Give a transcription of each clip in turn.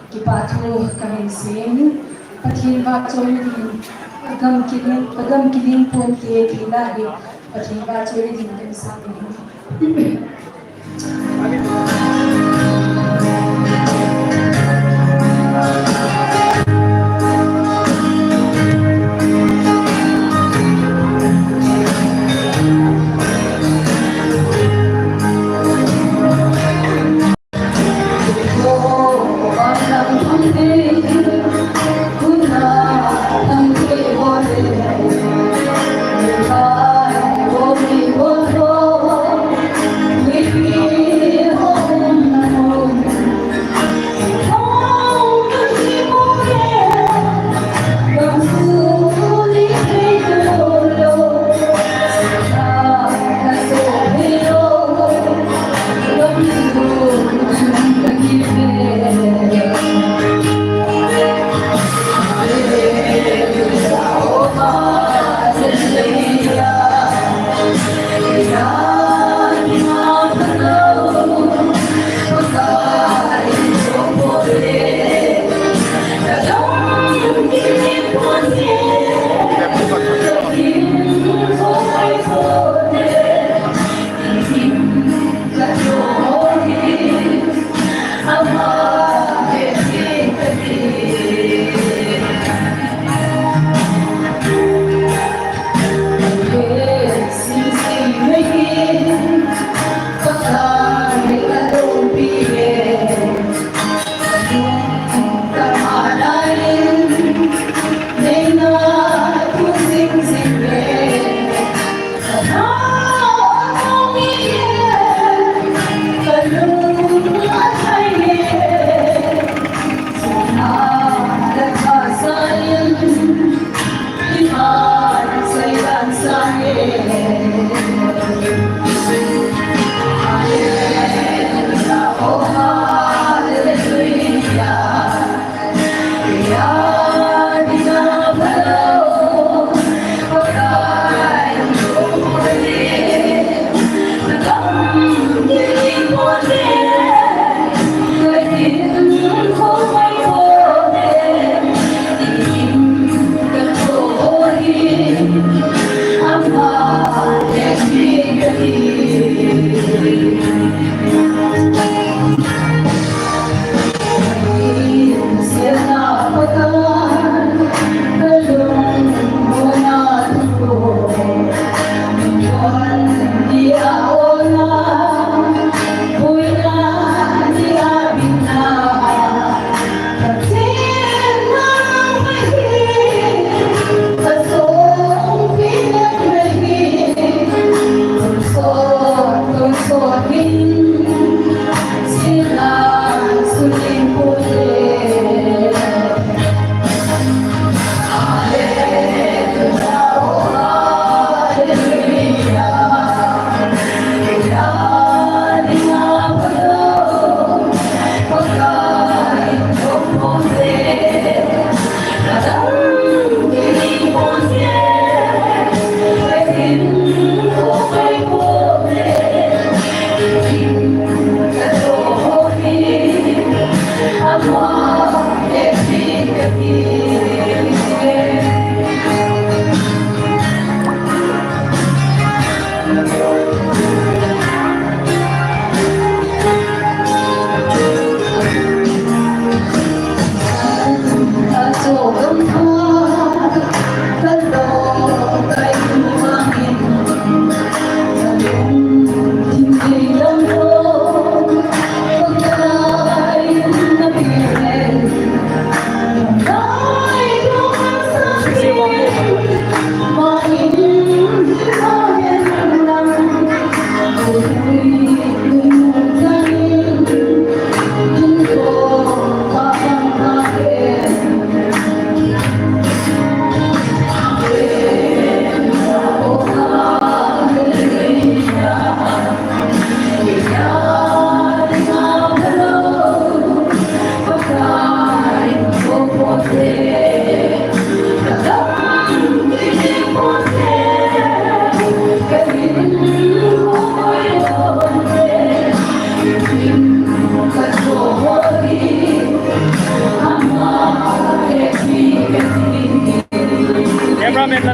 Kipatro kahensing, pathibatso din, pagam kiling punti kilahi, pathibatso din kansamin.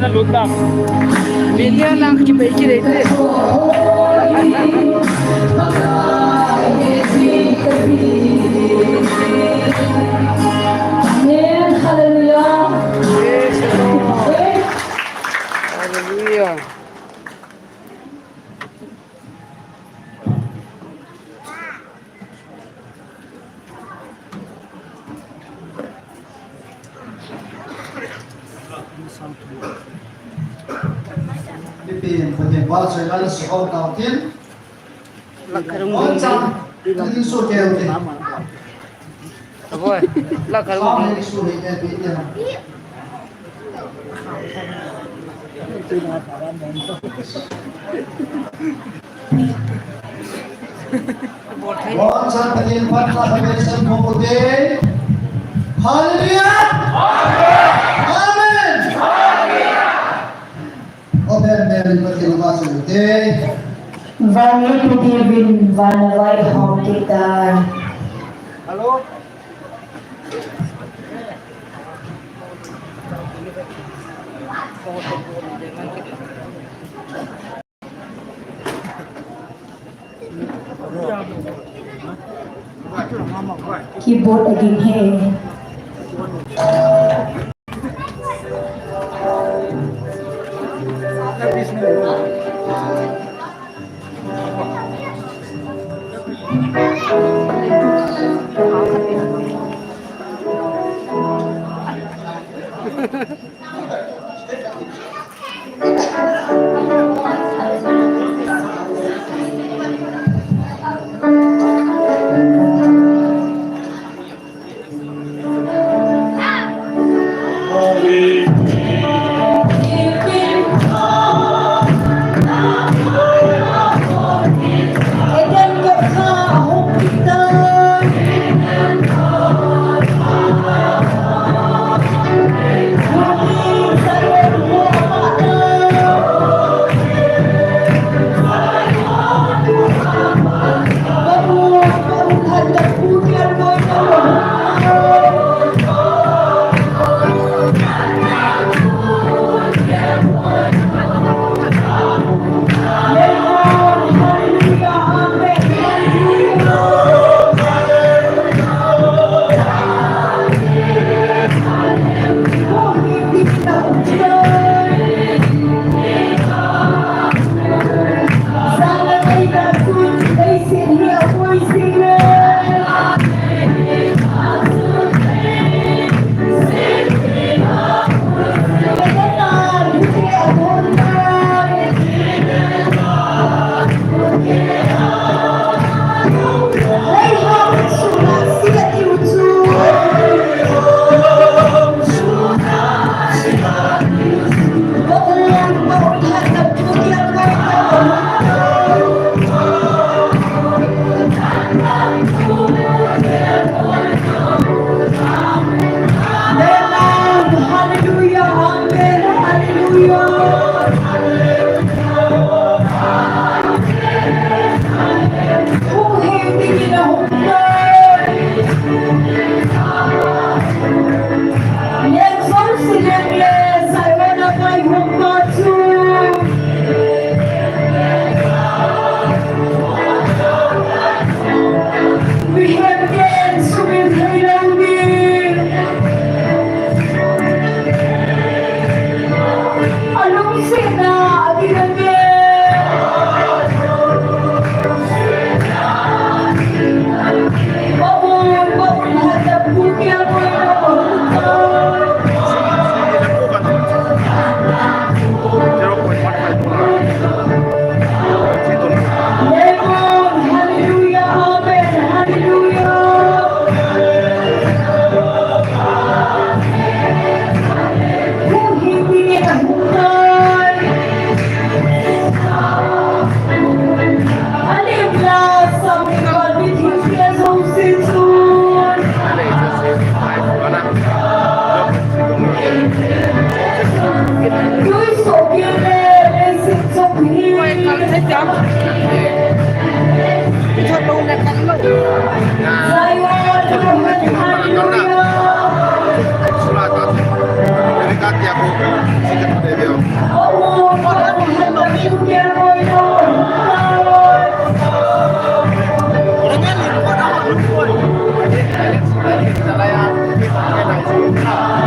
na lutak. Bilya lang kibai-kibai ito. Amen. Hallelujah. Yes, Lord. Hallelujah. Philippines for the Walter Alice Hong Kong Tin. Lakarong One time, bumili. hindi so kaya ulit. Aboy, lakarong Sao bumili. hindi so hit at bit yan. One time, pagin patla kami sa puputi. Hallelujah! Amen! Amen! Amen! Pagin patla kami. Vange Pidivin Vanavai Hong Kita. Hello? Keyboard again here.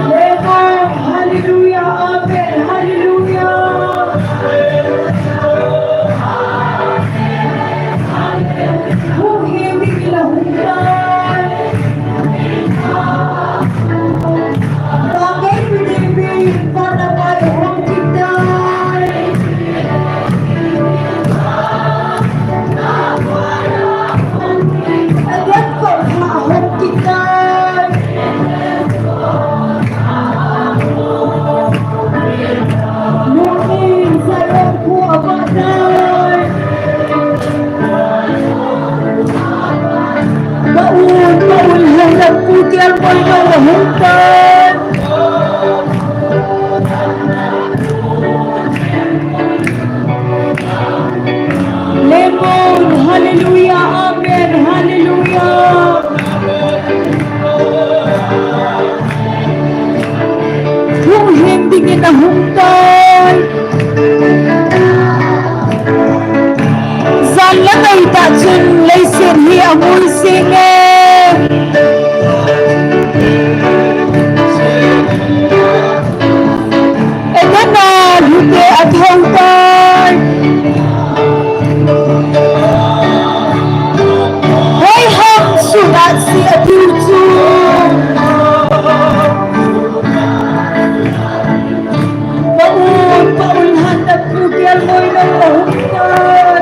Lemon, hallelujah, amen, hallelujah. Kung hindi kinahunggan, bagay pinibig, panaway, hong kitay. Agad ko, mahong kitay. Nungin sa iyong ko abaday. Baul hanap putih ang pagkawahuntan. Lemon, hallelujah, amen, hallelujah. Kung hindi ginahungtan, sana ay tatsun laysin hi amoy singin. Eganan, hindi at hungtan. Hoy hang sunat si atutu. Paul hanap pugil mo'y nangahungtan.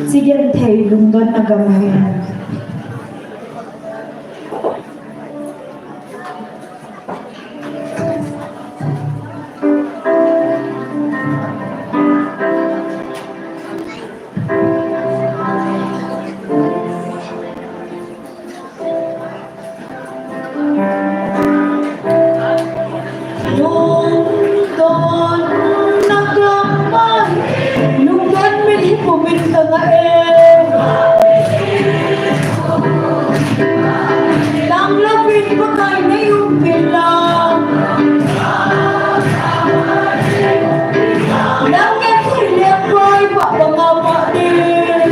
Sige, tayo lungdon na gamay. Lungdon na gamay, lungdon milhi puminta nga lang lapit pa kayo na yung bilang lang yan hilang ko'y papangama din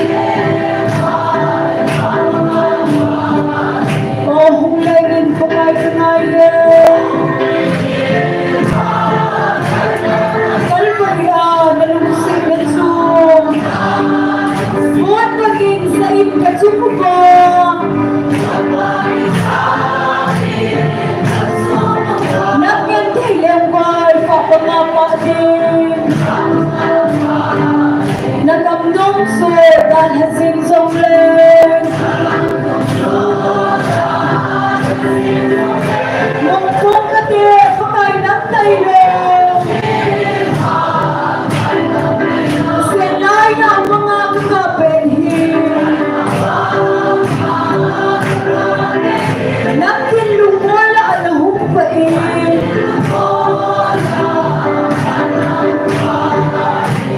hulagin pa kayo ngayon kalpariya nalusig na zoom buwan maging sa ikatsuko ba nagkantay lang ba'y papangama din nagamdong so dahil sinsong lang mumpong kati pakay ng tayo sinay na ang mga kabenhin nagkinlumala na humpain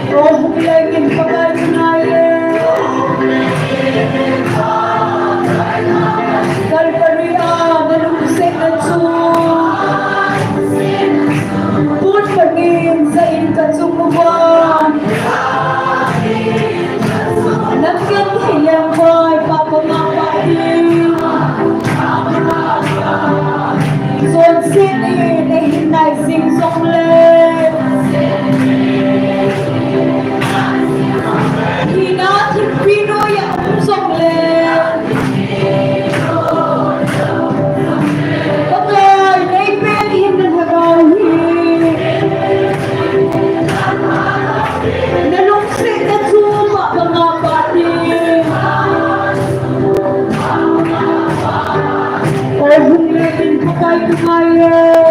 o humlagin pagayunayin kalpariya nalusik na pun pagin sa inkatsukuban nagkantayang ba'y papamapain son sini na hinay singsong len hinatin Pinoy ang song len patay na ipelhin ng hagawin nalungsik na suma mga patin o humilin pa kayo kumayan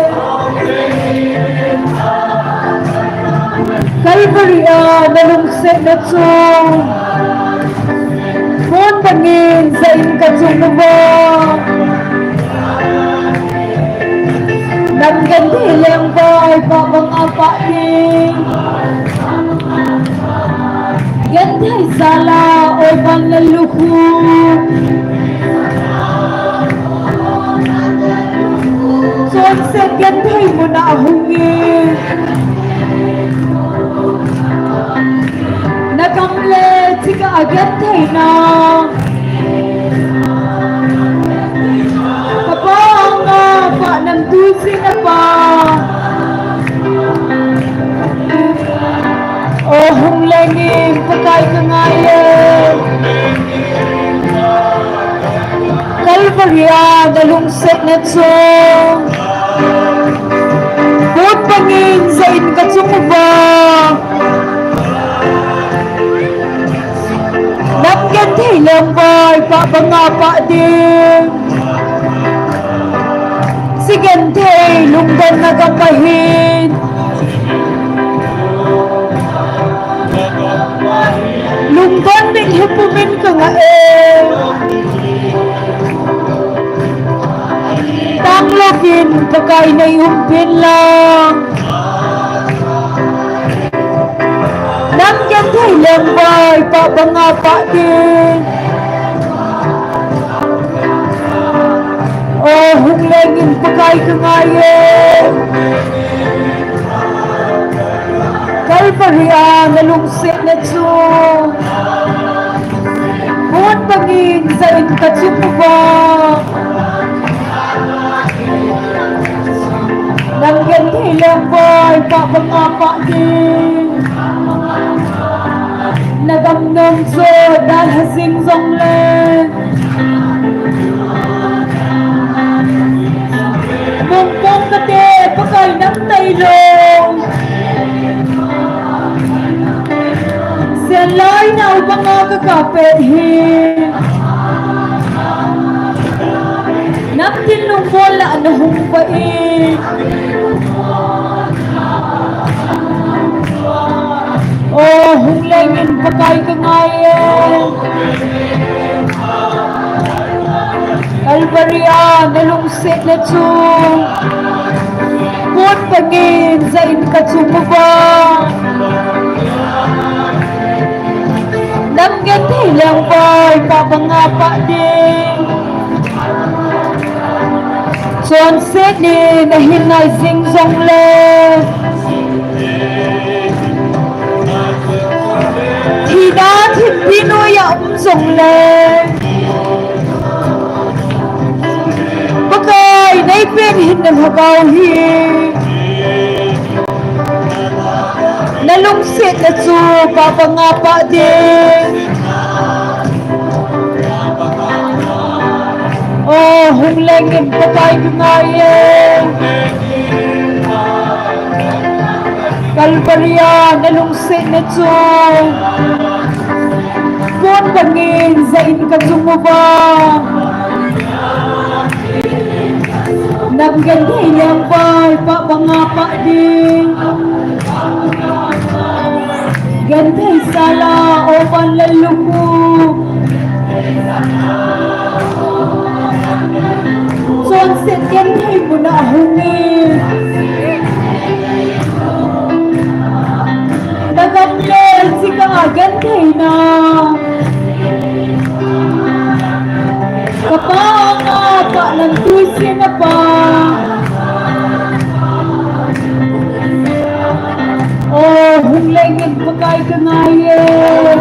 kalpariya nalungsik na suma kung pangin sa inkatsukuba nagkandilang ba'y papangapain gantay sala o panlaluko sunset gantay mo na ahungin nakamlet si kaagat thay na kapang pa ng tusi na pa oh hong langing pagkay kangayan Kalbarya nalungsot na tsong Bot pangin sa inkatsumuba Nagkantay lambay papangapa din Sigantay lungban nagapahin Lungban din hipumin ka nga Tanglogin pagkay na iumpin lang Nanggantay lambay papangapa din Oh hunglangin pagkay kangayan Kalbarya nalungsit na tsong Buwan pangin sa inkatsumuba Nanggantay lambay papangapa din Nagamnam so dalhasing zonglen Mumpong kate pagkay ng taylong Siyalay na upang magkakapethin Nagtinong bola na humpain Oh, hunglangin pagkay kangayan Kalbarya nalungsit na tsong Bot pangin sa inkatsumuba Nanggantay lambay papangapa din Sunset ni nahinay sing-songlen Hinatin Pinoy songlen Bagay na ipinhin ng hagawin Nalungsit na su papangapa din Oh, hunglangin patay kangayan Kalbarya nalungsit na su Buwan pangin sa inkatsumuba Naggantay lambay papangapa din Gantay sala o panlalukog Sunset gantay mo na ahungin Nagamlel si gantay na Kapangapa ng tusi na pa Oh, hunglangin pagkay kangayan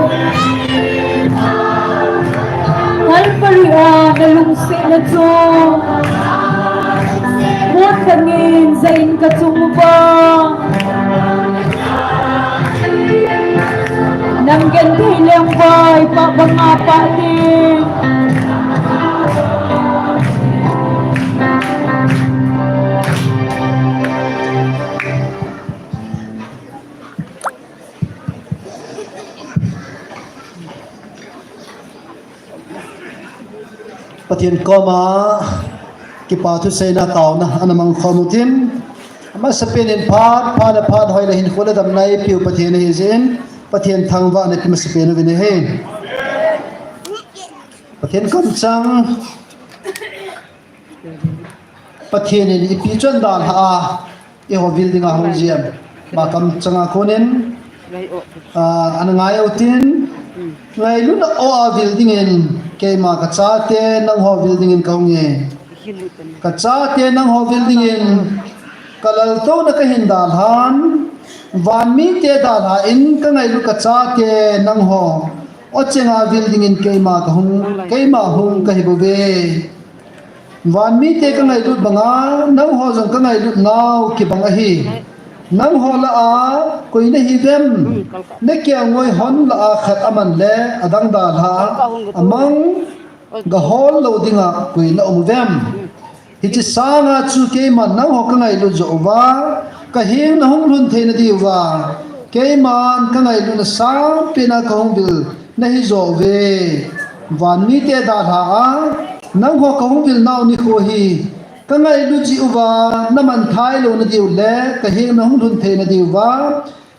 Kalbarya nalungsit na tsong Buwan pangin sa inkatsumuba Nanggantay lambay papangapa din Patien koma kipatu say na tao na anamang komutin ama sa pinin pat hoy lahin khula dam nai piu patien hizin patien thangwa na timasipeno vinehin patien kom chang patien ni ipichon dan ha i ho building a hong jiam ba kam changa konen anangai utin ngai lu na o a building in ke ma ka cha te nang ho building in kaung ye ka cha te nang ho building in kalal to na ka hindan han van mi te da na in ka ngai lu ka cha te nang ho o chenga building in keima hung ka hibove van mi te ka ngai lut banga nang ho jong ka ngai lut ngau ki banga hi nang ho la a koina hi vem ne kya ngoi hon la a khat aman le adang da ha amang ga hol lo dinga koina om vem hi chi sanga chu ke man nang ho ka ngai lut zo wa ka hing na hung lun the na di wa ke man ka ngai lut na sang pina ka hung bil na hi zo ve van mi te da ha a nang ho ka hung bil naw ni kho hi ka ngai lu ji uwa na man thai lo na diu le ka hing na hung lun the na diu wa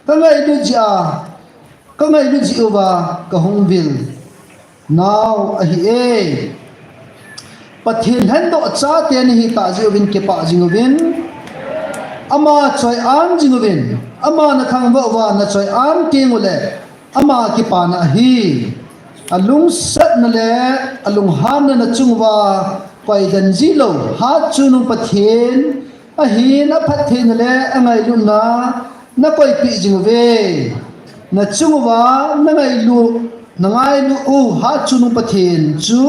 ka ngai lu ji a ka ngai lu ji uwa ka hung bil naw a hi e pathin han do cha te ni hi ta ji win ke pa jingwin ama choi an jingwin ama na khang wa na choi an kingule ama ki pa na hi alung sat na le alung ham na chungwa pai dan ji lo ha chu nu pathin a hi na pathin le angai lu na koi pi jingwe na chungwa na ngai lu u ha chu nu pathin chu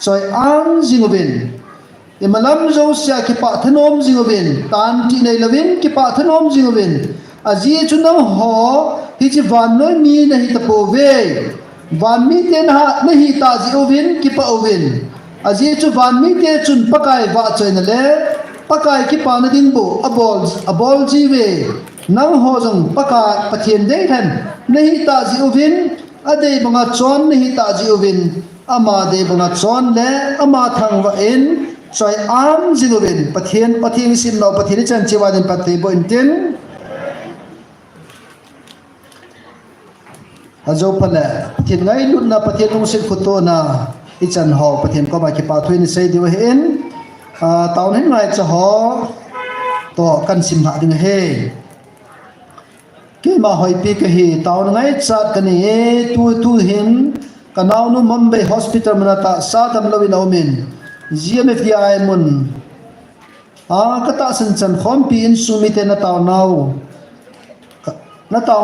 choi an jingwin imalam zo sia ki pa thanom jingwin tan ti nei lovin ki pa thanom jingwin aji chu nam ho hi chi van noi mi na hi ta po ve van mi ten ha na hi ta ji ovin ki pa ovin aji chu van mi te chun pakai wa choi na le pakai ki pa na ding bo abol ji ve nang ho jong pakai pathian dei than na hi ta ji ovin ade banga chon na hi ta ji ovin ama de banga chon le ama thang wa en choi am ji ovin pathian sim no pathian chan chiwa den pathe bo inten ajo pala pathian ngai lut na pathian ung sin khuto na ichan ho pathian ko ma ki pa thui ni sei diwa hen taun hen ngai cha ho to kan sim ha ding he ke ma hoi pi ka hi taun ngai chat kan e tu hin kanau nu Mumbai hospital manata sa dam lawin aumin GMFDI mun kata san chan khom pi in sumite na taw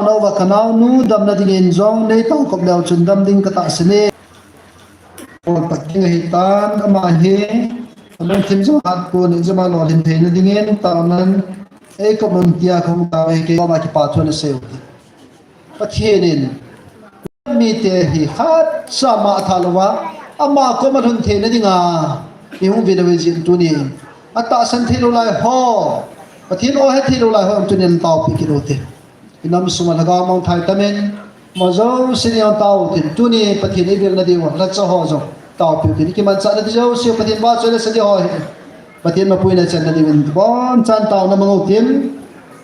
nau wa kanau nu dam na ding zong nei taw kop lew chun dam ding kata sene o paking hi tan ama he among thim zo hat ko ni jama lo lin the na ding en taw nan e ko mon tia khong taw he ke ma ki pa thon se pathianin mi te hi khat sama thalwa ama ko ma thun the na dinga i hung vi da we jin tu ni ata san the lo lai ho pathin o he the lo lai ho tu nen taw pi ki ro te inam suma laga mong thai tamen mo zo siniang taw tin tu ni pathin e bil na di wa ra cha ho zo taw pi ki ki man cha na di zo si pathin ba chole sa di ho he pathin ma pui na chan na di win bon chan taw na mango tin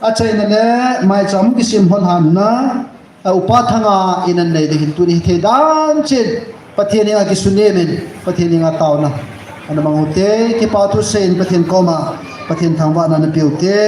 a chai na le mai cham ki sim hon han na upa thanga inan nei de hin tu ni the dan chin pathin nga ki sunne men pathin nga taw na ana mango te ki pa tu sen pathin koma pathin thangwa na na piu te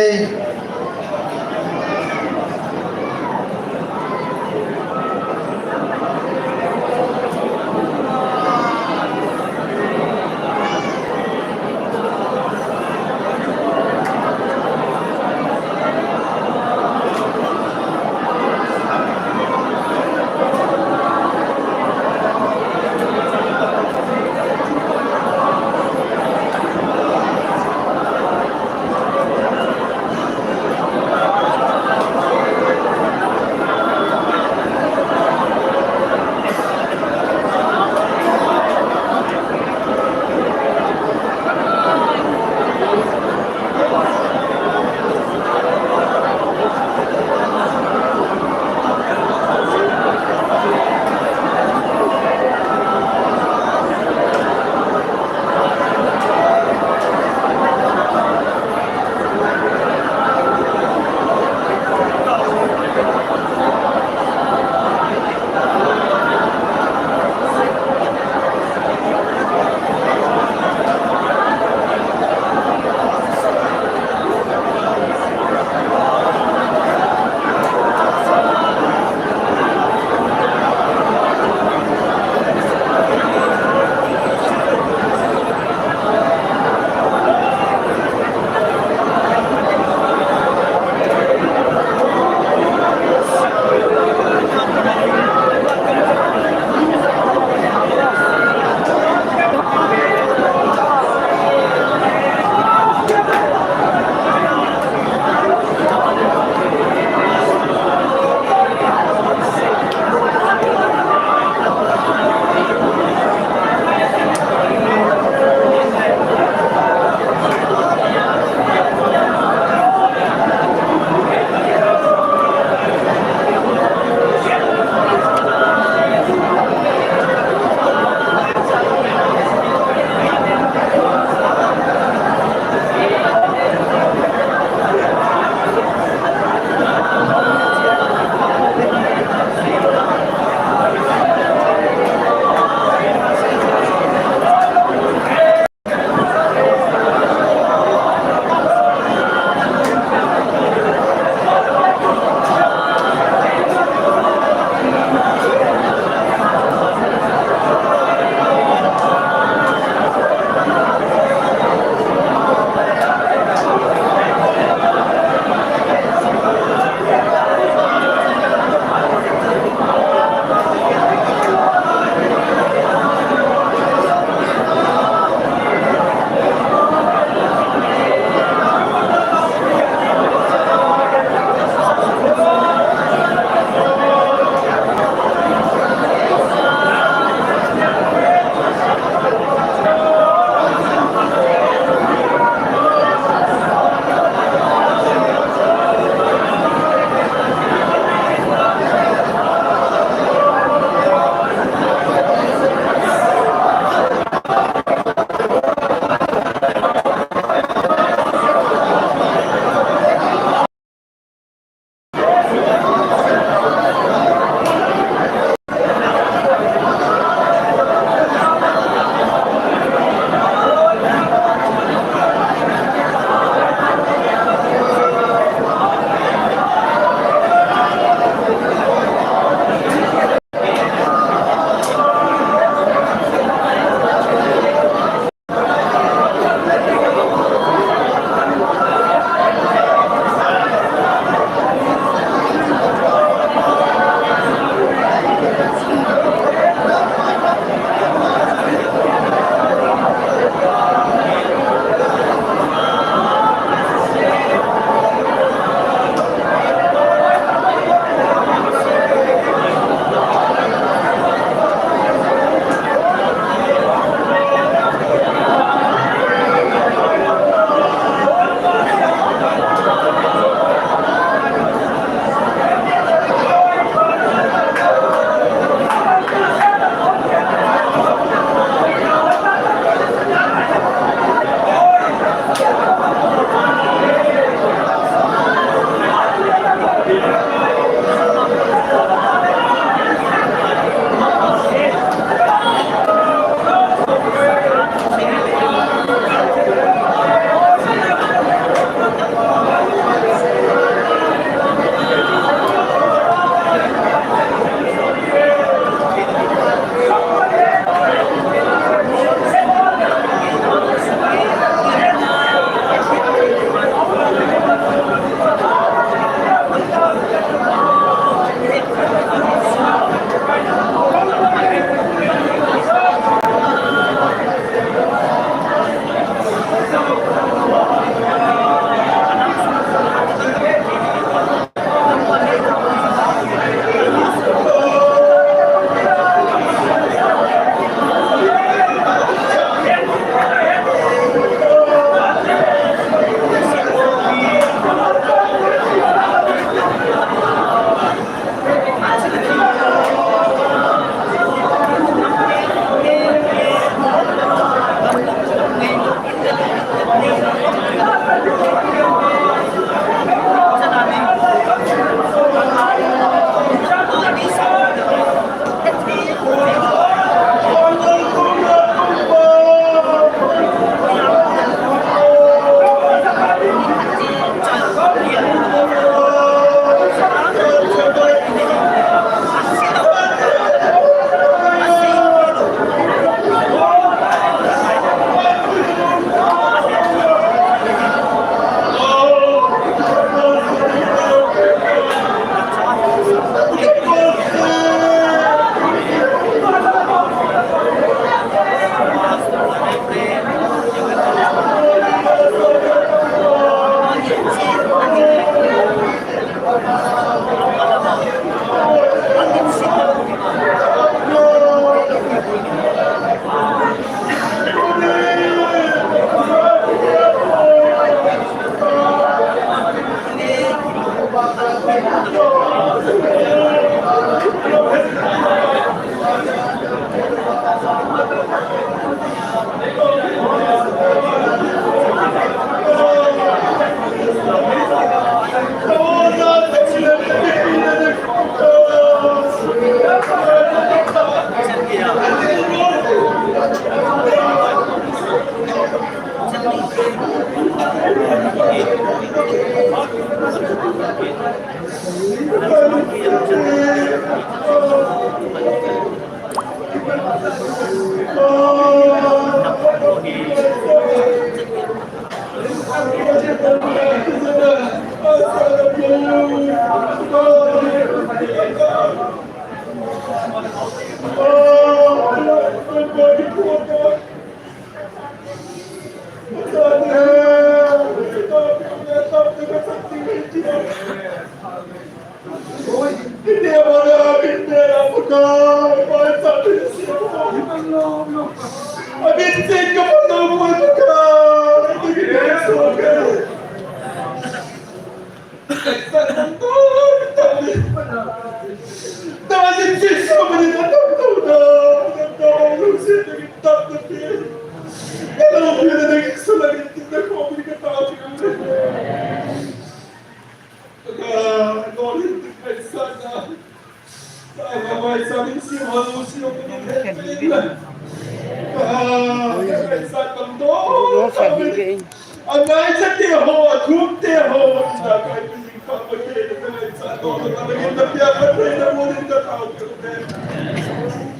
Nó phải bị cái anh ấy rất tiêu hồ, thuốc tiêu hồ, là cái gì không có thể được cái này sao đó, là cái gì đó là cái gì đó muốn đi tới đâu cũng được.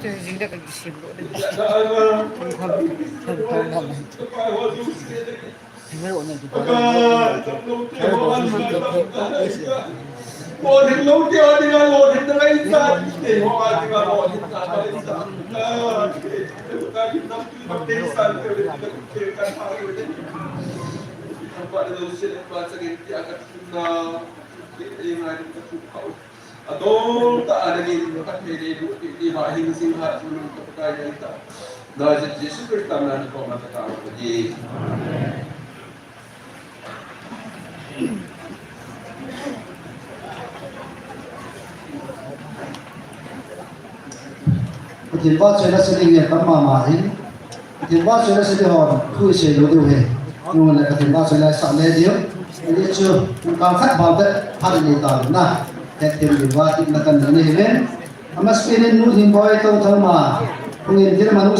cái gì đó cái gì đó Dạ, anh mấy bộ này thì một thì lâu chưa đi ra một thì tới sao thì họ thì là một thì là tới sao cái năm năm đến sao thì cái thao rồi đấy pada usia bahasa kita akan guna yang ada tertukau atau tak ada di tempat di bahagian singhat sebelum kepercayaan kita. Dah jadi seperti taman kau mata jadi. Thì bao giờ nó sẽ đi nghiệp các mà thì bao giờ nó sẽ đi hòn khui sẽ đối điều hệ nhưng mà lại thì bao giờ lại sợ lẽ điếu đi chưa càng phát vào đấy phát đi tàu na hết tiền đi qua thì là cần này lên mà spinin nu thì coi tàu thâu mà không nhìn thế mà nó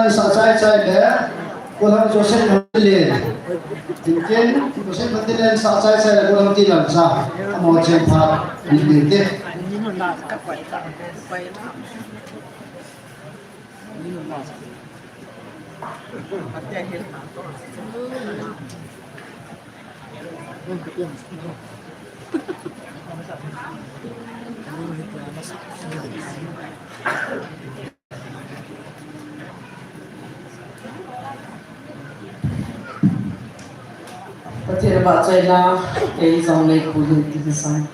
sợ sai bé cô thằng Joseph nó liền thì cái Joseph nó lên sợ sai là cô thằng tin làm sao mà chuyện phạt đi liền thế Patira baca la zong lei kuyu ti sang.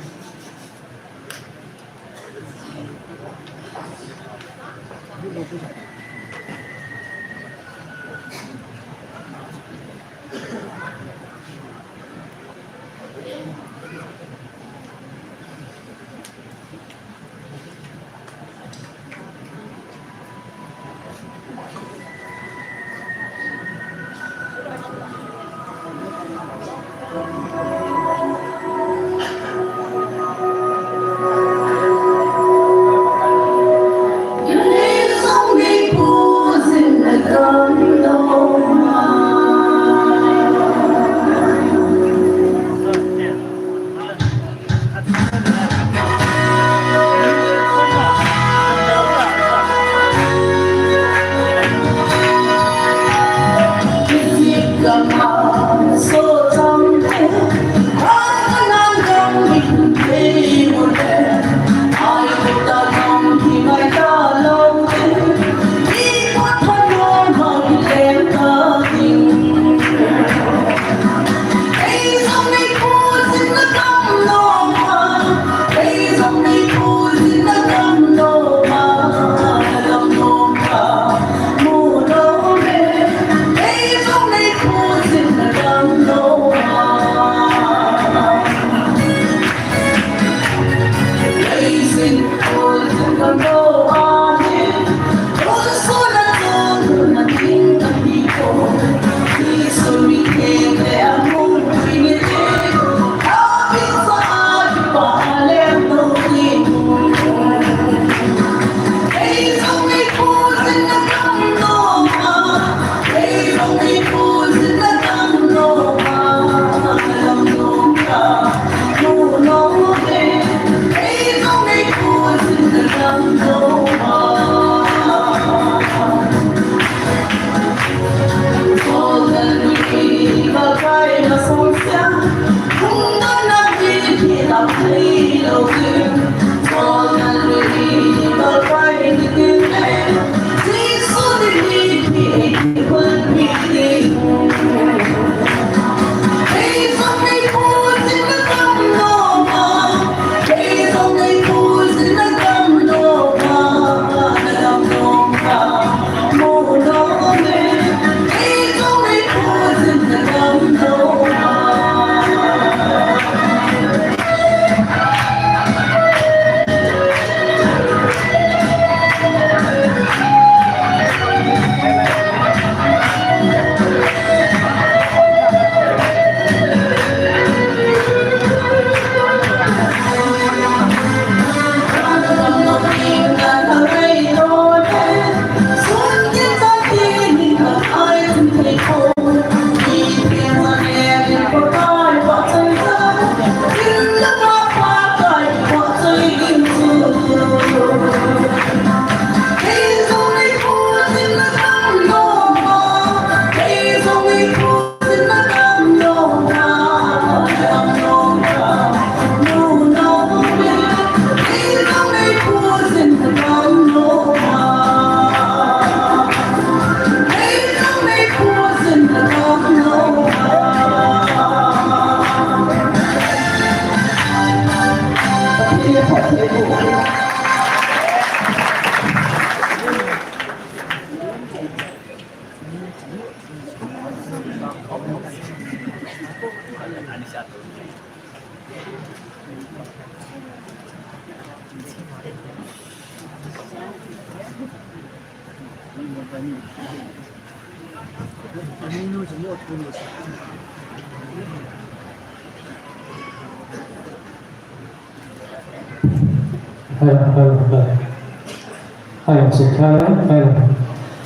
Hayır, sekarang, hayır.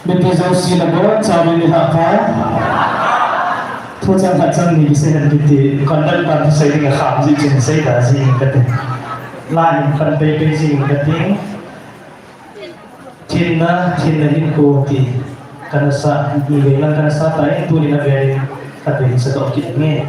Betul sila buat sabi ni Haka. Tujuan hajang ni bisa nanti konten pada saya dengan kami jenis saya dah sih kata. Lain konten basic kata. Cina ini kopi. Karena sa bilang karena sa tahu itu ni negara kata satu okey ni.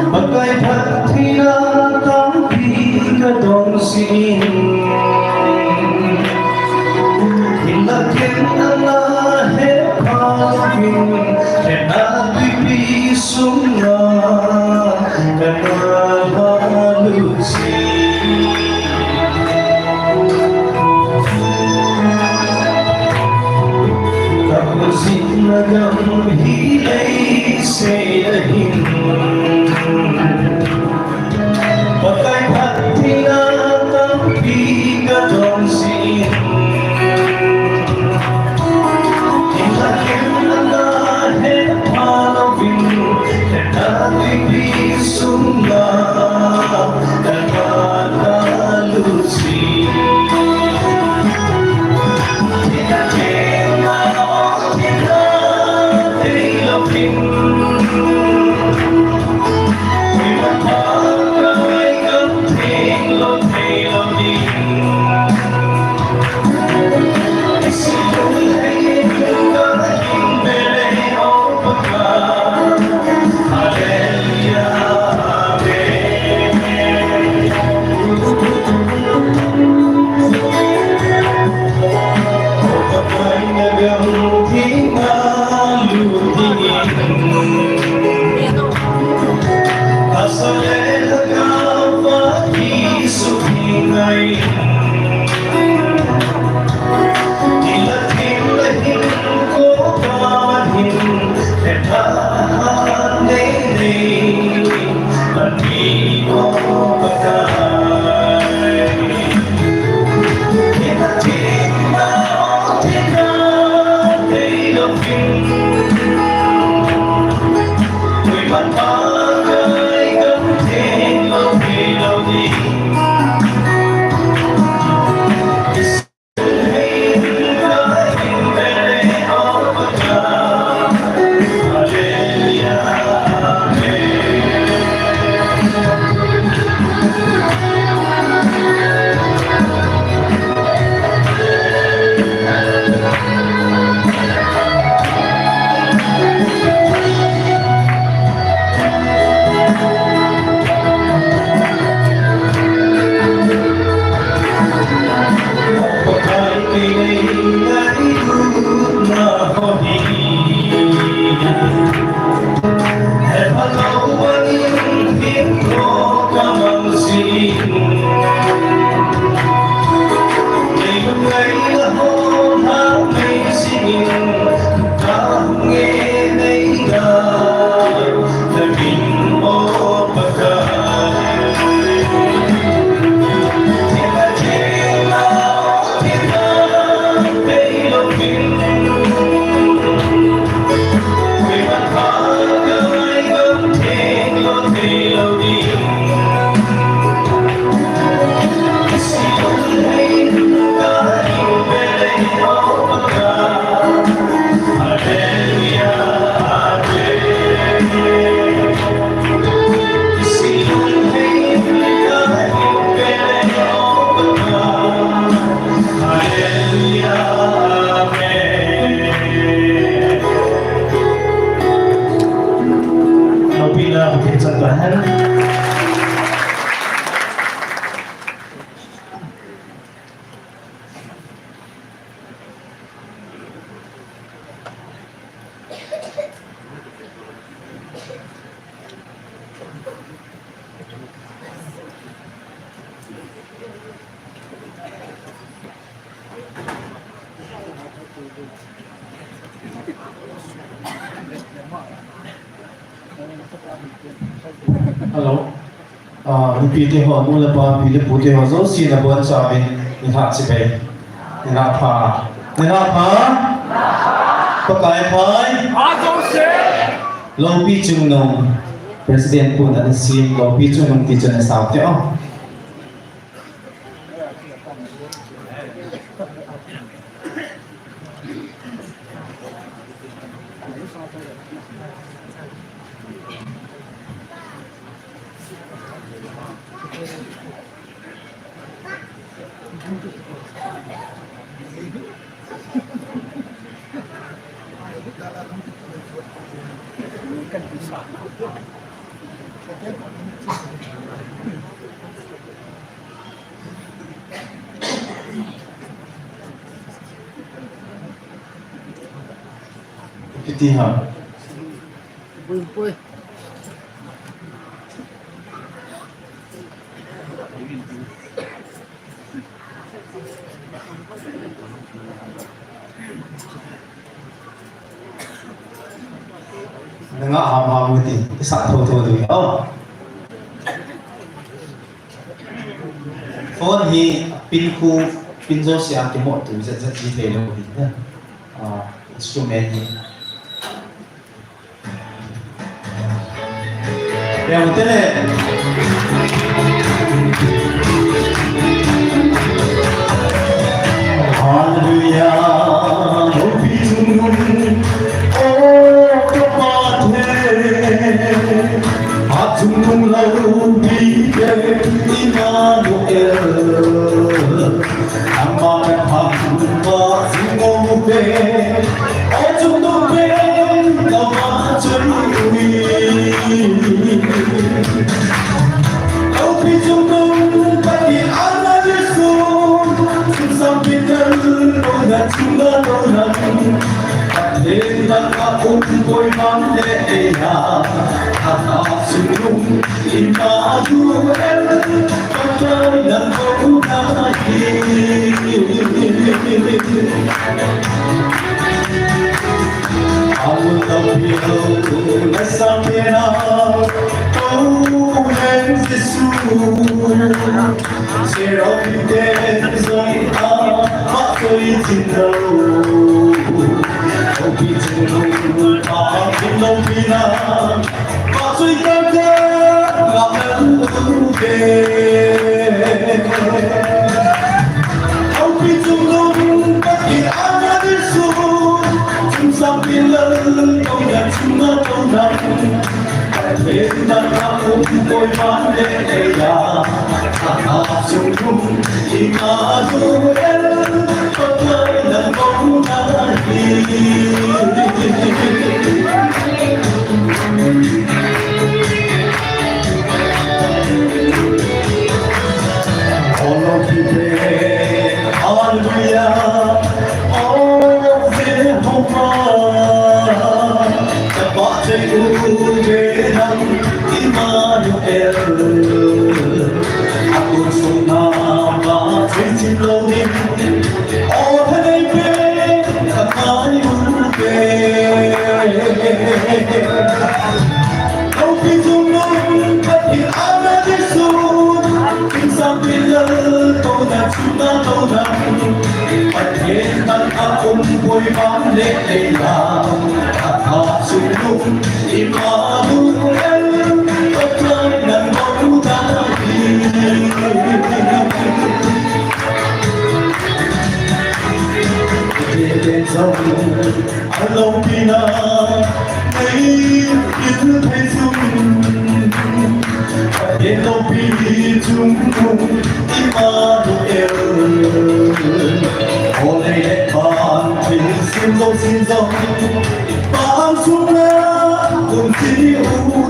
Bagai patria tapi kadong sin Hilakin Allah hepalkin Kenabi bisunga Kenabalusi Kapuzit nagang hilay sa'yahin Bagai hati tapi kadang sin Hilakin Allah hepalkin Kenabi bisunga Kenabalusi một cái chân tuần hết Hello. Repeat ho mula pa pili puti ho zo si na buat sa amin ni hak si pe. Ni hak pa. Ni hak pa. Pakai pai. Lo pi chung nong President pun ada si lo pi chung nong ti chen sa te oh. Piti ha. Pui. Nengah ham mesti isak thô tu. Oh. Phone hi pin khu pin zo siang ke mo tu rất chi thể lo đi nha. Instrument hi. Yang betul ni. Hallelujah. Atung lalu biar Immanuel, amar hamba singombe, atung dobe nama ceri. Kau pijung bagi anak Yesus, sampai terlalu cuma orang. Dengan aku boy mandela, hasilum Immanuel, pakai dan kau lagi. Aku tak perlu bersama kau dan Yesus, serap dan saya aku cinta. Opi junung api lobina, masuk kerja ngalude. Opi junung bagi anak Yesus, sambil kau dan cuma orang. Dengan aku boy mandela, junung Immanuel, pakai dan kau lagi. Allah kita, Hallelujah, Allah Jehovah, dapat dengan Immanuel. Aku sunnah baca cinta oh hai Kau pinjam bagi anak Yesus, sambil kau nak cuma orang. Pakai aku boy mandela, hasilum Immanuel, pakai dan kau lagi. Along pina may thấy dung đến đâu bị chung Immanuel hôm nay đẹp bạn thì xin dòng bạn xuống cùng chỉ ưu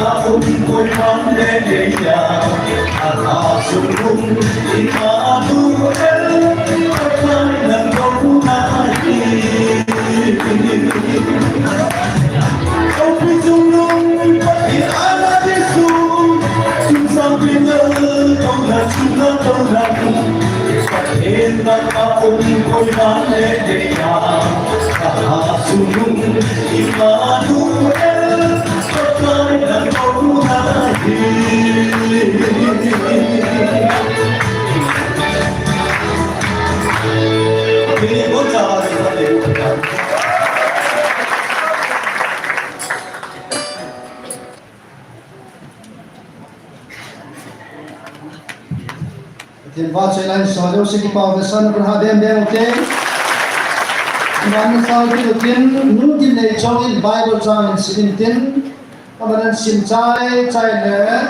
ôm côi khoan lên để nhà ta sung hùng in mà tu em khoan lần không tha đi ông phi dung lung bất kỳ ai đã biết dung chúng sao biết ngỡ không là chúng nó đâu là Hên ta ôm côi khoan lên để nhà ta sung hùng in mà tu em khoan lần không tha đi Ini pun sama seperti itu. Thiên va chơi lại số liệu sinh bảo vệ sân của hai bên đều ok. Bạn sao đi được tin những tin này trong in Bible trang in xin tin. Các bạn xin trái lẽ.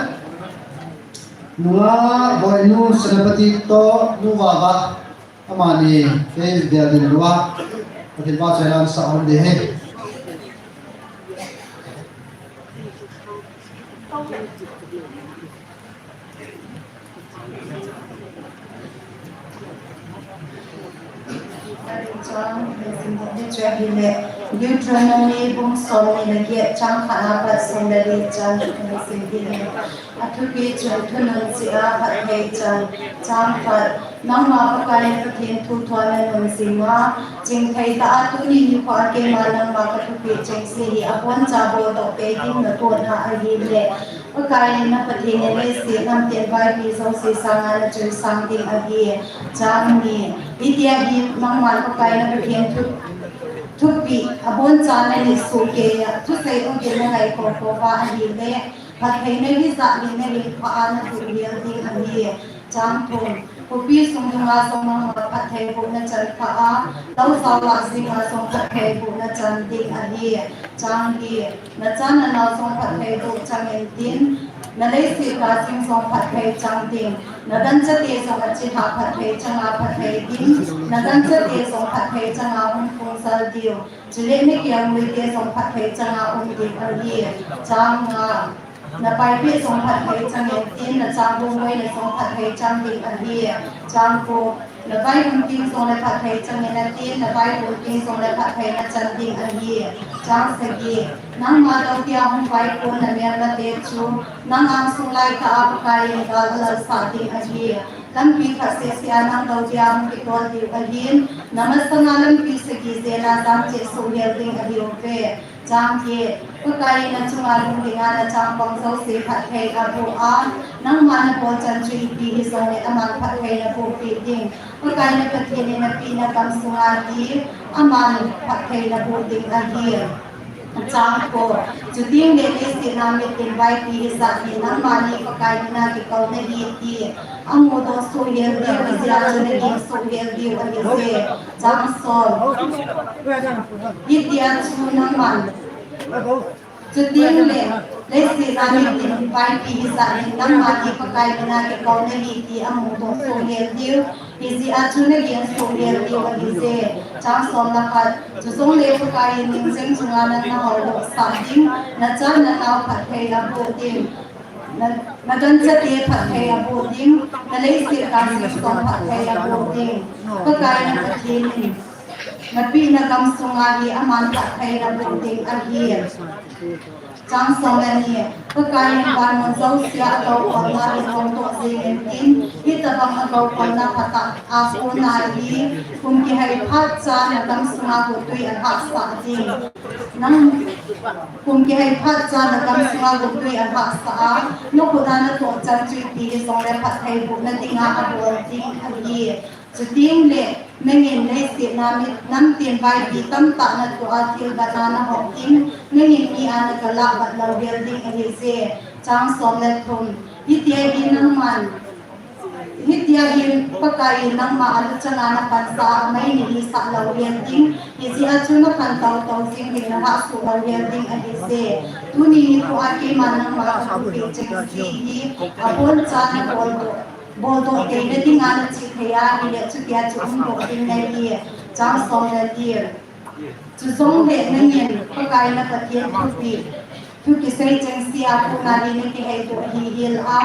Nua boy nu senapati to nuwaga. Amani ke dia din dua. Thiên va chơi lại sao đi hết. Deuteronomy bung som ni lagi chang khana pat som dari chan ni singin athupi chuthunan sia phat hei chan chang phat namma pakale pathin thu thwana nun singwa jing thai ta atu ni khwa ke manang ma ka thupi cheng se hi apon cha bo to pe dim na to na a hi le pakale na pathin ne se nam te vai bi so se sanga na chu sang ding a hi chang ni itia hi namma pakale na pathinทุกปีอบนจานในสุเกียทุกใส่ต้องกินอะไรโคโค่ว่าอันนี้เลยผัดไทยในวิสาลีในริมพานสุเกียที่อันนี้จางทงผู้ปีสงฆ์มาสงฆ์มาผัดไทยบุญจันทร์ข้าเราสาวสิมาสงฆ์ผัดไทยบุญจันทร์ที่อันนี้จางดีนัจานันเราสงฆ์ผัดไทยตุกจังเงินดินนั่นเลยสิกาสิงสงผัดไทยจังดินนั่นดันจะเตะสงฆ์จิตหาผัดไทยจังอาผัดไทยดินนั่นดันจะเตะสงฆ์ผัดไทยจังอาหุ่นฟงสัลเดียวจะเล่นไม่เกี่ยวมือเตะสงฆ์ผัดไทยจังอาหุ่นดินอันนี้จังอานั่นไปเพื่อสงฆ์ผัดไทยจังเงินดินนั่นจังบุ้งไว้ในสงฆ์ผัดไทยจังดินอันนี้จังโกนั่นไปหุ่นดินสงฆ์ในผัดไทยจังเงินดินนั่นไปหุ่นดินสงฆ์ในผัดไทยนั่นจังดินอันนี้จังสกีนั่งมาเราเที่ยวหุ่นไปคนนั่นเมียนเตจูนั่งอ่างสุไลข้าพกายกาลลสาธิอันนี้ลัมพีขัดเสียนั่งเราเที่ยวหุ่นตัวดิวอันนี้นั่นมันสงาลัมพีสกีเจน่าจังเจสุเฮลดิงอันนี้โอเคจังเกพกายนั่งจุงอาลุงดิงาจังปองเจ้าสีผัดไทยกับบัวนั่งมาในโบจันทรีปีฮิสงเนตมันผัดไทยในบัวปีดิงพกายในประเทศในปีนักำสุงาดีอามันผัดไทยในบัวดิงอันนี้จางโกจุดยิ่งเด็กสินามิตินไว้ปีสักนังมานีปกายนาติเกาในยีตีอังโมโตสุเยลดิวิจารณ์ในยิงสุเยลดิวันนี้เสจางโซนยิดยาชูนังมันจุดยิ่งเด็กสินามิตินไว้ปีสักนังมานีปกายนาติเกาในยีตีอังโมโตสุเยลดิวิจารณ์ชูในยิงสุเยลดิวันนี้เสจางโซนนะคะจุดทรงเลี้ยงกายนิ่งเส้นชงานันนาหอสามดิ้งนัจจานันนาผัดไทยลำโพดิ้งนัจจันจะเตะผัดไทยลำโพดิ้งนัเลยสิการสิสองผัดไทยลำโพดิ้งก็กายนันทีนึงนัดปีนักำสงาดีอามันผัดไทยลำโพดิ้งอันเดียจังสองนี้ก็กายนันบานมันเจ้าเสียเราคนมาเป็นคนตัวเสียงดินที่จะต้องเราคนนักพัฒนาอาคุณนายดีคุณที่ให้พัฒนานักำสงาบุตรีอันหักษาจริงนั่งคุณที่ให้พัฒนานักำสงาบุตรีอันหักษานกขุนานตัวจันทรีปีสองและพัฒนาบุตรนั่นติงาอบุตรจริงอันนี้จะดิ้งเล่ไม่เงินในเสียนามิน้ำเตียนใบดีตั้มตานัตัวอาทิตย์บัดนาหอบดิ้งไม่เงินมีอันกะลาบัดเราเรียนดิ้งอันนี้เสียจางสมและทนยิเตียดินน้ำมันยิเตียดินปะกายน้ำมาอันชนะนับปันสาไม่หนีสักเราเรียนดิ้งยิเสียชุนพันเตาเตาสิ่งที่นะฮะสุเราเรียนดิ้งอันนี้เสียตุนีตัวอาทิตย์มันน้ำมาทำเป็นเจงสีอาบุญจานบอลโบโตเกนที่งานจิตเฮียนี่เนี่ยจุดยาจุดมุ่งบอกดินในนี้จางสองในนี้จุดสองเด็กนั่นเองก็กลายนักเรียนทุกปี thu ki sei cheng sia ku na ri ni ki hei do hi hil a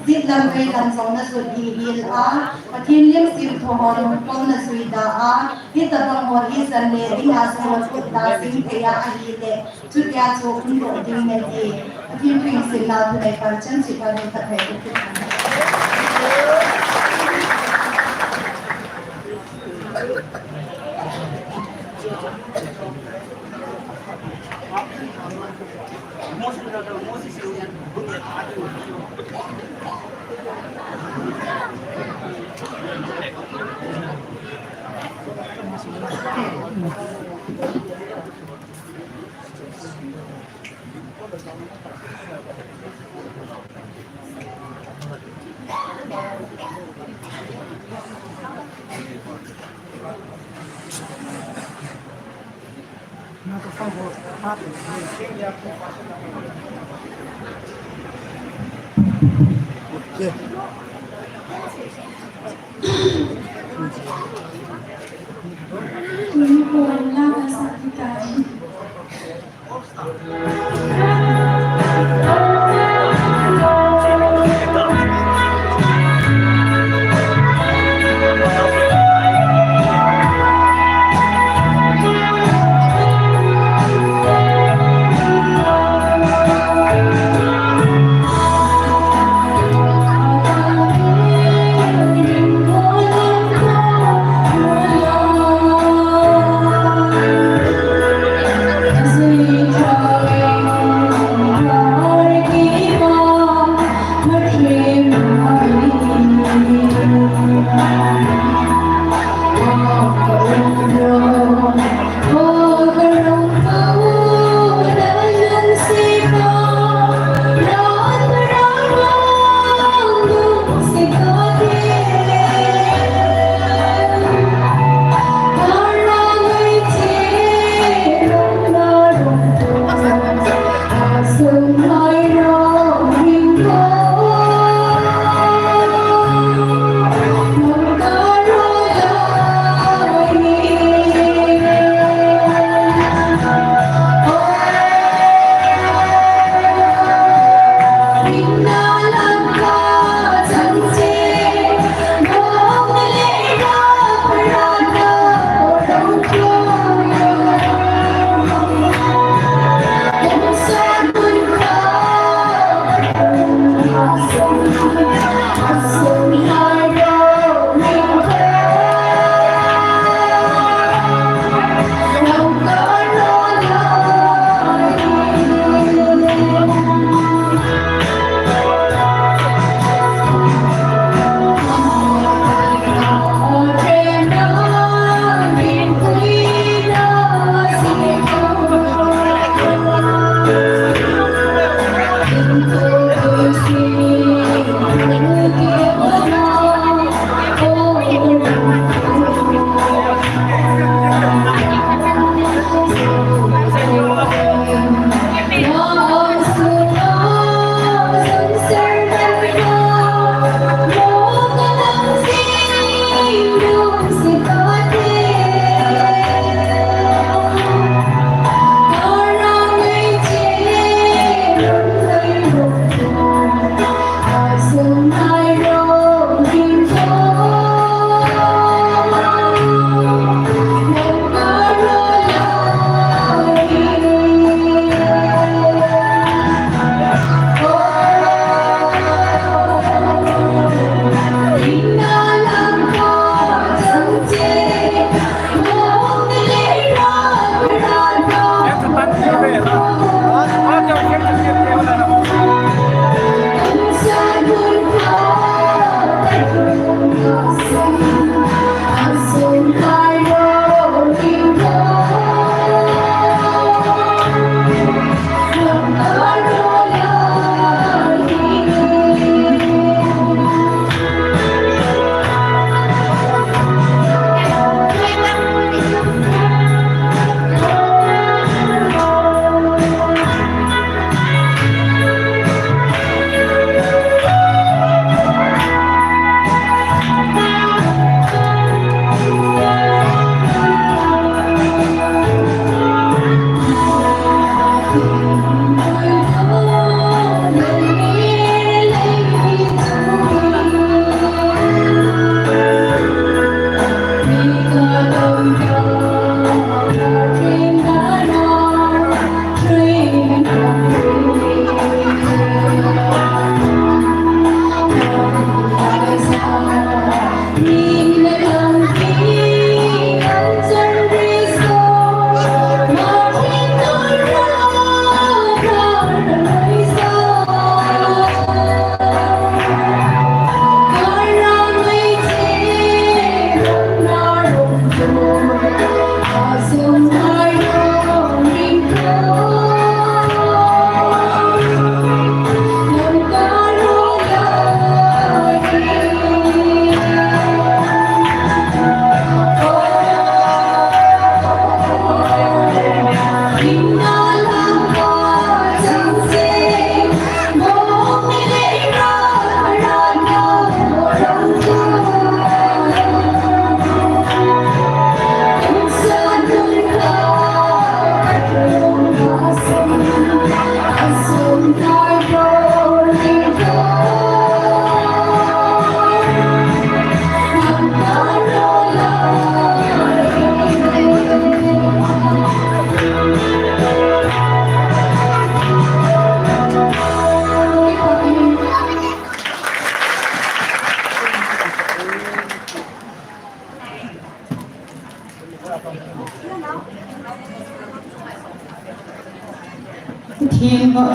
zit lam kai lam zong na su hi hil a pathin lim sim tho ho rum pom na sui da a hi ta bang ho hi san le ri ha so ku da sim ke ya a hi le chu ya chu kun do ding ne ti pathin ping sim na thu nei par chen chi pa ni ta thai ku ti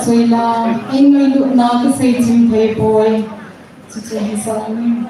chơi là anh người lúc nào cái xây chim thấy bồi chỉ chơi sao mình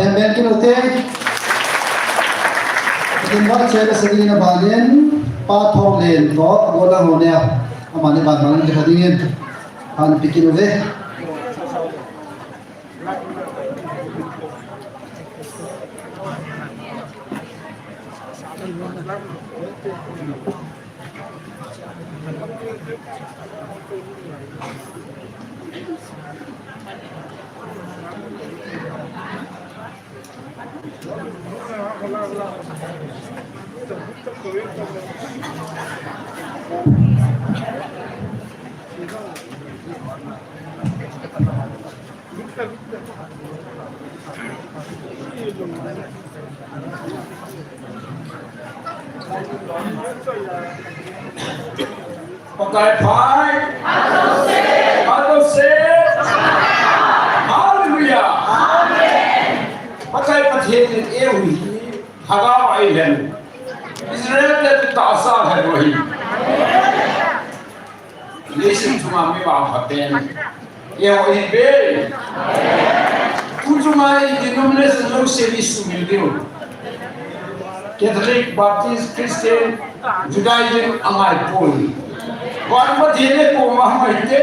men kinote din ba chela sagi na balin pa thong len to bola honya amane ban ban de khadingin han pikinove Pakai pai. Adose. Hallelujah. Amen. Pakai pathin ewi. Haga island. Israel le tasa hai wahi. Listen to me ba happen. Ye wahi be. Kujumai denomination lo service mildio. Catholic, Baptist, Christian, Judaism, amai poli. Wan matine ko mahmaite.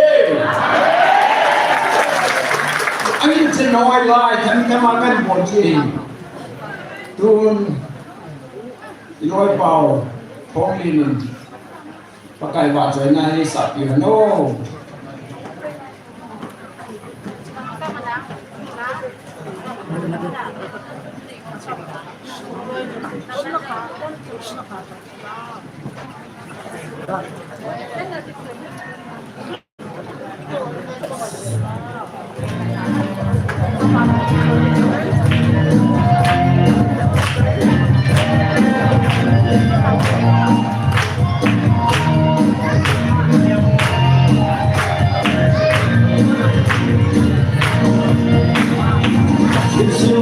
Angin se noi lai kan kamakan boti. Tun noi pau ponglin pakai wa choi na ni sapi no.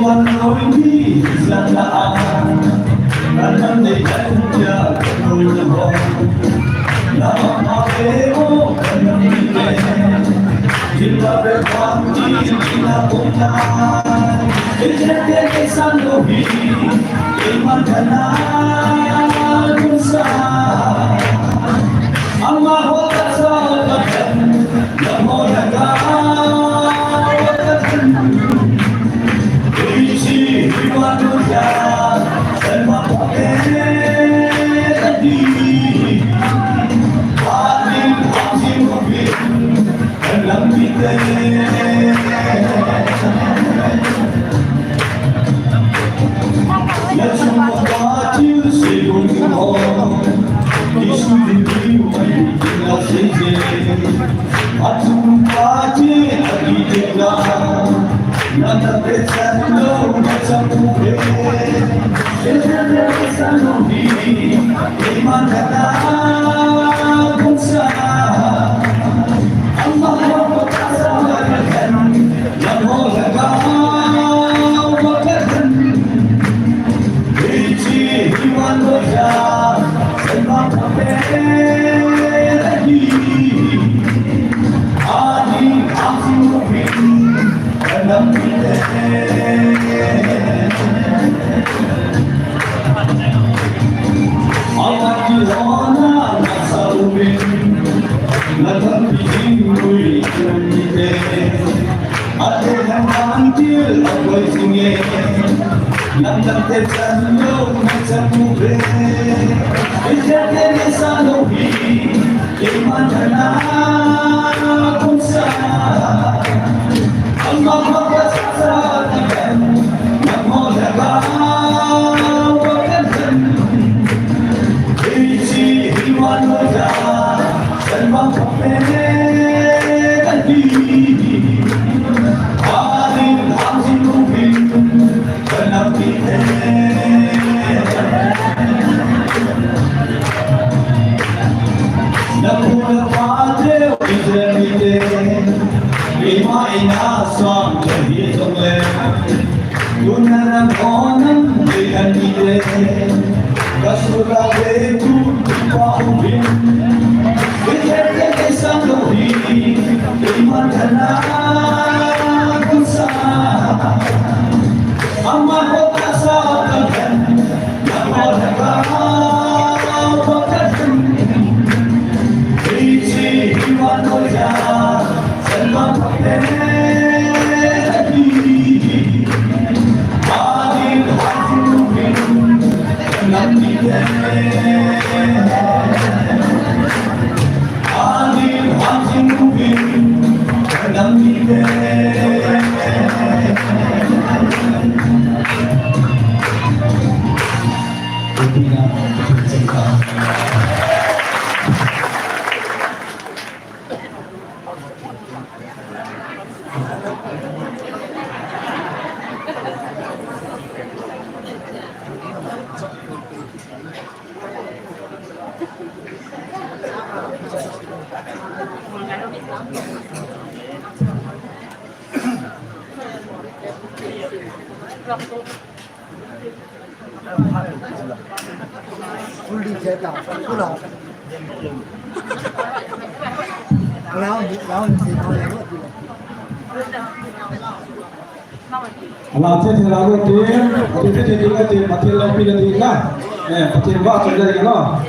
One going be is not the hour. Run the danger, go the ball. Now, my hero, and the man. You love it, one is in a boat. It's a day, son of me. In Montana, I'm a whole lot of them. The more I got. You want to die, and my pocket and let me there. Let's what you say when you home. You shouldn't be when you say I don't party, I need it now. Nada pensando, mas a morrer. Nada pensando em mim, em mandar pensar. Amor, vou passar a vida, amor legal, vou perder. Vinte e um anos já, sem papel aqui. Ali, assim no fim. I'm fully set up. Pull out. Round, Allah thế thì là cái tiền, thì thế thì cái tiền mà tiền làm pin là tiền cả, tiền vợ cho gia đình nó.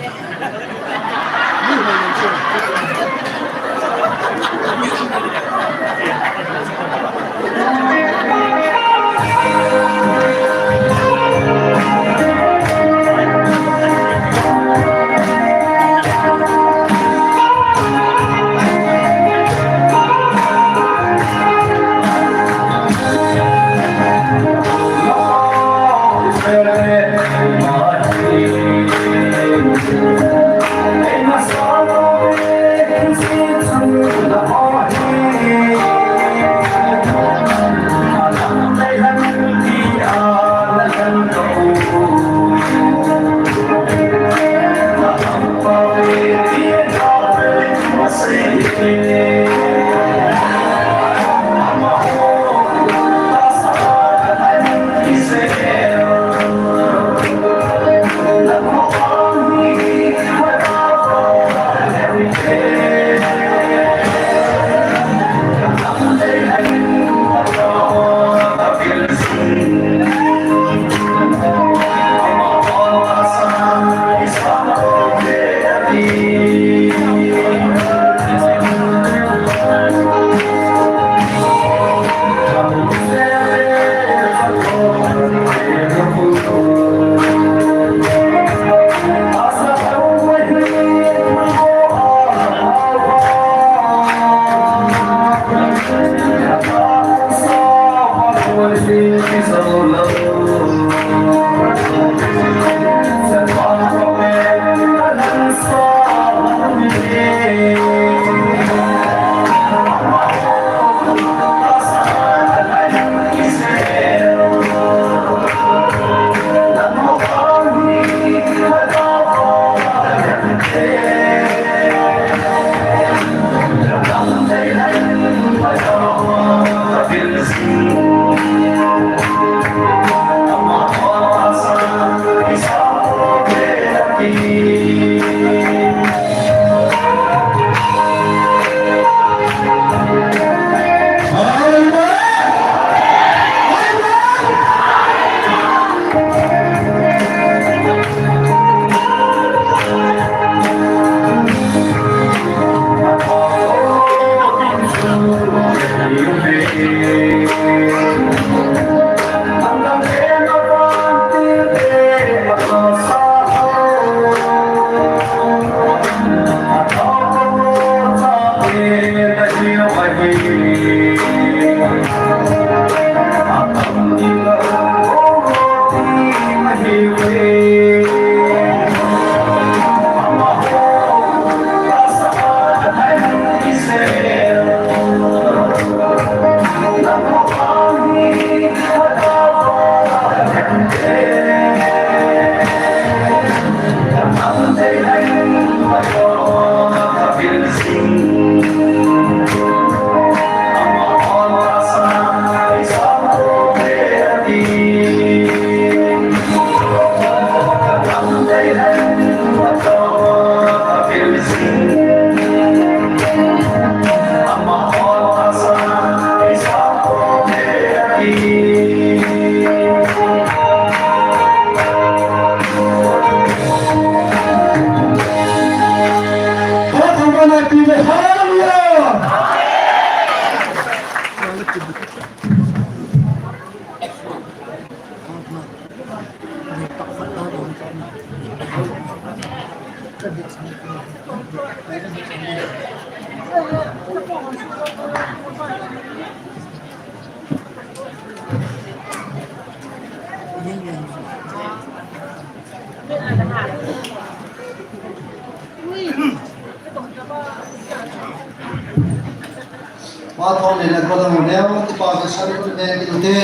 thong ne na ko la mo leo ti pa ka sa ko ne ki lu te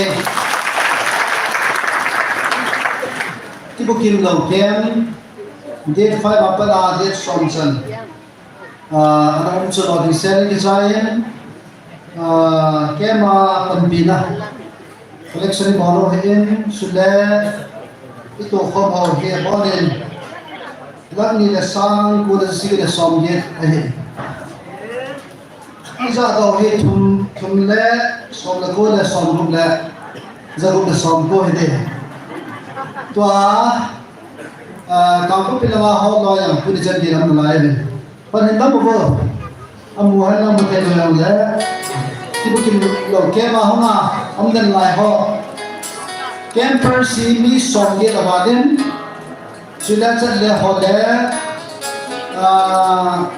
ti bu kim lo kem date 5 apala date somsan ana um so no di sel ki jayen kema panbina collection bolo hin sule ito khom ho he bonin lang ni la sang ko da sig da som ye iza do he thum le som la ko la som ru la za ru da som ko he de to ka ko pila ho lo yang pu de jan di ram la ye pan hin da bo amu han na mo te lo la ti bu kim lo ke ma ho na om den lai ho camper si mi som ye da ba den sila chat le ho le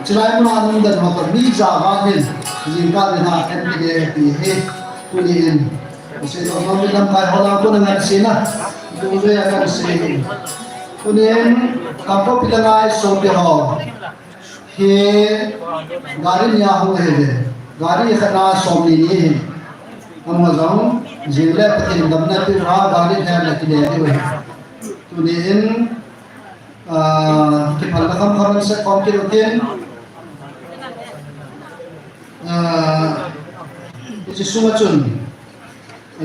chilai mo anum den ho mi za ba den jin ka le na en de pi he tu ni en se to mo mi lam kai ho la ko na se na tu je ya ka se tu ni en ka ko pi la ngai so de ho he gari nya ho he de gari khana som ni ni am zang jile patin dam na pi ra gari ha na ki de de tu ni en ki phal na kham se kom ki rotin ji suma chun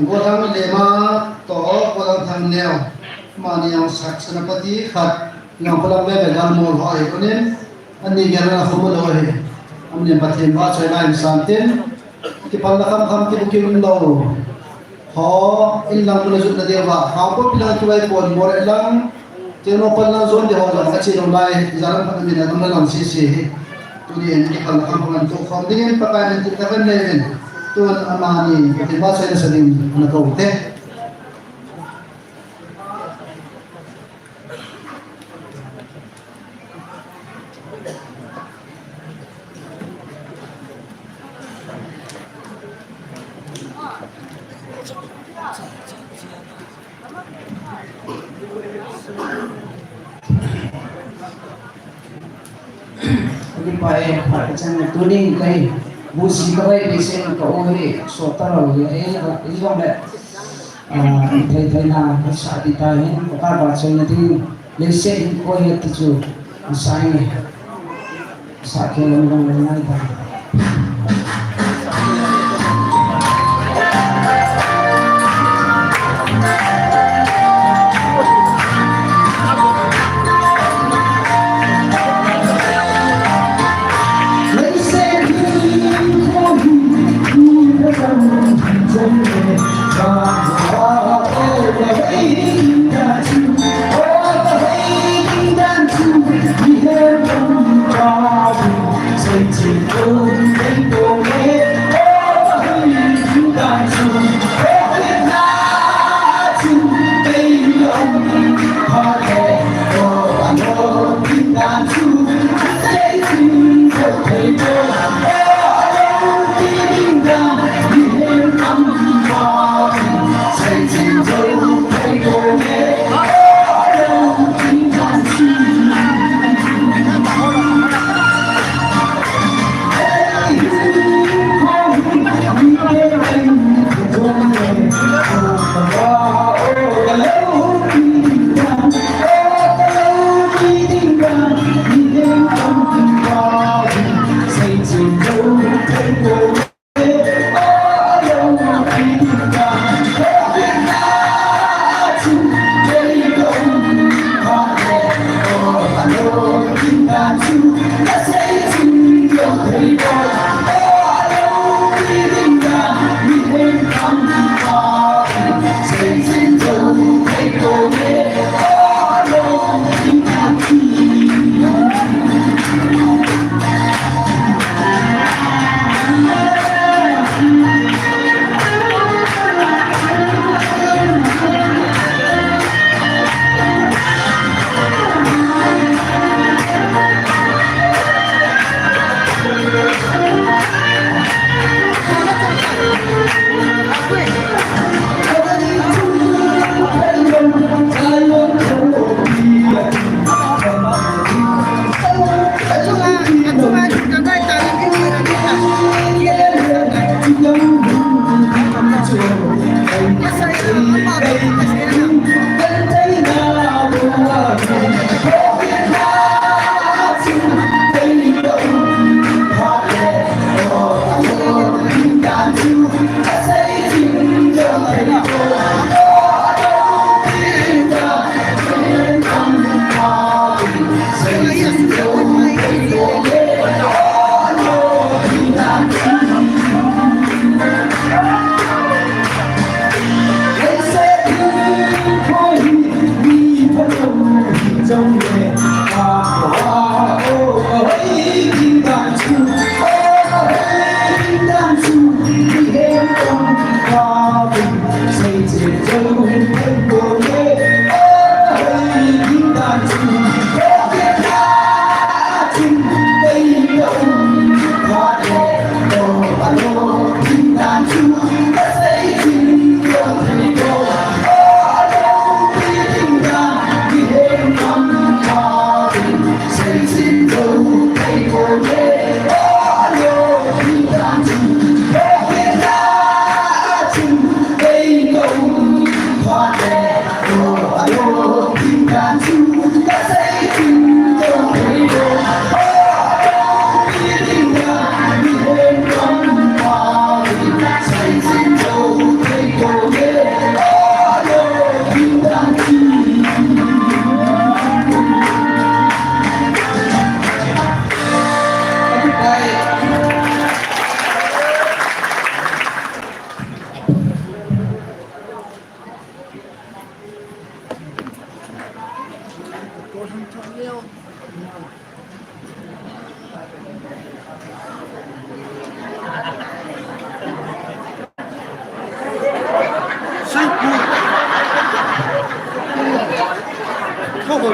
go thang le ma to go thang neo ma ni yang sak sana pati khat ngam pala be be dal mo ho ai konen ani gyana na khomo lo he amne pathen ba chai lai santen ki phal na kham ki bukim lo ho in lang tu ju na de ba ha ko pila tu ai pon bor lang te no pal na zon de ho la chi lo lai zaran pa mi na dum na lam si si tu ni en ki phal na kham tu khom ding pa ka ni tu ka ben len tu amani ki ba chai na sa ding na ko te Jadi pai macam tu ni kai busi kai besen ka ohe so taro ye ini dong le thai na sa di ta he ka ba chai na ti lesen ko ye ti chu sai ne sa ke long long nai ta Say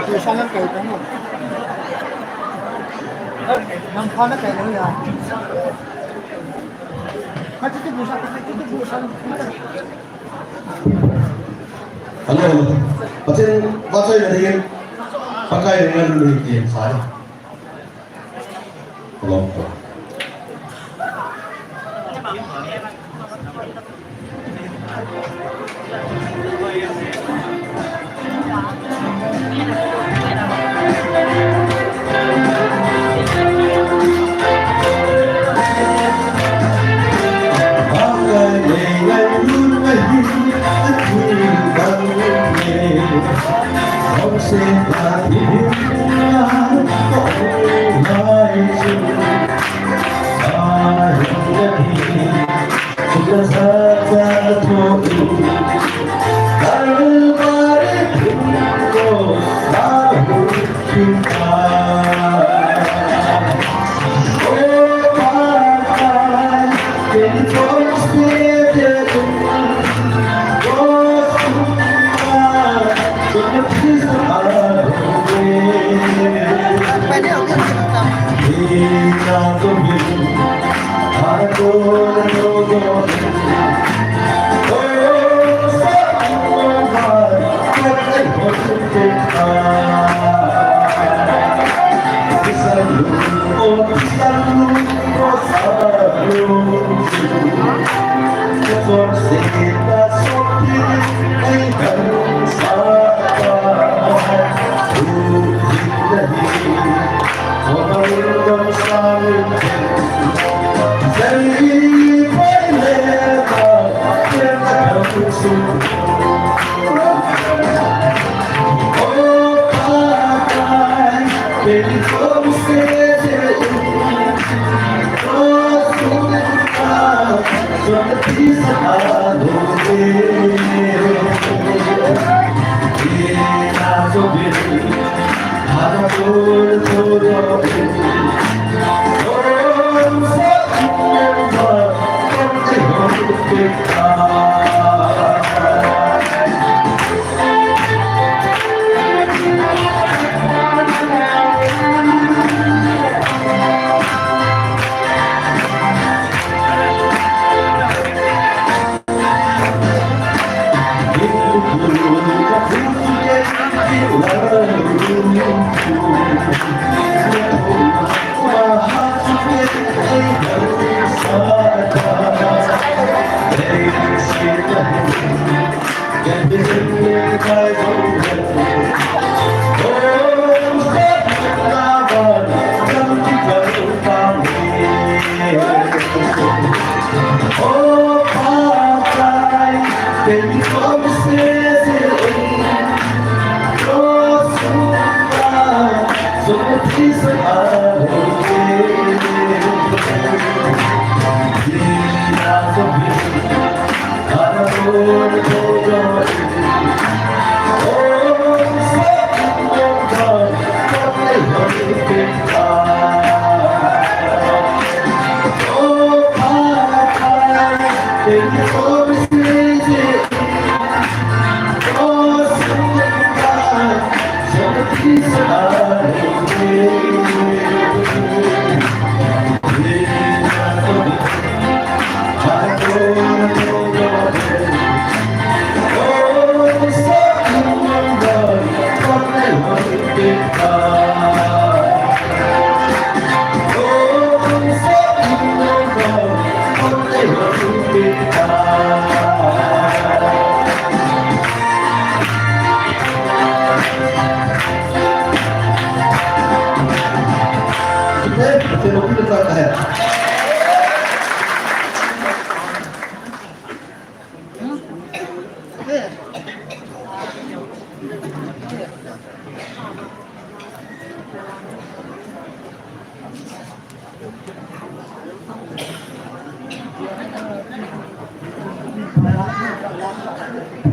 Thì sao nó kể cái này? Nằm khoan nó kể nó là. Cái bù sao? Ano, pati bakay na rin, pagkay na rin ng game sa'yo. Alam ko.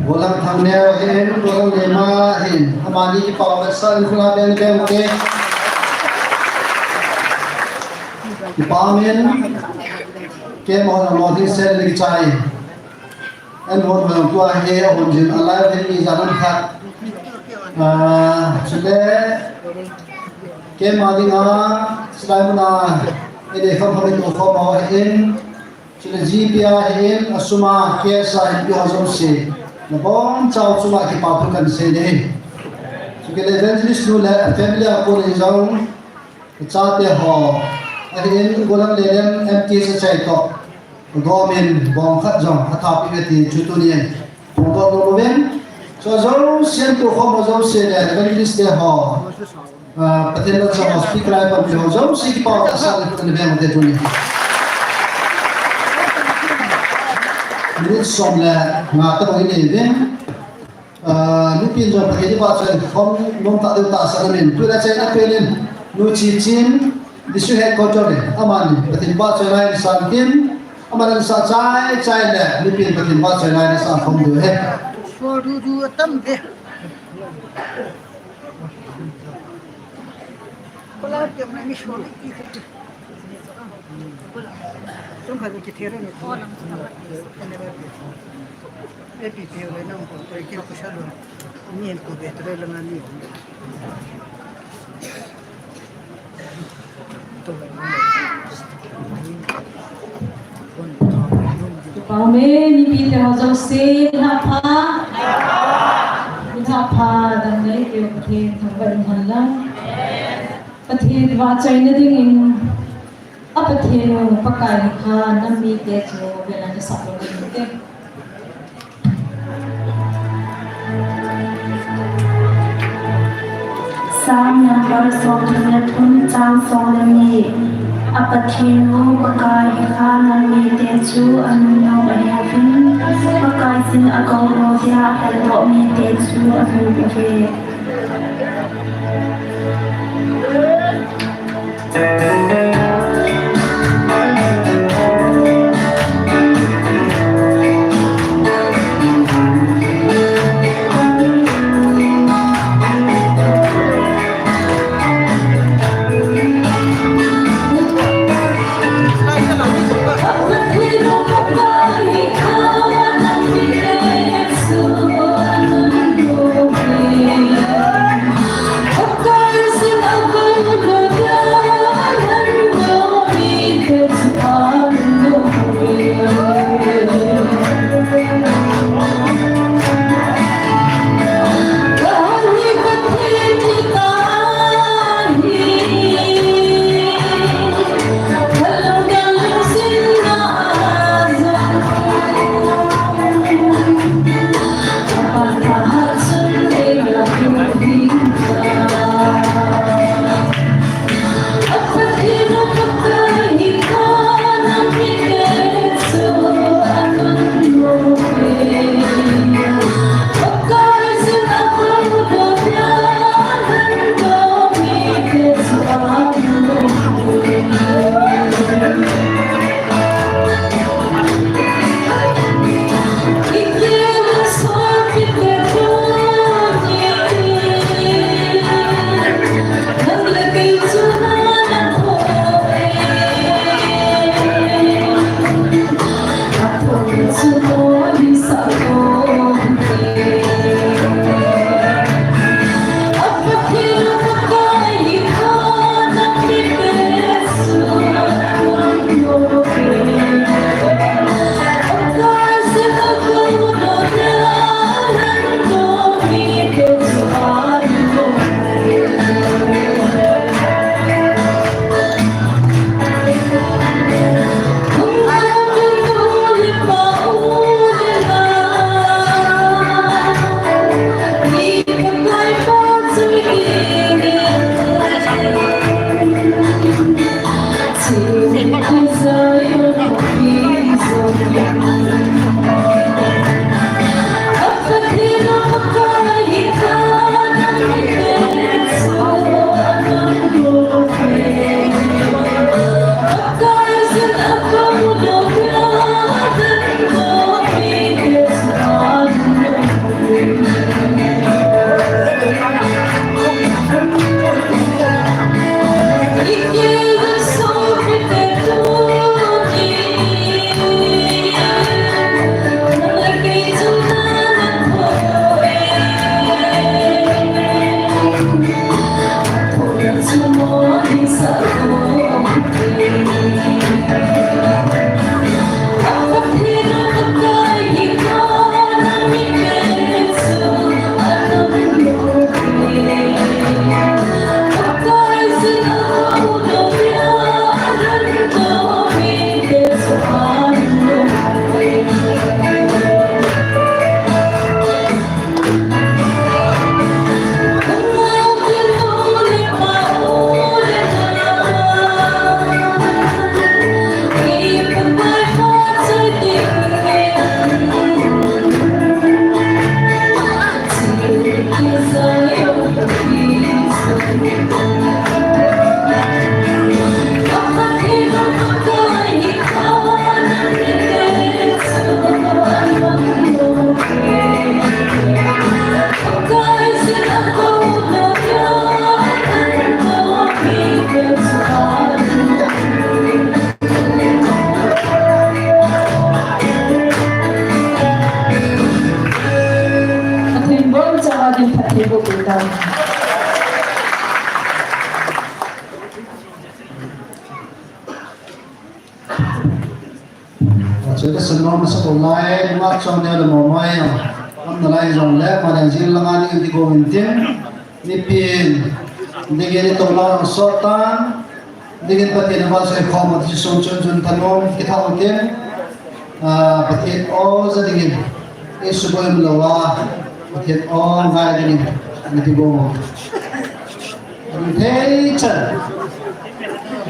Walang thangneo hin, walang lema hin. Hamani ipawasa infula den kem ke. Ipamin ke mo na modi sel ni chai. En hon ma tua he hon jin alai hin ni janan khat. Chile ke madinga selaimuna ide khamhari to khoma in Chile GPA in asuma KSI yu hazom se na bon chau chuma ki papu kan se ne Chile evangelist nu le family ko le jaung cha te ho in golang le lem MT se chai to gomin bong khat jong athapi ti chutunian pongdo no ben so zo sian to khoma zo se le evangelist te ho Patendo sa speaker ay pag zo si pa sa le ko ne ben te tuni Minit som la nga ta ko ni ben nu pin jo pa ke ba chen khom nom ta de ta sa min tu da chen na pelin nu chi chin disu head quarter aman patin ba chen ai san kim aman sa chai chai le nu pin patin ba chen ai sa khom du he So du tâm thế. Kalau dia nak ni show ni. Chúng phải cái thế này thôi. Cái bị thế này nó cũng phải cái cái sao rồi. Nhìn của bé tới là ngani. Paume ni pite hazam se na pha dam nei ke pathe thangba in hallang pathe wa chaina ding in apathe no pakai kha nami te cho bela ni saplo ni te Sam number song na thun chang song na mi apathinu pakai kha nami te chu anu no ayavin pakai sin akau ro ya hal mi te chu anu ke Of course, theibu bita Chứ cái sân nó sẽ có lại mát trong này là mỏ mai ông là lại dòng lẽ mà đang diễn lang anh đi cùng mình tiếng đi pin đi cái đi tông lao sót tan đi cái bát tiền vào sẽ không một chút sông chân chân thanh ông cái thao tiếng bát tiền ô gia đình cái số bao nhiêu là bát tiền ô ngay gia đình đi cùng thế chân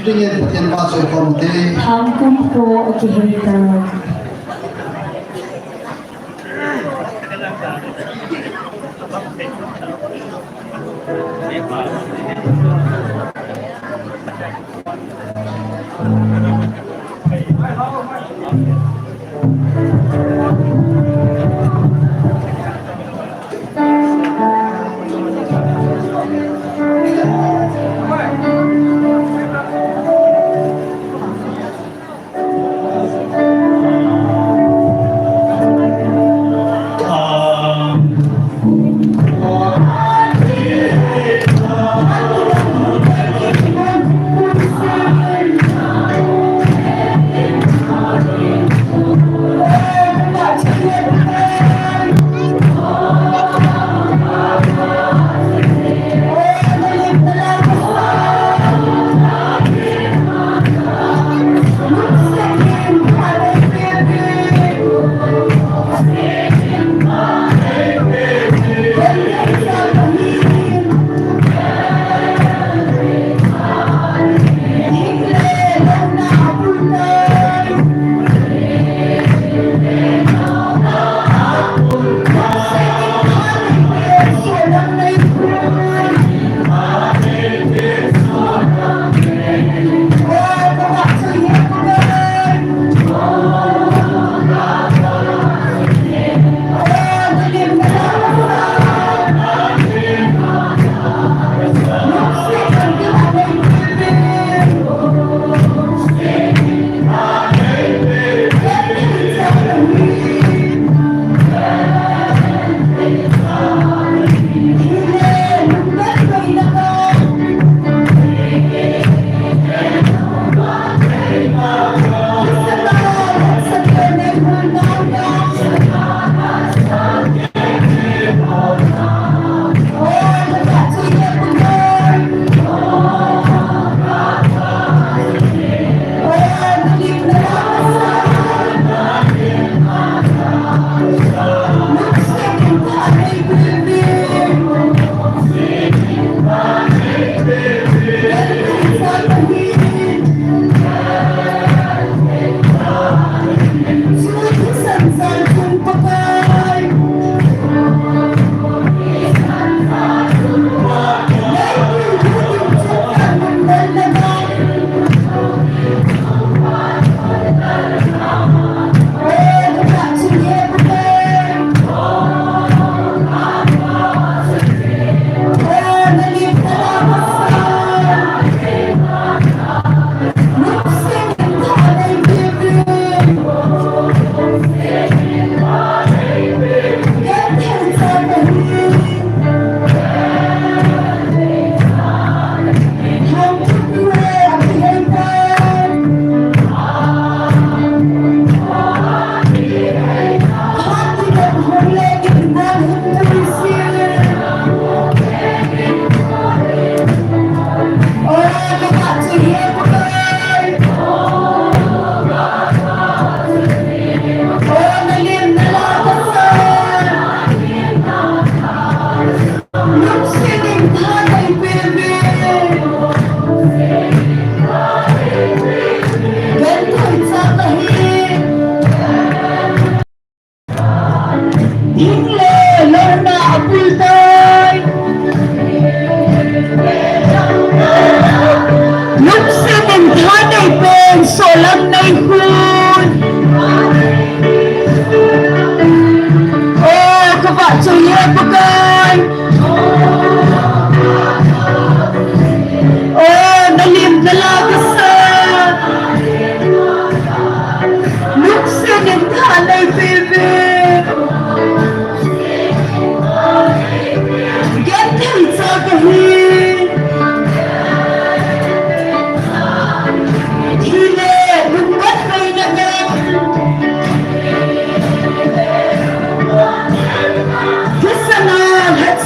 đi cái bát tiền vào sẽ không một thế tham kum ko akihita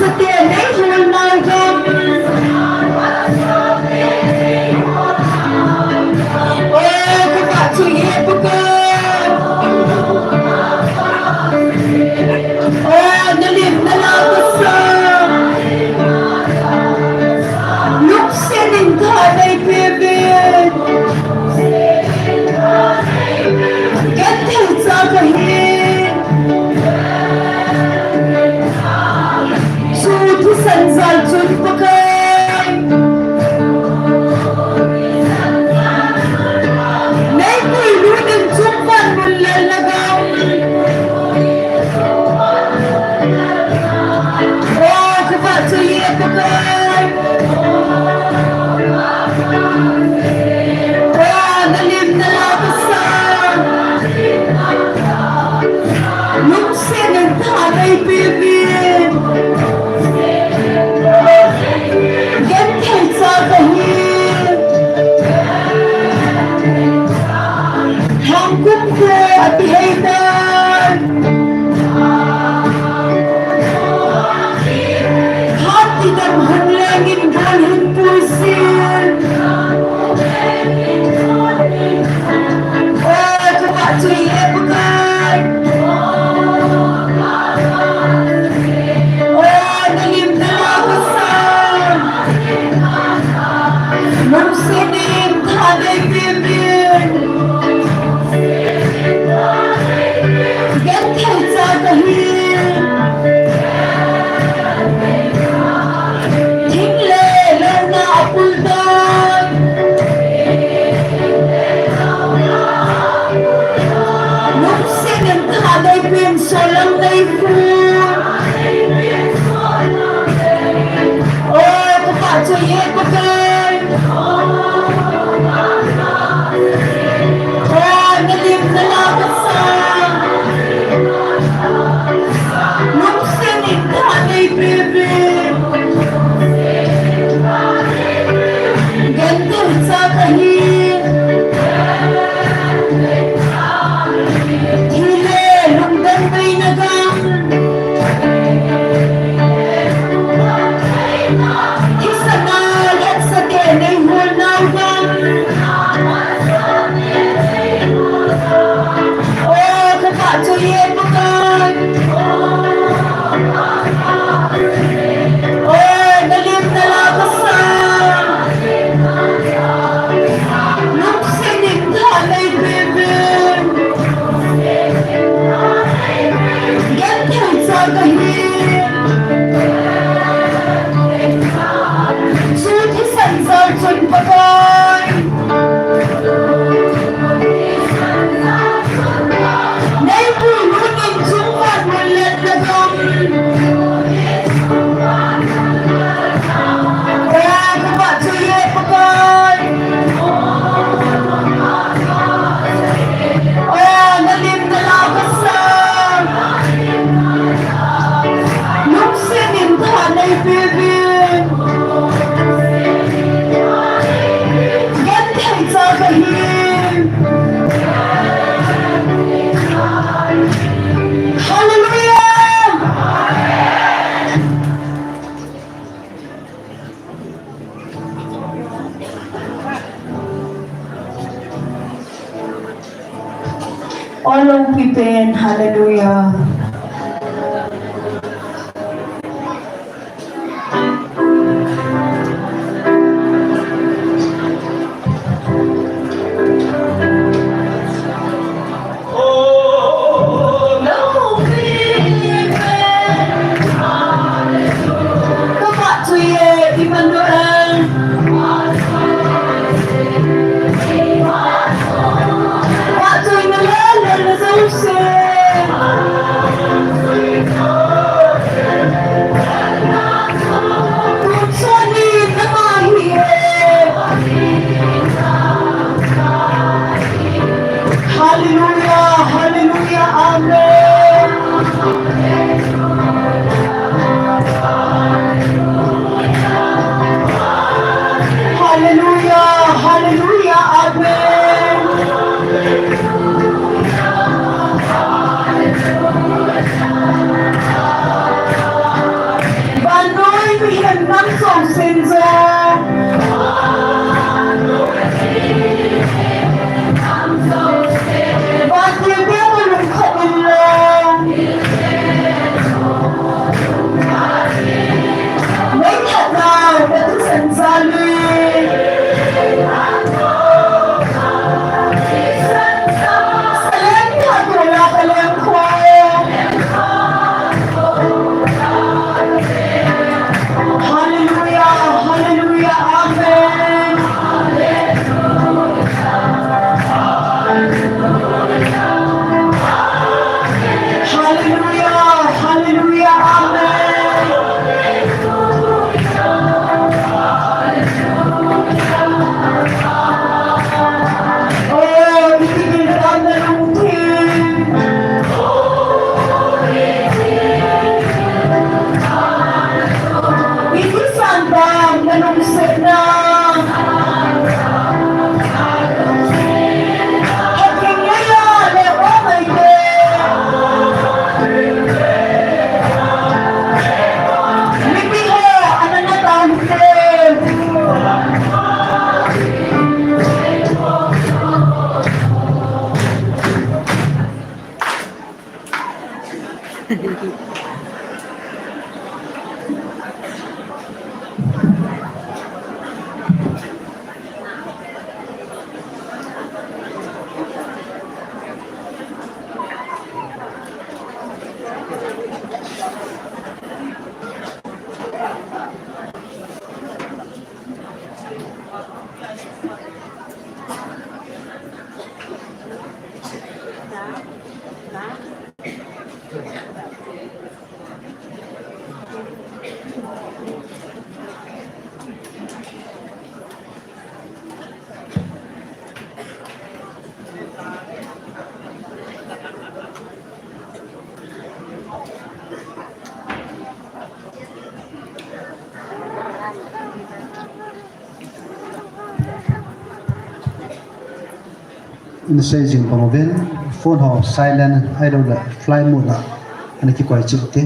sa tiền đấy hôn nào không ôi các bạn chú ý hết cơ ôi nó liền nó lao cái sơ lúc xe đình thở đây bia bia kết thúc cho cái hiên dù thu sẵn dài chút bác ơi mấy người luôn đừng chút phần một lần là gông ô các bạn chú ý bác ơi ô nó liêm nó lao cái sao lúc xe đừng thả đây bia bia get kids out of here Hang cũng quê at the hater Hát thì đầm hân langin gan hân pusin ôi các bạn chú ý em bức ơi ôi nó liêm nó lao cái sao lúc xe đêm thả đây bia bia ghét thầy ra cả hiên thính lệ lâu nào bùi đôi lúc xe đêm thả đây biên số lăng đây phu ôi các bạn chú ý hết bác ơi ôi nó liêm nó lao cái sao lúc xe đêm thả đây bia bia ghét thầy ra cả hiên thì lệ lùng gần đây nó găng thì sa na let sa kẻ này hôn nào găng ô các bạn chú ý em bác ơi ôi nó liêm nó lao cái sao lúc xe định thả đây bia bia ghét thầy ra cả hiên dù thì sẵn sàng chuẩn bác ơi nếu bùi luôn nhìn chúng bạn một lần là không các bạn chú ý bác ơi nó liêm nó lao cái sao lúc xe niềm thả đây bia bia ghét thầy ra cả hiên Hallelujah all of people hallelujah Oh, no people các bạn chú ý Emmanuel bạn chú ý nó lên là dấu xe in say jing pamovin phone ho silent I don't let fly mode la ani ki kwai chik te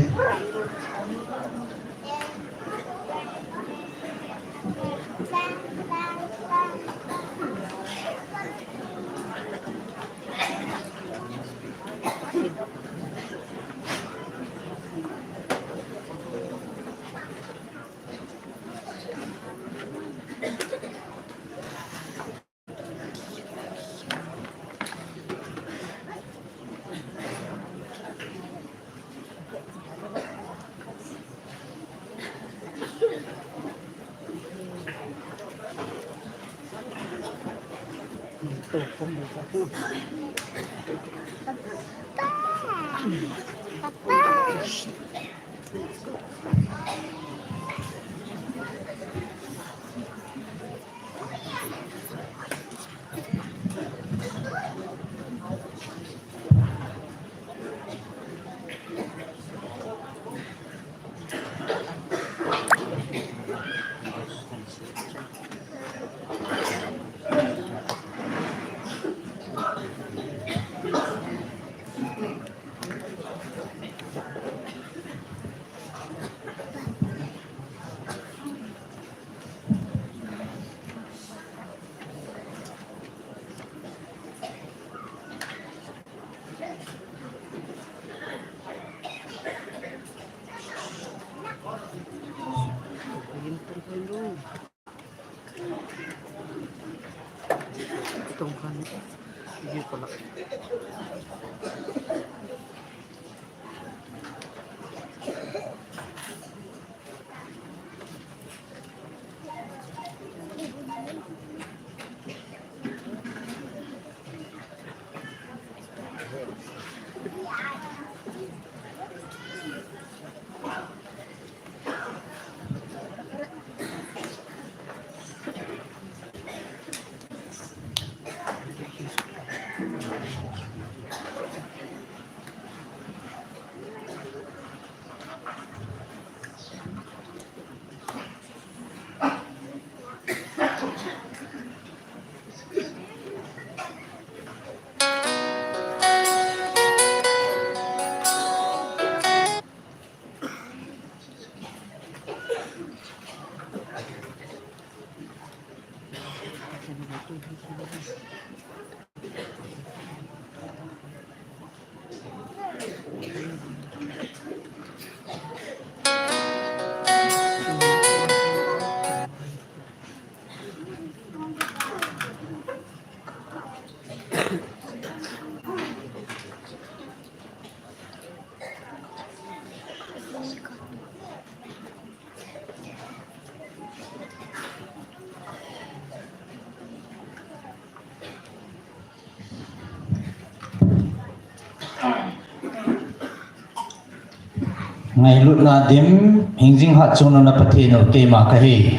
ngày lúc na đêm hình dinh hạt trong nó phát hiện ở tây mà cái gì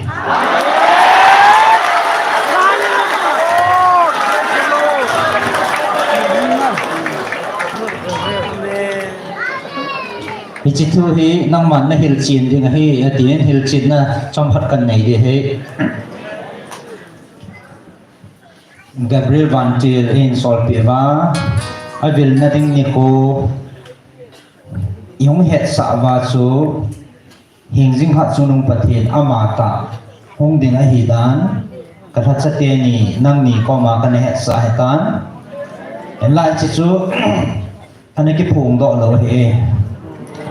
chỉ thu hi năng man na hil chin thì ngày tiền hil chin na trong phát cần này đi hết Gabriel Van Til in Solpiva I will nothing Nico yung het sa va chu hingjing hat chu nung pathin amata hong ding a hidan kathat cha te ni nang ni ko ma kan het sa hetan en lai chi chu ane ki phung do lo he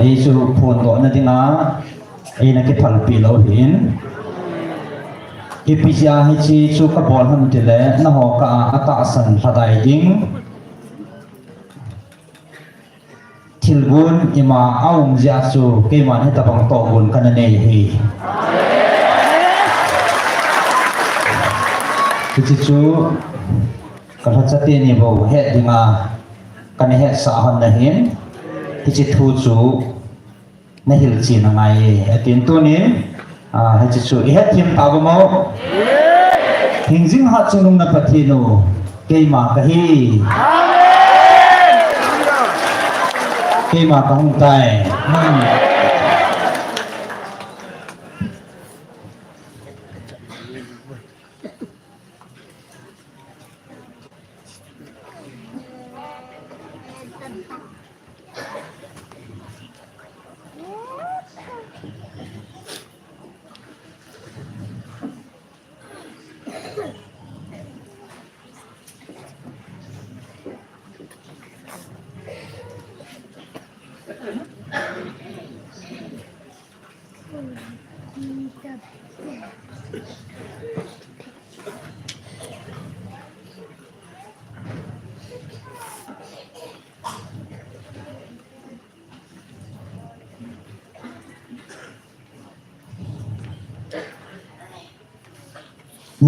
ai chu phun do na dinga ai na ki phal pi lo hin ipisia hi chi chu ka bol ham ti le na ho ka ata san thadai ding Tilgun ima aung jasu keman hita pang togun kanane hi. Kichu kalau cati ni bau het dinga kan het sahon nahin ที่จิตทูจูในหิลจีนอะไรตินตัวนี้ให้จิตจูอีเฮ็ดทีมตาบมอหิงจิงหัดจงนับปฏิโนเกยมากะฮีเกยมากะหงไต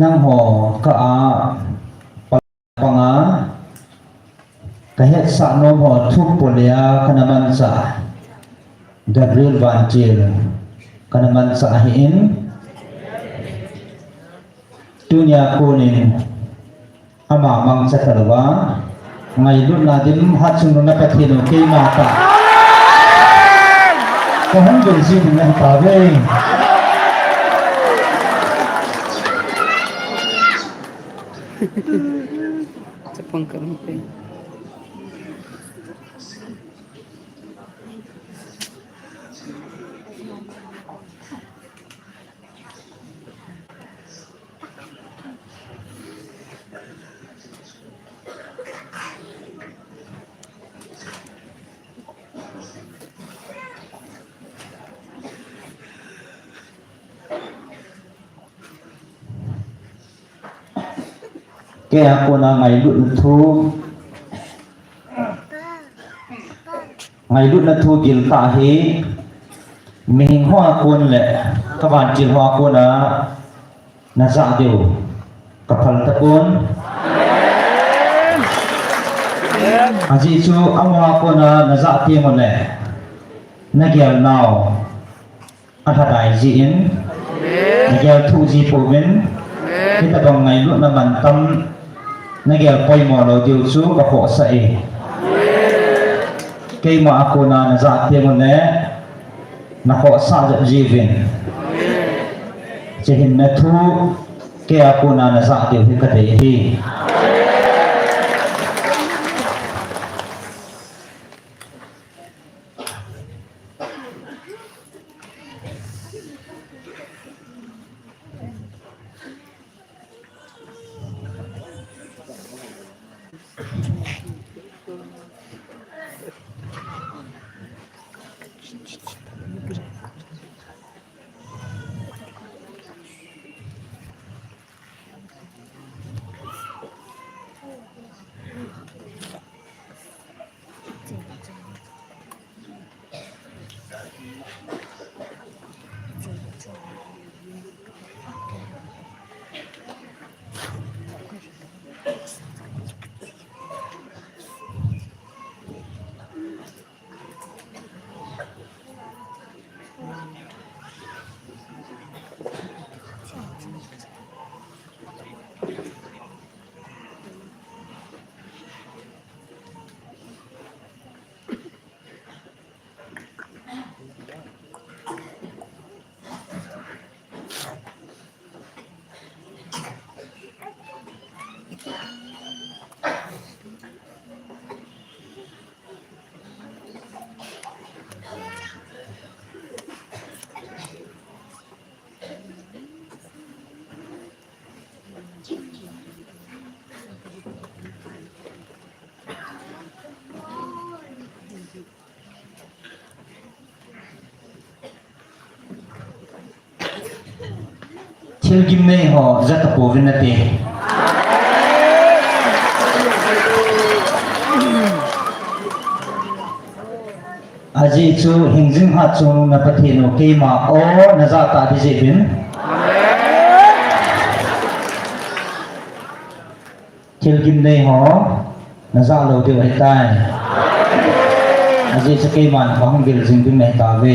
นั่งหอกะปังกะเฮ็ดสะโนมหอทุกปุเลียคณมันสะดับเรียลวันจิลคณมันสะหินตุญญากูนินอามามังสะตะวะไงลุนาดิมฮัดสุนนะปะทิโนเกมาตะก็หันเป็นสิ่งนั้นตาเวงCepang kami. Kaya ako na ngayon na to gil tahi mihing hoa ko le kaban jil hoa ko na za deu kapal takon aji chu ang hoa ko na za ti mo le nagyal now athadai ji in nagyal thu ji po min kita bang ngayon na mantam nagyal poi mo lo diu chu ka ho sa e kay mo ako na nazate mo ne na ho sa jivin jehin na thu kay ako na nazate hi ka dei hi Thil kim nei ho zata povin na te aji chu hingjing ha chu na pathino ke ma o na za ta di jebin thil kim nei ho na za lo de ai tai aji sa kay man hong bil jing ding nei ta ve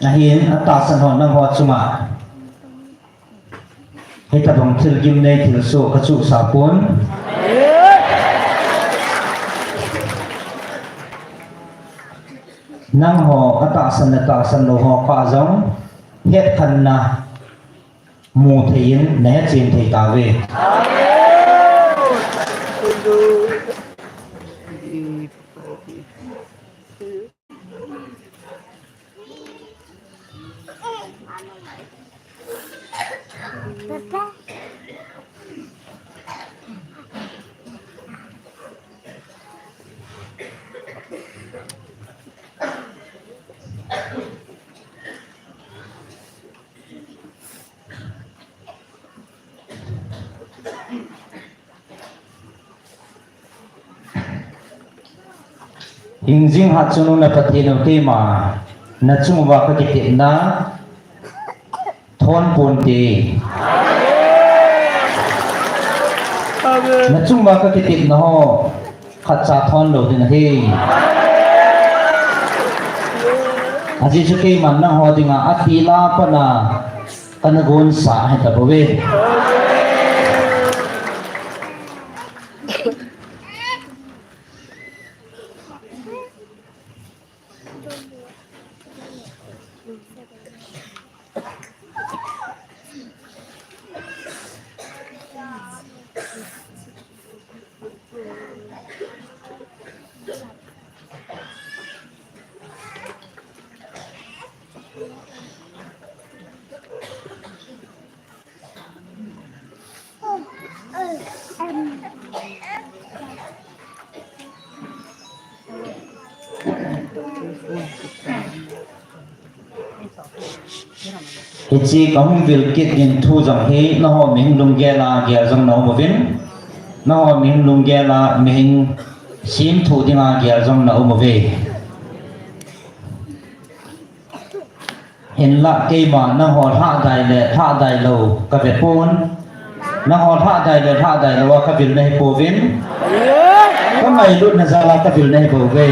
nahin ata san hon nang hot suma hita bang thil gim nei thil so ka chu sa pon nang ho ata san lo ho ka jong het khan na mu thein ne chin thei ta ve Hingjing hat sunu na patino tema na chungwa ka kitip na thon ponte na chungwa ka kitip na ho khatsa thon lo din he aji chu ke man na ho dinga atila pa na kanagon sa he ta bowe Ichi kahung bil kit in thu jang he na ho ming lung ge la ge jang na mo vin na ho ming lung ge la ming sim thu dinga ge jang na mo ve hin la ke ma na ho tha dai lo ka ve pon na ho tha dai lo ka bil nei po vin ka mai lut na za la ka bil nei po ve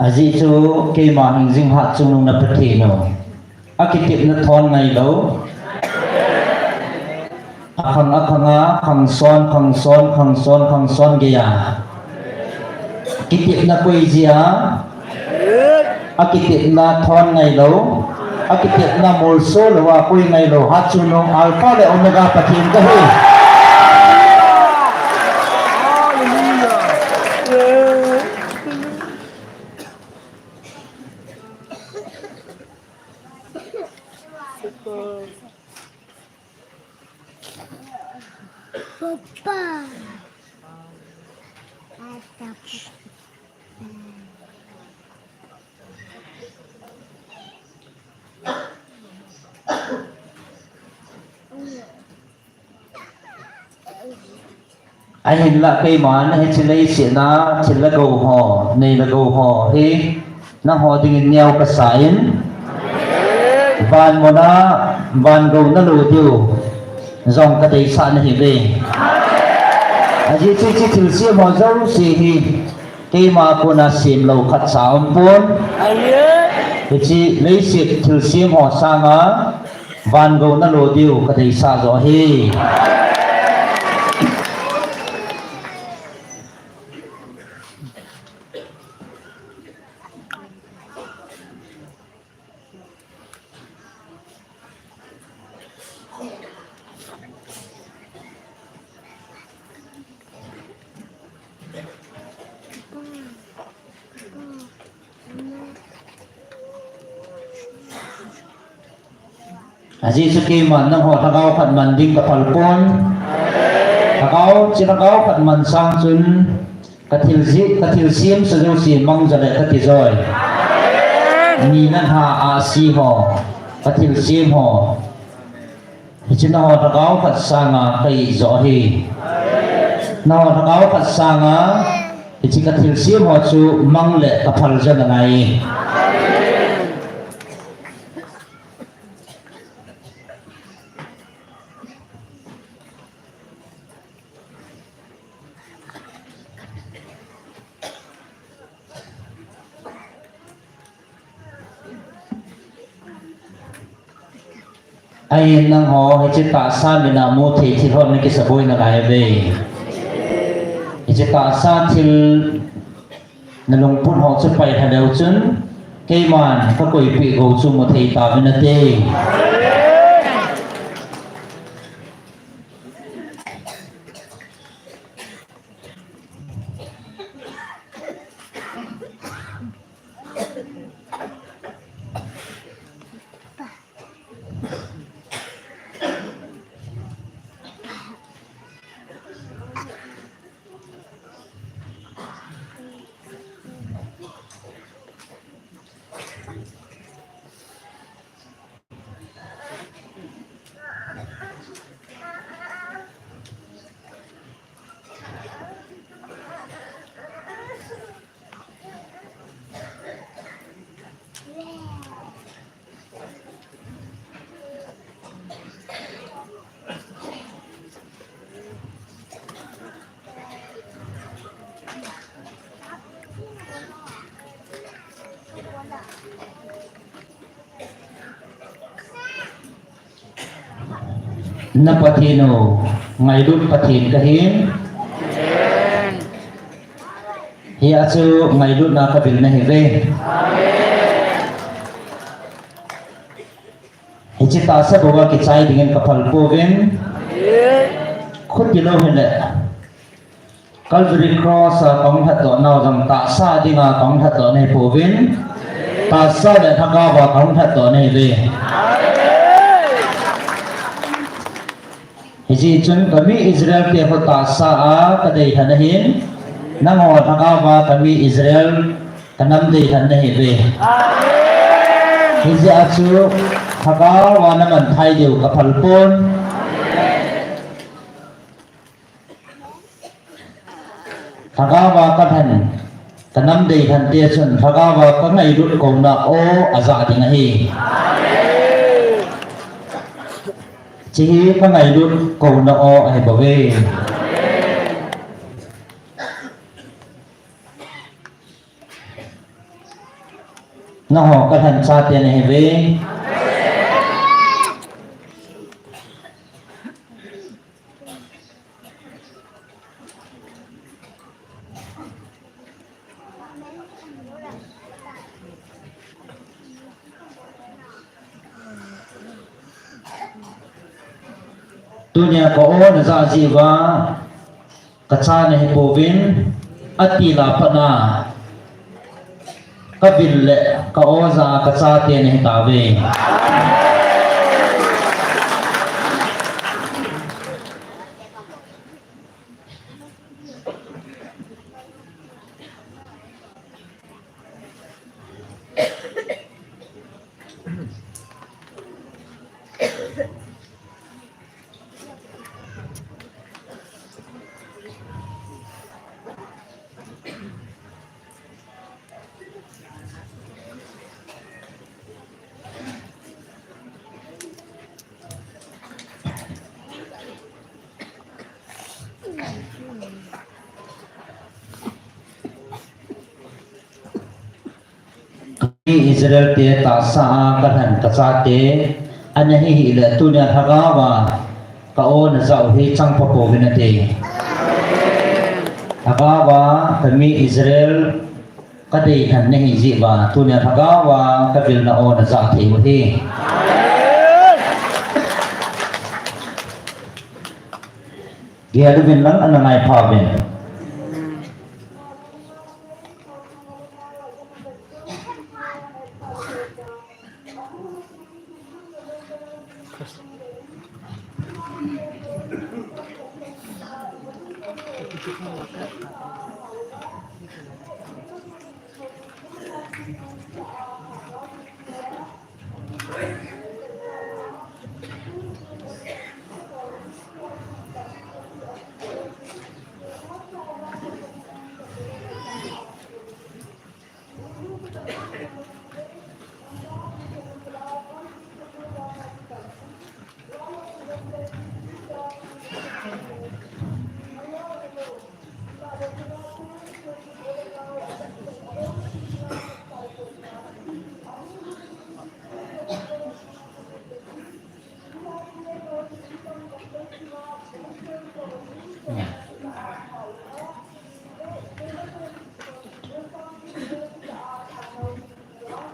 aji chu ke ma hingjing hat chung nung na pathe no akitip na thon ngai lo akhanga khang son ge ya kitip na koi jia akitip na thon ngai lo akitip na mol so lo wa koi ngai lo hat chu no alpha le omega pathin ka he anh hình là cây món hay chỉ lấy xịn na chỉ là gầu hò này là gầu hò thì nó hò thì nghèo cả sải van mà nó van gầu nó lùi tiêu dòng cái đấy sạn này về anh chỉ thử xem họ dâu gì thì cây mà cô na xịn lâu khát sáo bốn chi lấy xịt thử xiêm họ sang á van gấu nó lồ điêu cái thầy xa gió hi Aji suki man nang ho thagau khat man ding kapal pon thagau chi thagau khat man sang chun kathil sim sajo si mang jale kati joy ni nan ha a si ho kathil sim ho chi na ho thagau khat sanga kai zo hi na ho thagau khat sanga chi kathil sim ho chu mang le kapal jan ngai ai nang ho he chi ta sa mi na mu thi thi thon ki sa boi na ga ve he chi ta sa thil na long pun ho chu pai ha deu chun ke man ka koi pi go chu mo thei ta na te na patino ngai lut pathin kahin hi achu ngai lut na ka bil na hi ve hi chi ta sa boga ki chai dingen ka phal po ven khut ki lo hen le Calvary cross kong hat to naw jam ta sa dinga kong hat to nei po ven ta sa le thanga wa kong hat to nei ve Hiji chun kami Israel ke hota saa kadai thana hin nango thanga ba kami Israel kanam dei thana hi ve Hiji achu thaga wa naman thai deu ka phalpon thaga wa ka than kanam dei than te chun thaga wa ka ngai lut ko na o aza ding hi chỉ có ngày luôn cầu nọ hay bảo vệ nó họ có thành xa tiền này về dunia ko na za jiwa kacha ne povin ati la pana kabil ka oza kacha te ne tawe Israel te ta sa ka han ka cha te anahi hi le tu nya thaga wa ka o na zau hi chang pa po vina te thaga wa kami Israel ka dei han ne hi ji wa tu nya thaga wa ka vil na o na za the wa hi Gia vin lang anangai pa vin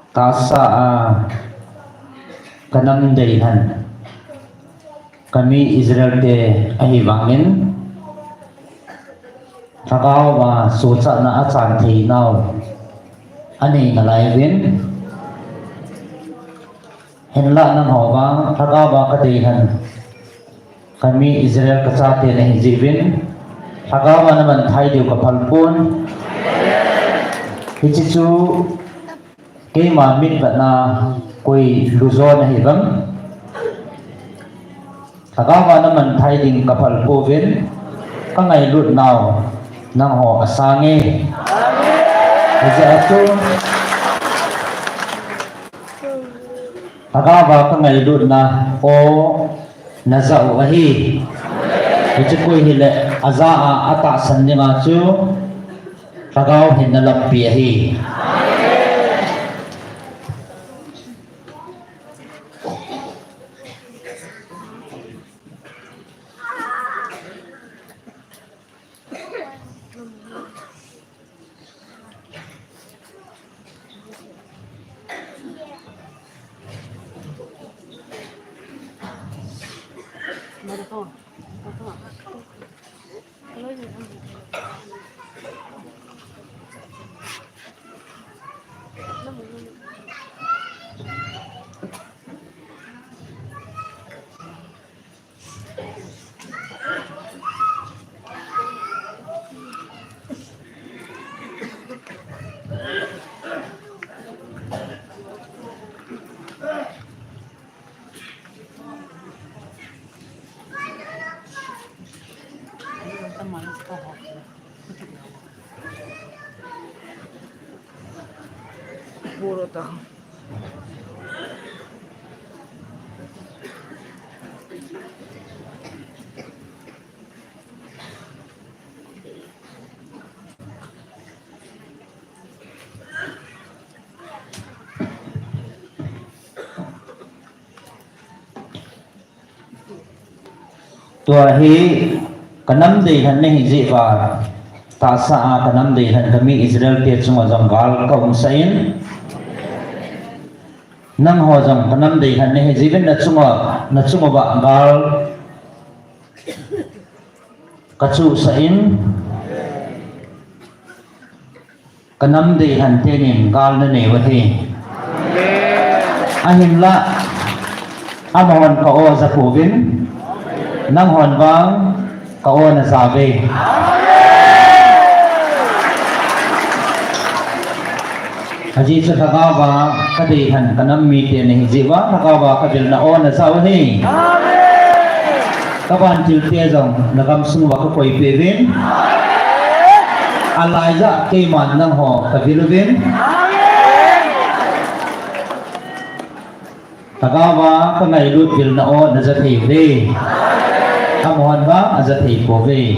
Tasa kanam deihan kami Israel te ahibangin thagawa socha na achan theinaw ani nalaivin henla nang hawa thagawa ka deihan kami Israel ka cha te na hijibin thagawa naman thai diu ka phalpun hichichu cái mà mình vẫn là quỳ luzon này vâng các bạn nó mình thay đình cặp hal cô viên các ngày luận nào năng họ sang nghe bây giờ tôi các bạn các ngày luận là ô na dạo ahi cái chú quỳ hi lệ aza ata san ni ma chú các bạn hiện là lập bia hi tua hi kanam dei han ne hi ji wa ta sa kanam dei han kami Israel te chunga jangal kaum sain nang ho jang kanam dei han ne hi ji ben na chunga ba gal kachu sain kanam dei han te nin gal na ne wa hi ahin la amon ka o za kovin nang hon bang ka o na sabe haji cha thagawa ka dei han kanam mi te ne jiwa thagawa ka bil na o na saw hi ka ban til te jong na kam sung wa ka koi pe vin alai za ke man nang ho ka bil vin thagawa ka ngai lut bil na o na za thei ve Amohan ba azat hi ko ve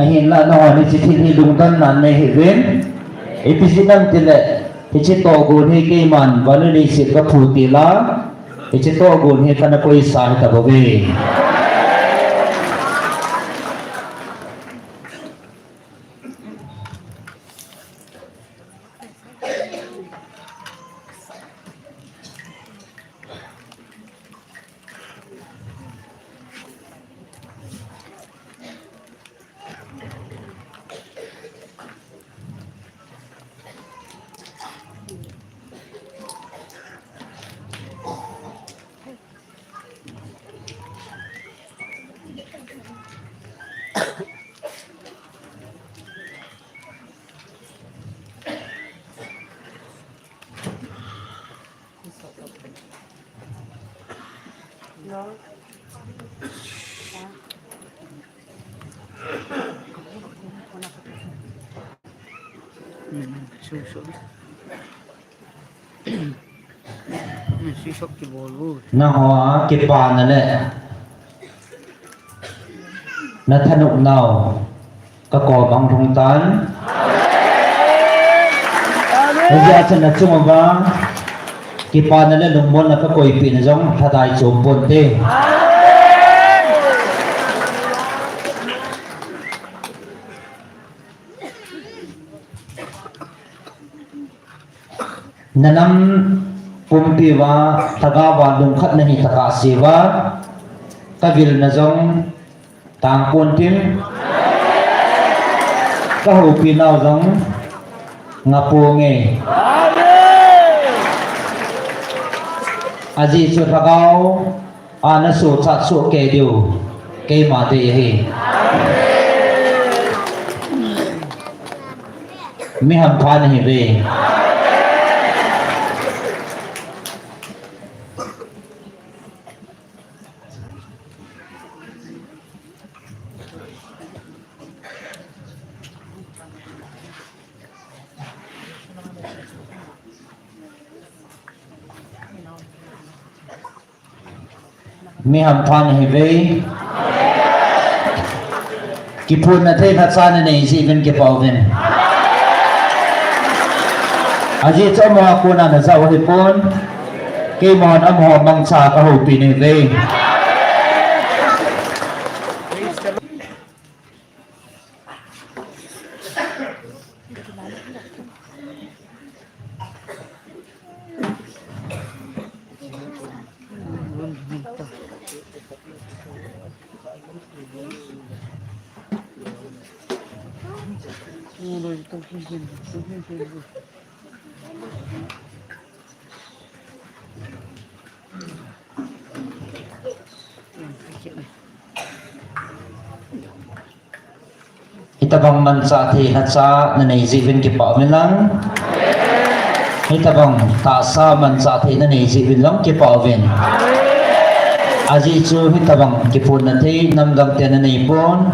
ahin la no ni chi thi lung dan nan nei hi ven episinam tile hi to gun hi ke man wal ni sit ka phu ti la hi to gun hi kana koi sa ta bo ve Susok. Susok ki bolu. na hoa ke pa na le na thanuk nau ka ko bang thong tan ja chana chuma ba ke pa na le lungmon na ka koi pi na jong thadai chom pon te nanam pumpiwa tagawa lungkhat na hi taka sewa kavil na jong tangpon tim kahu pinaw jong ngapunge aji chu thagaw ana su chat su ke diu ke ma te hi mi ham phan hi ve mi ham phan hi ve ki phun na the khat san nei si ven ke pau ven aji chama ko na na zaw hi pon ke mon am ho mang cha ka ho pi nei ve itabang man sa thi hat sa na nei jivin ki pa min lang itabang ta sa man sa thi na nei jivin lang ki pa ven aji chu itabang ki phun na thi nam dam te na nei pon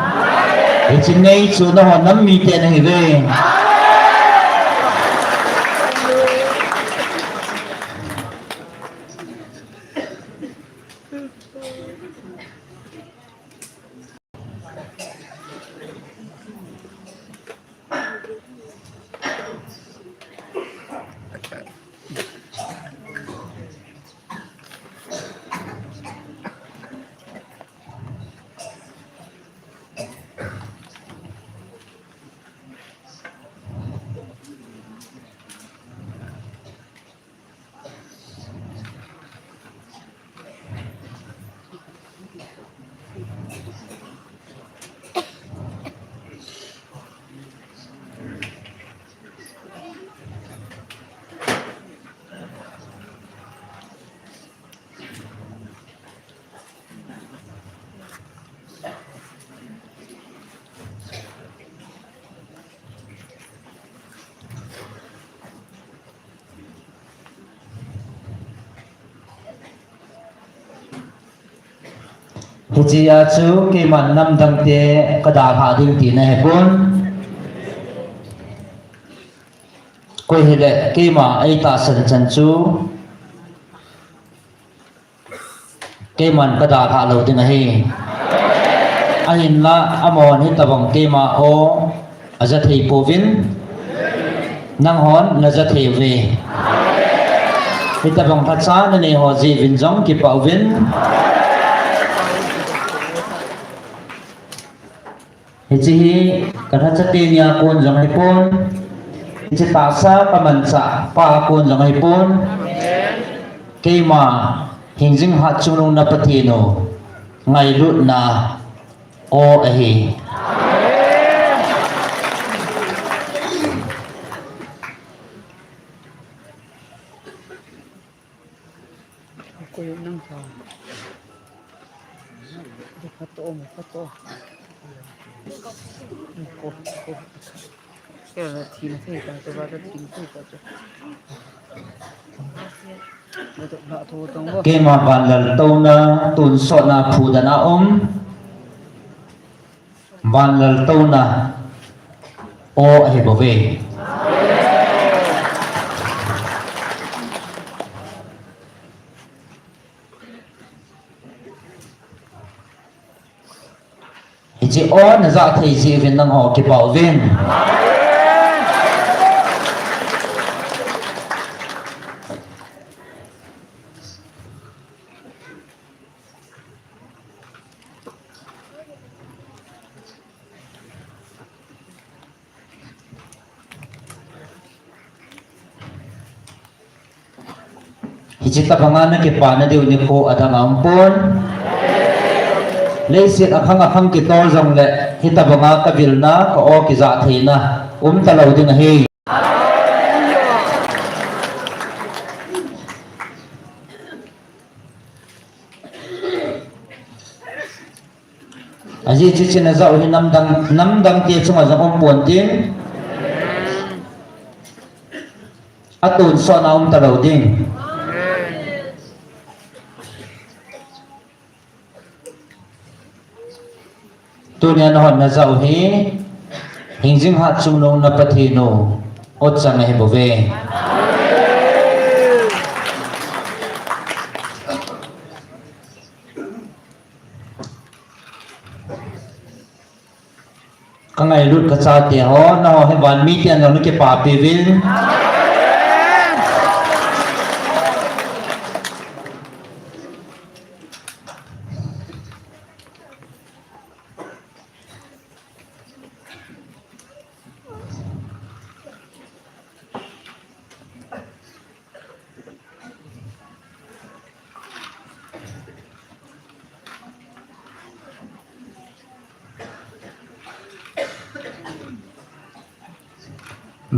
ichin nei chu na ho nam mi te na hi ve Hiji chu ke man nam dang te kada ha ding ti na hebon koi hele ke ma ai ta san chan chu ke man kada ha lo ding hi ahin la amon hi tabang kema o aza thei povin nang hon la za thei ve hi tabang phacha na ne ho ji vin jong ki pawin hi chi hi katha chate nia kon jong hi pon hi chi ta sa kamancha pa kon jong hi pon kema hingjing hat chunung na patino ngai lut na o ahi Ako yung nang sa. Kato mo, kato. Ko. Kaya tin sa ita to ba tin sa ita to. Betul nak tu tong bo. kema banlal to na tun so na phuda na banlal to na o ahi bove Ichi o na za thei ji vin nang ho ki pau vin Ichi tabangan na ki pa na diu ni ko adang ampon leisit akhang ki tol jong le hitabanga kabil na ka o ki za theina talo ding hi aji chi chi na za hi namdang ti chunga jong pon tin atun so na talo ding Tunian hon na zau hi hingjing hat chungnong na pathino ot sang hi bove kangai lut ka cha te ho na ho he ban mi tian no ke pa pi vin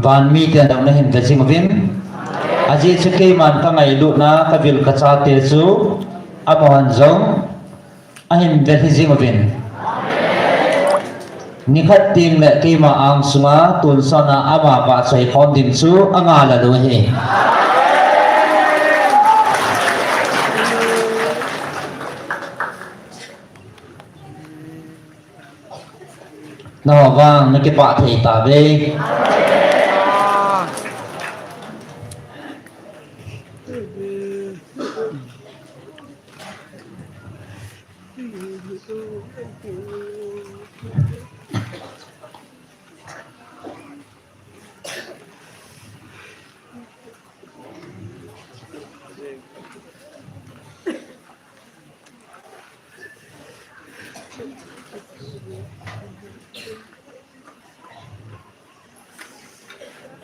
ban mi te dang na hin ka ching vin aji chke man ka ngai lu na ka bil ka cha te chu amon jong ahin ve hi jing vin ni khat tim le ke ma ang sunga tun sa na ama ba chai khon dim chu anga la do he no wang na ke pa thei ta ve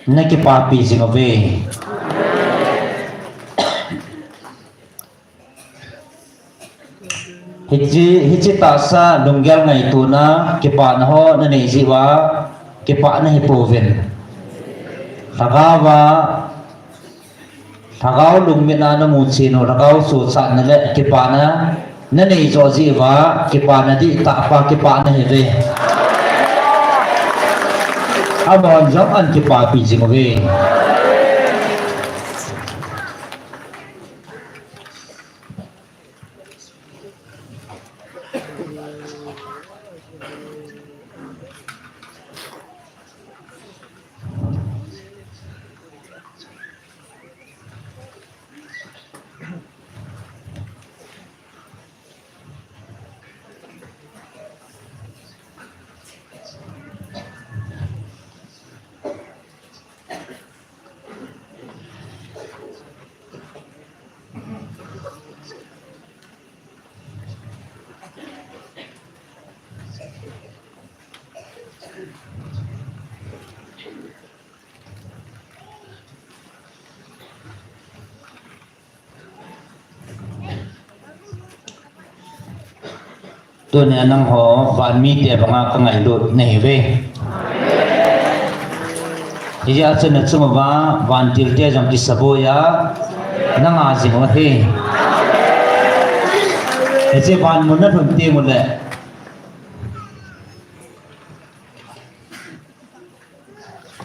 na ki papi sing ave hiji ta sa dongyal ngai tu na ki pa na ho na nei jiwa ki pa na hi povin thagaw lung mi na na mu chi no thagaw su sa na le ki pa na nei jo jiwa ki pa na di ta pa ki pa na hi ve amon jong an ki pa pi sing ave ตัวเนี่ยนังหอบ้านมีเตียบงากังไงลุดในเวที่จะเสนอสมว่าบ้านติลเตียจำที่สบู่ยานังอาจิงวะเฮที่บ้านมันนั่นถึงเตียหมดเลย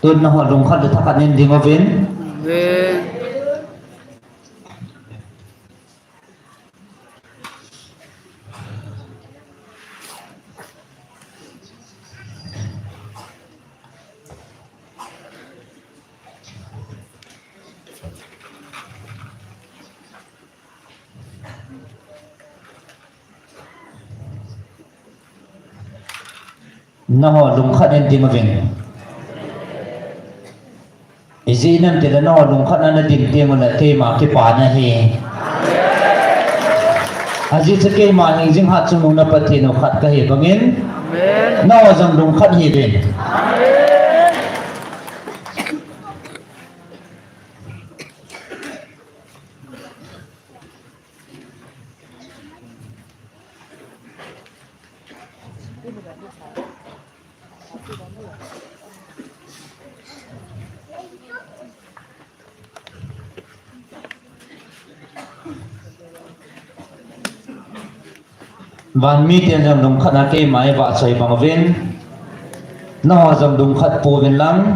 ตัวนังหอลงขัดจะทักกันนินดิงเอาเว้นนังหอลงขัดนินดิงเอาเว้นizi nam te no lung khat na din te mo la ke ma ke pa na he aji se ke ma ni jing hat chung na pathe no khat ka he bangin amen no jang lung khat he ben van mi tiền dòng đồng khát ke mai vạ chơi bằng viên nó dòng đồng khát po viên lắm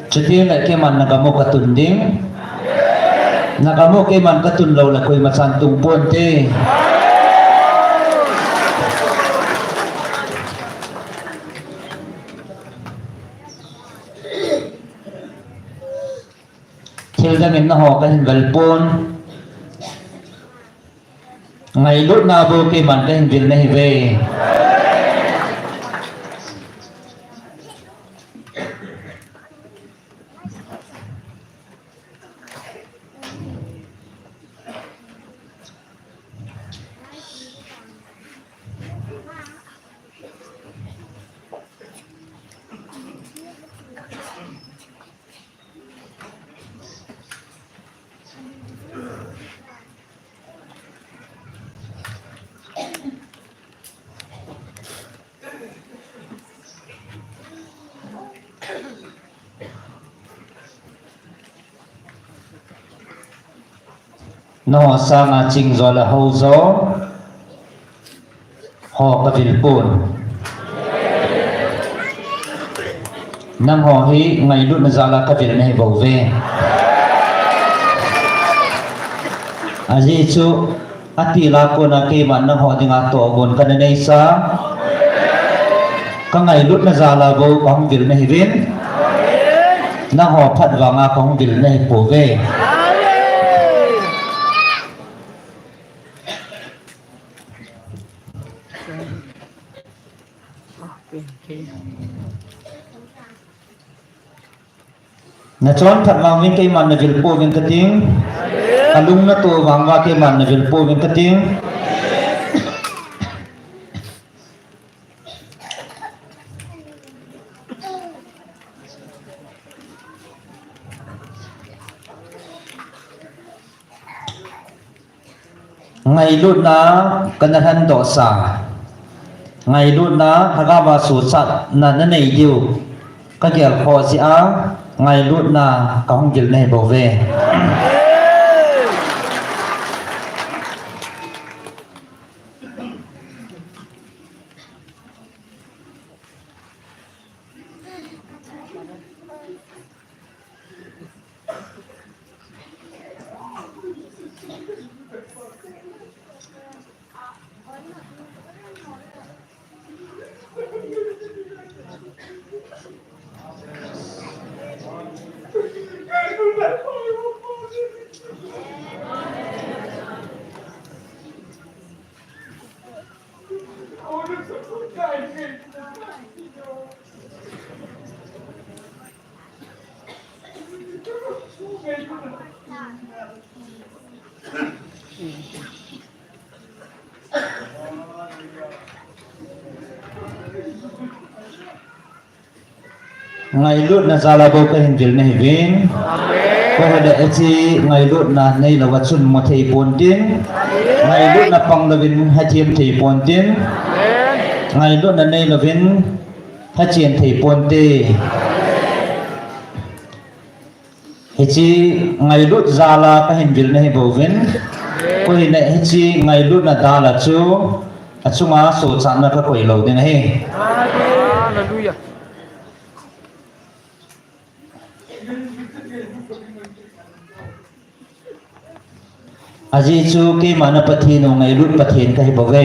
chỉ tiền lại ke man nagamo katun ding nagamo ke man katun lâu là koi masan tung pon te theo ra mình nó họ cái hình vần pon ngày lúc nào vô cái bản cái việc này về nó sang à chinh rồi là hậu gió họ có việc buồn năng họ hi ngày lúc mà ra là cái việc này bảo vệ à gì chú ati la ko na ke man năng họ đi ngã tổ buồn cái này sa các ngày lúc mà ra là vô có việc này bên năng họ phật vào ngã có việc này bảo vệ na chon phat mang win kai man na vil po win kating alung na to wang wa ke man na vil po win kating ngày lúc na kanahan do sa ngày lúc na hagaba su sat na na nei diu ka gel kho si a ngày lúc na có không việc này bảo vệ ngày lúc na zala bo ka hin vil na hivin amen ko hada eti ngai lut na nei lawat sun mo thei pontin ngai lut na panglawin hathiam thei pontin ngai lut na nei lovin hachien thei ponte hichi ngai lut zala ka hin bil na hi bovin ko hi na hichi ngai lut na dala chu achunga so chana ka koi lo ding he hallelujah aji chu ke mana pathin no ngai lut pathin ka hi bove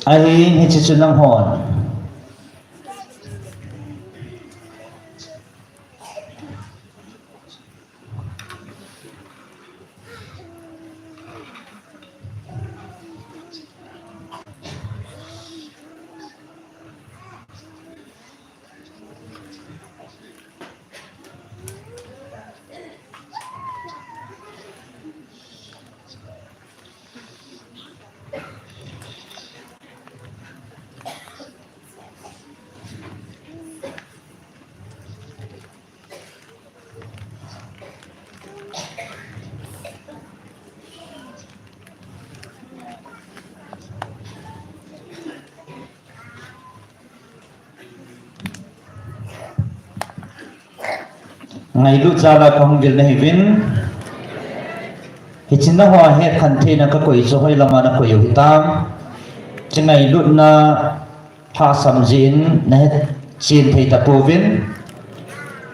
ahin hichi chu nang hon ngai lut zala ka hong bil na hi vin hichin na hoa he khan the na ka koi cho hoi lama na koi hitam chingai lut na pha samjin na he chin thei ta povin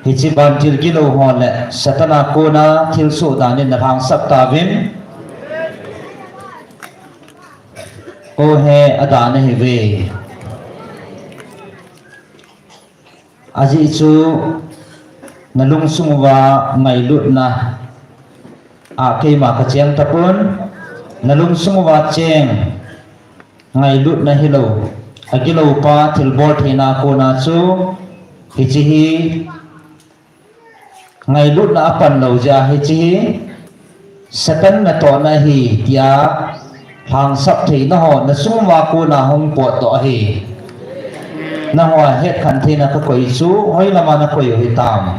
hichi ban til ki lo hon le satana ko na thil so danin na hang sap ta vin ko he ada na hi ve aji chu nalung sungwa ngai lut na a ke ma ka cheng tapun nalung sungwa cheng ngai lut na hilo agilo pa thil bor thina ko na chu hichi hi ngai lut na apan lo ja hichi hi satan na to na hi tia hang sap thei na ho na sungwa ko na hong po to hi na ho het khan thina ka koi chu hoi lama na koi hi tam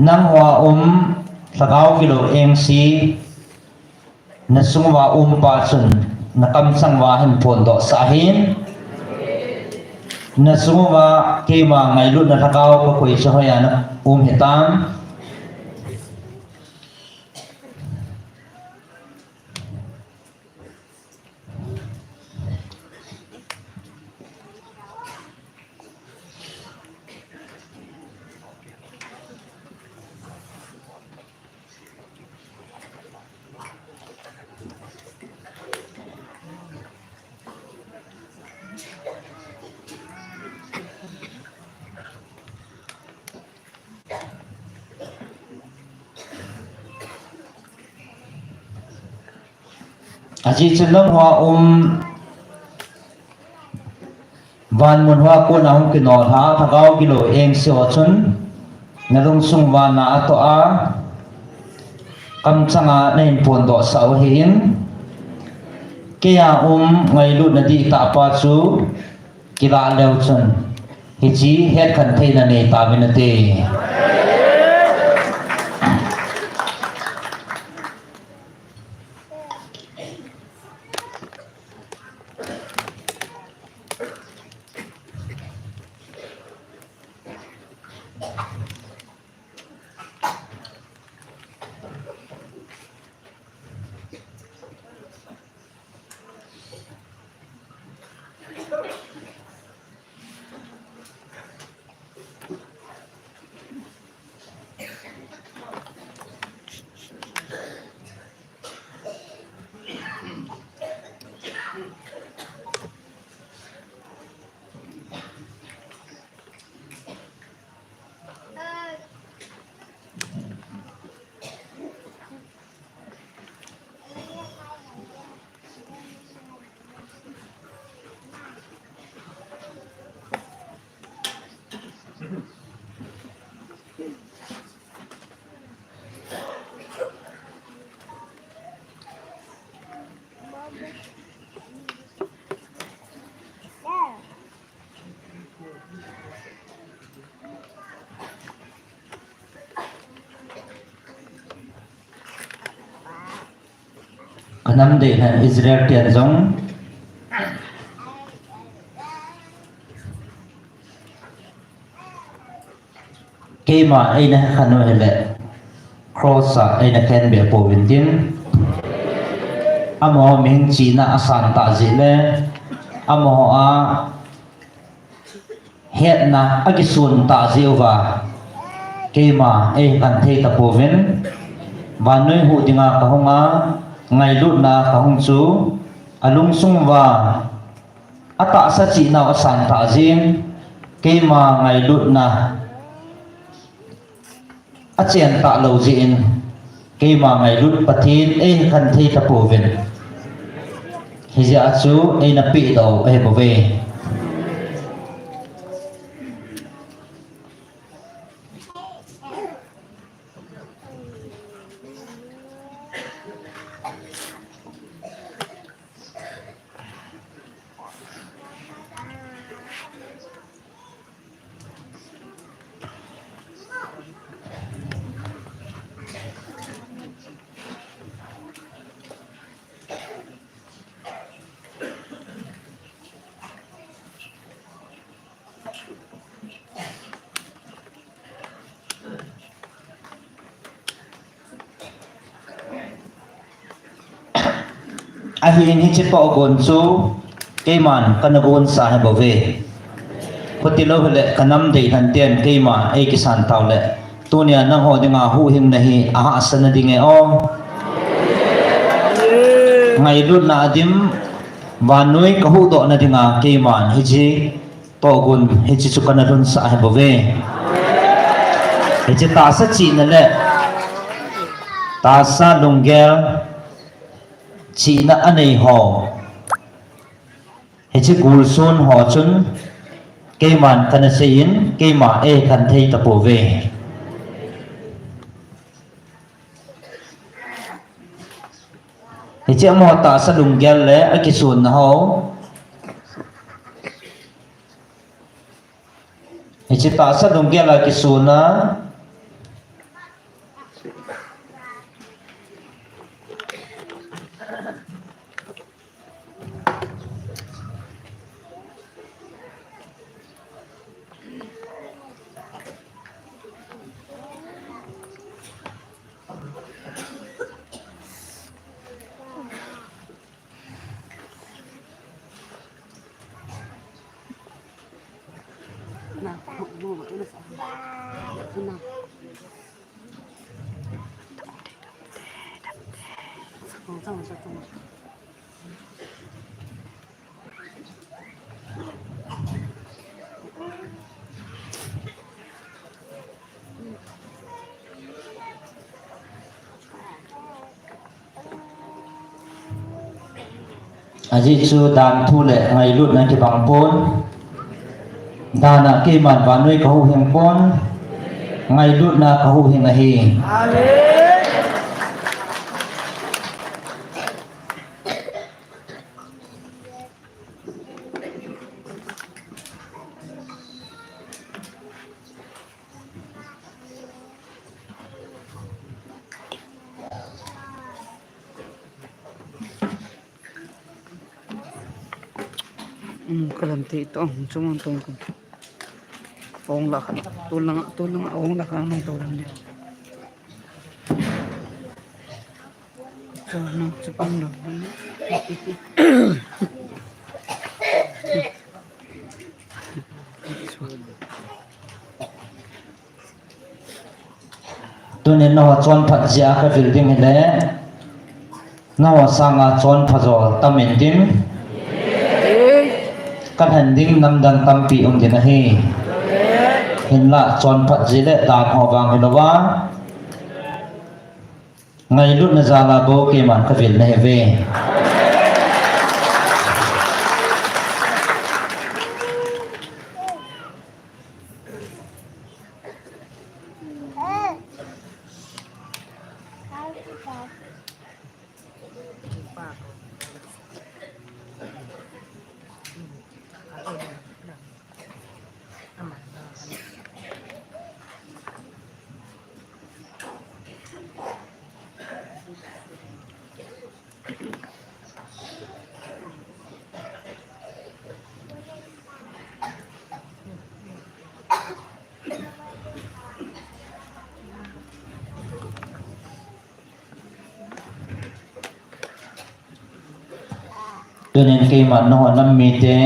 nang wa thakau kilo MC na sungwa pa chun na kamsang wa hin phon do sahin na sungwa ke ma ngai lut na thakau ko koi so ya na hitam aji chenang hoa van mun hoa ko na hong kinol ha thakau kilo eng si ho chun nalung sung wa na ato a kam changa na in pon do sau hin kaya ngai lut na di ta pa chu kila leu chun hichi het khan thei na ne ta binate kanam de han Israel tian zong kema ai na khano hele cross ai na ken be po vintin amo ming china asan ta zile amo a het na agisun ta ziwa kema ai kan thei ta po vin vanoi hu dinga ka honga ngai lut na ka hong chu alung sung wa ata sa china asan ta zin kema ngai lut na a chen ta lo zin kema ngai lut pathin ai kan thei ta po vin hi ja chu ai na pi do ai bo ve ahin hi che po gon chu keman kanagon sa he bove khotilo hele kanam dei han ten kema ei kisan taule tunia na ho dinga hu him nahi a asana dinge o ngai lut na adim vanoi ka hu do na dinga keman hi chi po gon hi chi chu kanadon sa he bove hi chi ta sa chi na le ta sa lunggel chỉ là anh ấy họ hệ chỉ cùl xuân họ chun cái màn thân sinh cái mà e thân thay tập bộ về hệ chỉ mà ta sa lùng gel lẽ cái xuân họ hệ chỉ ta sa lùng gel là cái xuân á aji chu dan thu le ngai lut na ki bang pon dana ke man vanoi ka hu heng pon ngai lut na ka hu heng a hi kalanti ito ang sumantong ko. Ong lakad. Tulang ong lakad ng tulang niya. So, nang sapang lang. tunin nawa chon phat zia ka building hele nawa sanga chon phajo tamin dim kan handing namdan tampi din hi hinla chon phat zile dan ho bang hilowa ngai lut na zala bo ke man ka vil na heve tunin kay man no nam mi te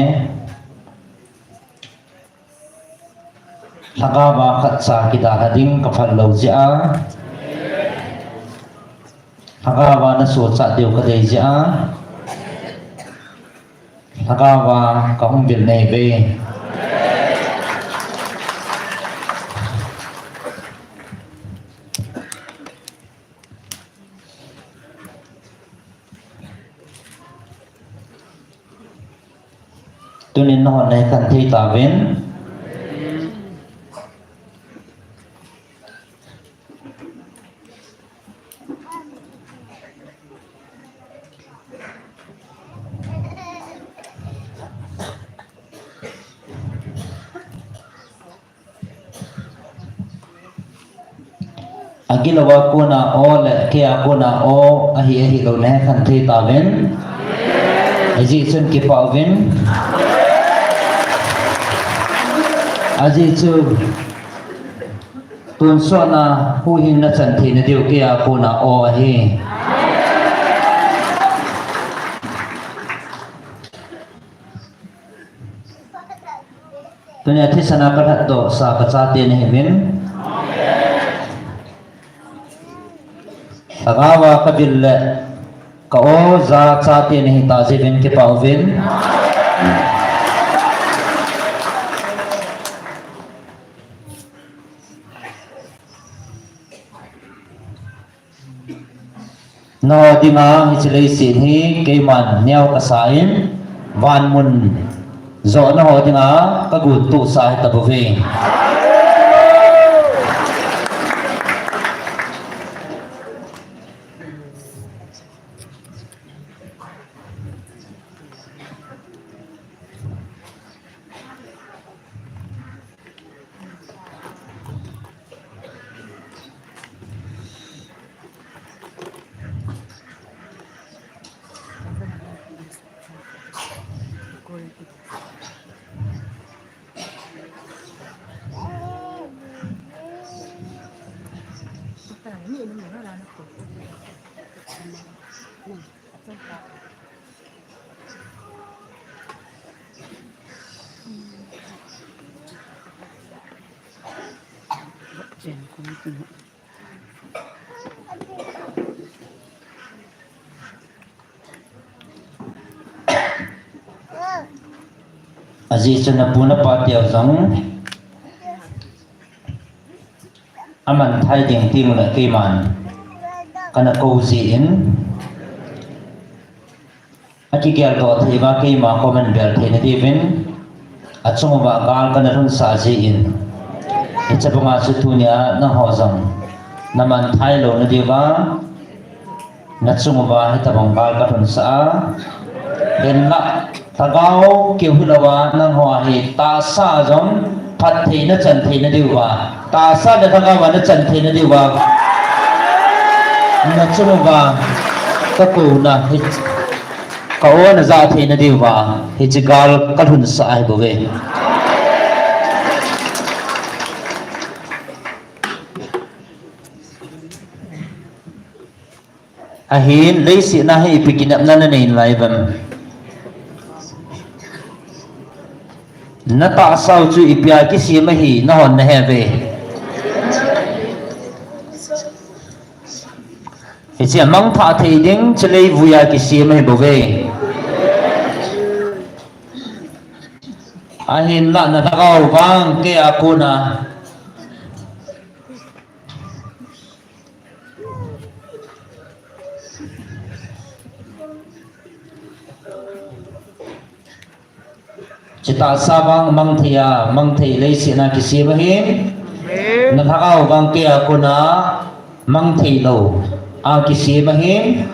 laga ba khat sa kita hading ka phal lo ja laga ba na so cha deu ka dei ja laga ba ka hum bil nei be tunin no này kan thi ta ven agilawa ko na o le kaya ko na o ahi lo ne kan thi ta ven aji chun ki pa ven aji chu tun so na hu hin na chan thi na diu kaya ko na o ahi tunya thi sana ka that do sa ka cha te ne ven agawa kabil ka o za cha te ne ta je ven ke pa ven no dinga hi chilei sin hi ke man neo ka sain van mun zo na ho dinga ka gu tu sa ta bo ve aji chana puna pa tiao zang aman thai ding ting la ke man kana ko ji in aki gyal do thei ba ke ma ko man bel thei na di vin achung ba gal kana run sa ji in ichapanga su tunya na ho zang naman thai lo na di ba na chung ba hita bang gal ka run sa den la tagaw kêu hulawa nang hoa hi ta sa giống phát thì nó trần thì nó điều và ta sa để tagaw và nó trần thì nó điều và nó chung và các cụ na hi cậu nó ra thì nó điều và hi chỉ gal các hun sa hi bove ahin lấy sĩ na hi pikinap na nei lai bam na ta sao chu ipia ki si ma hi na hon na he ve hi chi mang tha thei ding chlei vuya ki si ma hi bo ve a hin la na tagaw bang ke akuna cita sabang mang thei lấy sĩ na kisi bahin na thakaw bang kia kuna mang thei lo a kisi bahin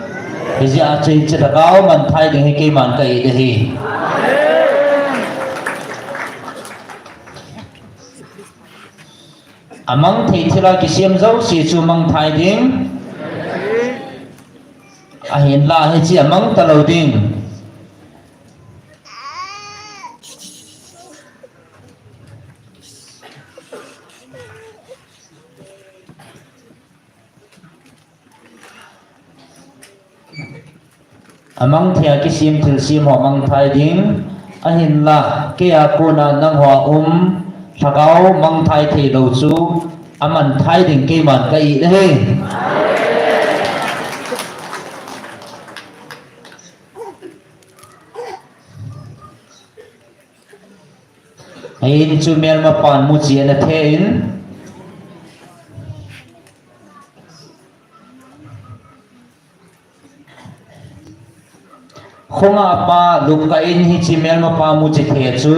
hizi a chin chitakaw man thai ding hi ke man kai de hi amang thei thila kisim zo si chu mang thai ding a hin la hi chi amang talo ding amang thia ki sim thil sim ho mang thai ding ahin la ke a ko na nang ho thakau mang thai thei lo chu aman thai ding ke man ka i he in chu mel ma pan mu chi na the in khonga pa lum ka in hi chi mel ma pa mu chi the chu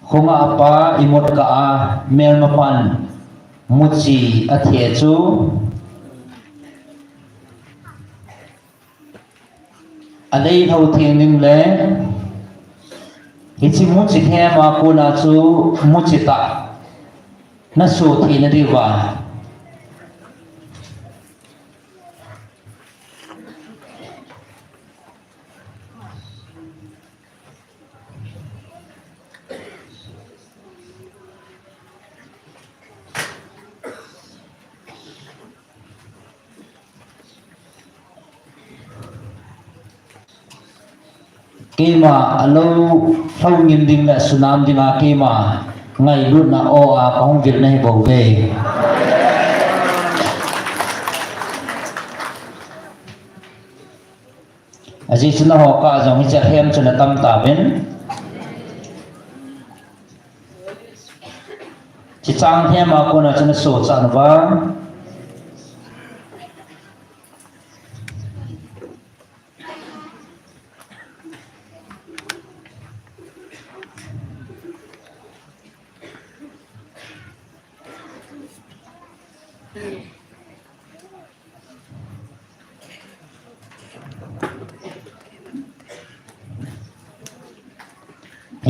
khonga pa imot ka a mel ma pan mu chi a the chu alei thau thieng ning le hi chi mu chi the ma ko na chu mu chi ta na su thi na ri wa kema alo thau ngim ding la sunam ding a kema ngai lu na o a kong vir nei bo ve aji chuna ho ka jong hi cha hem chuna tam ta ben chi chang hem a ko na chuna so chan wa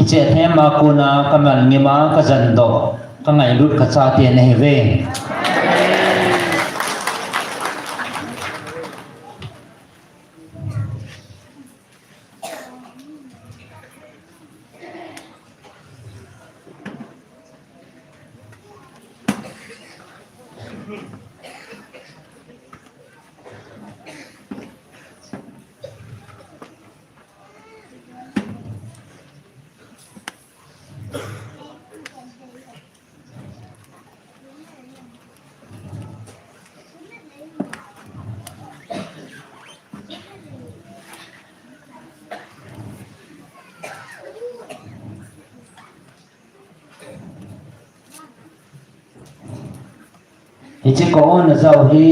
che the ma ko na kamal ngi ma ka jan do ka ngai lut ka cha te nei ve ichi ko on zau hi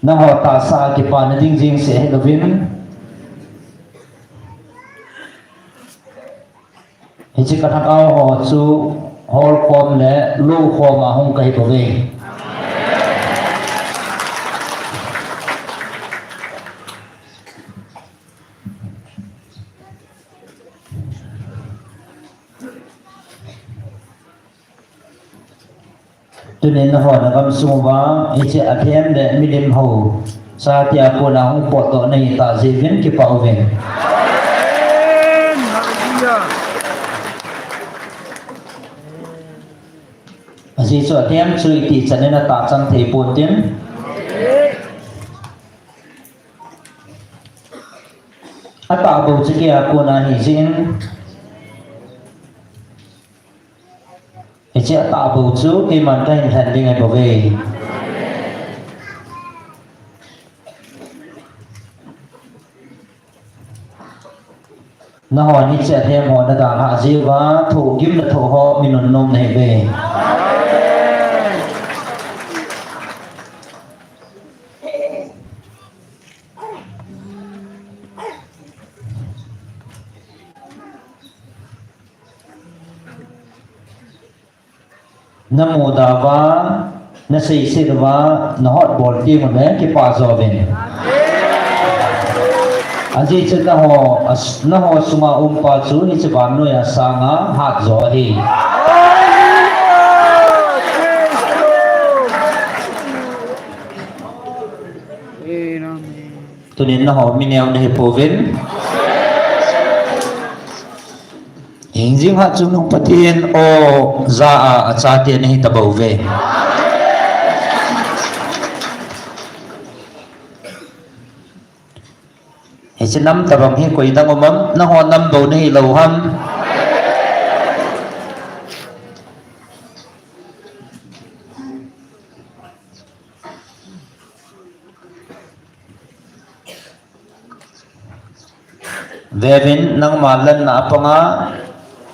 na ho ta sa ki pa na ding jing se lovin ichi ka thakau ho chu hol khom le lu khom ma hong kai bo ve cho nên nó hỏi là con sung và ấy sẽ thêm để mi đêm hầu sa tia cô nào không bỏ tổ này ta gì biến cái bảo vệ gì cho thêm suy thì cho nên là tạo trong thể buồn tiếng tạo bầu chứ kia cô nào hình diễn sẽ tạo bầu chú khi mà cái hình thành đi ngày bảo vệ nó hỏi như sẽ thêm hỏi là cả hạ dư và thủ kiếm là thủ họ mình nôn nôm này về Namo Dava na sei sirwa na hot ball ti mo ben ki pa zoven aji chen na ho suma umpa chu ni chaban no ya sanga hat zo hi tunin na ho mineo na hipovin hingjing hat chung nong patien o za a cha te ni tabau ve he chinam tabam hi koi dang omam na ho nam bo ni lo ham Vevin nang malan na apanga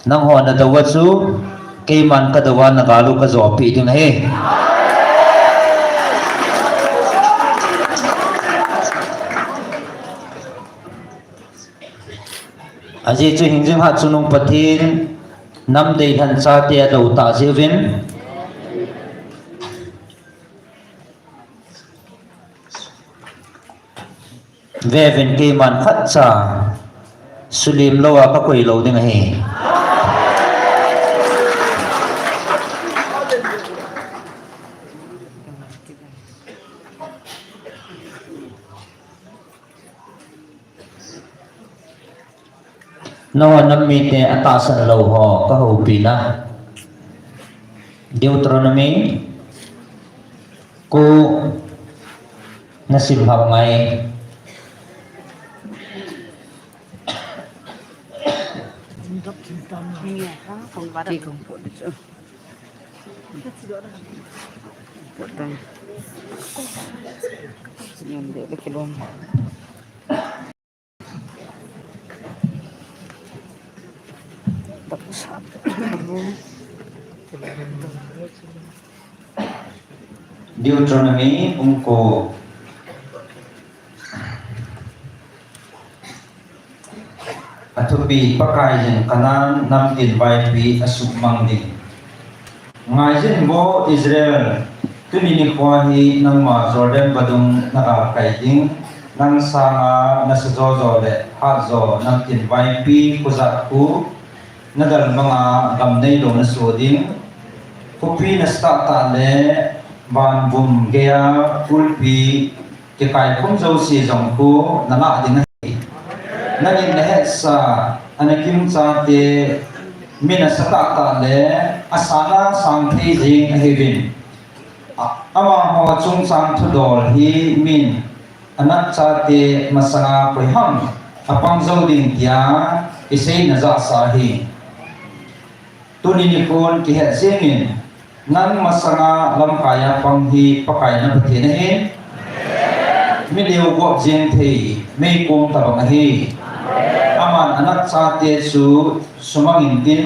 nang ho na dawa chu kay man ka dawa na galu ka zopi ito na he aji chu hingjim hat sunung pathin nam dei han cha te do ta jevin Vevin kay man khat cha sulim lo ka koi lo ding he no nam mi te atasan lo ho ka ho pina Deuteronomy ko nasim ngai Chị không phụ được chưa? Phụ tay. Nhìn để cái luôn. Tập sát. Deuteronomy ko atupi pakai jen kanan nam tin bai pi asuk mang din ngai jen bo Israel tuni ni kwahi nang ma Jordan badung na kai ding nang sanga na sajo jo le ha jo nam tin bai pi kuza ku nadal mga gamnei lo na so ding kopi na sta ta le ban bum gea ulpi ke kai khom jo si jong ku na la ding naging lahat sa anakim sa te minasata ta le asana sang thi jing hevin ama ho chung sang thudol hi min anak sa te masanga priham apang zo ding tia isei na za sa hi tuni ni kon ki het zingin nan masanga lam kaya pang hi pakai na pati na hin mi liu gop jing thi mei kong tabang hi aman anak sa te su sumangin din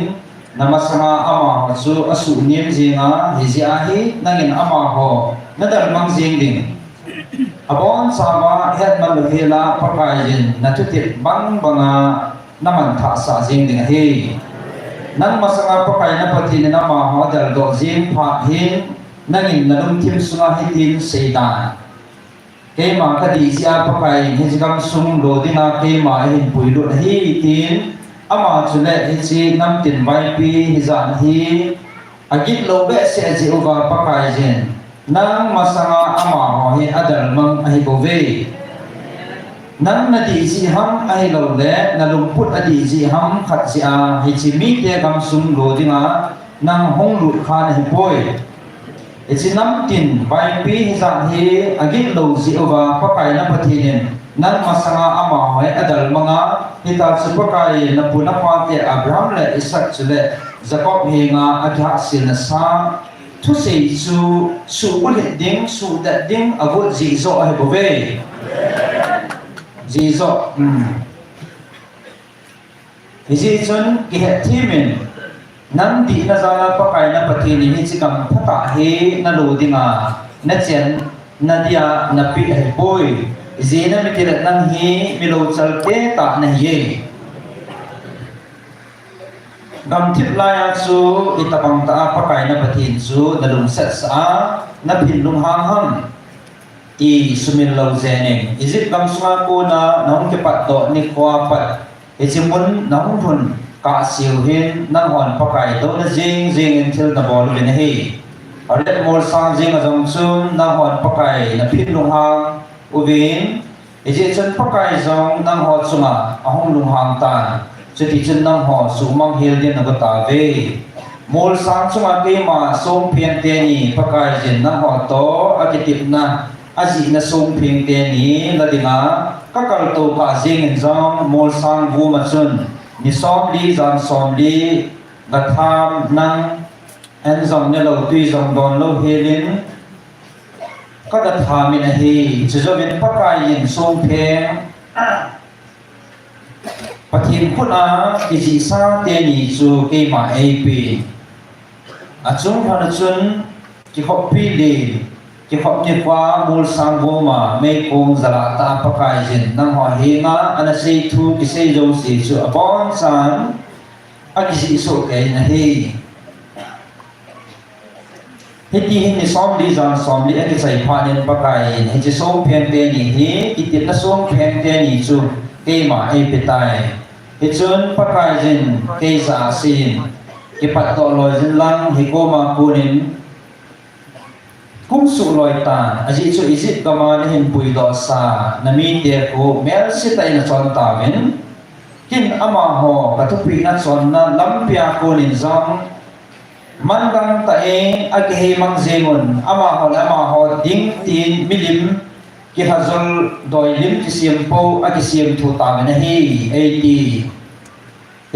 na masanga ama ho su asu nim jinga hiziahi nangin ama ho nadal mang jing ding abon sama het man lehela pakajin na tutit bang banga naman tha sa jing ding hi nan masanga pakai na pati na ma ho dal do jing pha hin nangin nalum tim sunga hitin seidan ke ma ka di sia pakai hijgam sung lo dina ke ma hin puilu hi tin ama chule hi nam tin bai pi hizan hi agit lo be se ji uba pakai jen nang masanga ama ho hi adal mang ai bove nan na di ji ham ai lo le na lumput adi ji ham khat ji a hi chi mi te gam sung lo dina nang hong lu khan hi boy nam tin bai pi hizan hi agit lo ji uba pakai na pathinin nan masanga ama hoi adal manga hita supakai na puna pate Abraham le Isaac chule Jacob hinga adha sin sa thu sei su ulit ding su dat ding avut ji zo ai bove ji zo hiji chon ki het thimin nan di na zala pakai na pathini hi chikam phata he na lo dinga na chen na dia na pi ai boy zina mitirat nang hi milo chalte ta na hi gam thip la ya chu itabang ta pakai na pathin chu dalum set sa na phin lung hang ham i sumin lo zening izit kam sunga ko na nong ke pat do ni kwa pat echimun nong thun ka siu hin nang hon pakai do na jing in thil na bol ben hi aret mol sang jing azong chum nang hon pakai na phin lung hang ubin izit chun pakai zong nang ho chunga ahong lung hang tan chuti chun nang ho sumang hil din na ta ve mol sang chunga ke ma som phian te ni pakai jin nang ho to akitip na aji na song phing te ni la dinga ka kal to ka jing in jong mol sang bu ma chun ni som li jan som li ga tham nang en jong ne lo tui jong don lo helin ka ga tham in hi chu zo bin pakai in song pheng pathin khuna iji sa te ni chu ke ma ai pi a chung han chun ki hop pi li ki hop ni kwa mul sang bo ma me kong zala ta pakai jin nang ho hi nga ana sei thu ki sei jo si chu apon san a ki si so ke na hi hiti hin ni som li jan som li a ki sai pha nen pakai hi chi som phen te ni hi ki ti na som phen te ni chu ke ma ai pe tai hi chun pakai jin ke sa sin ki pat to loi jin lang hi ko ma kunin kum su loi tan aji chu izit kama ni hin pui do sa nami te ko mel si tai na chon ta ven kin ama ho ka tu pi na chon na lampia ko nin zong man gang ta e agi he mang zengon ama ho ding tin milim ki hazol doi lim ki siam po agi siam thu ta na hi ai ti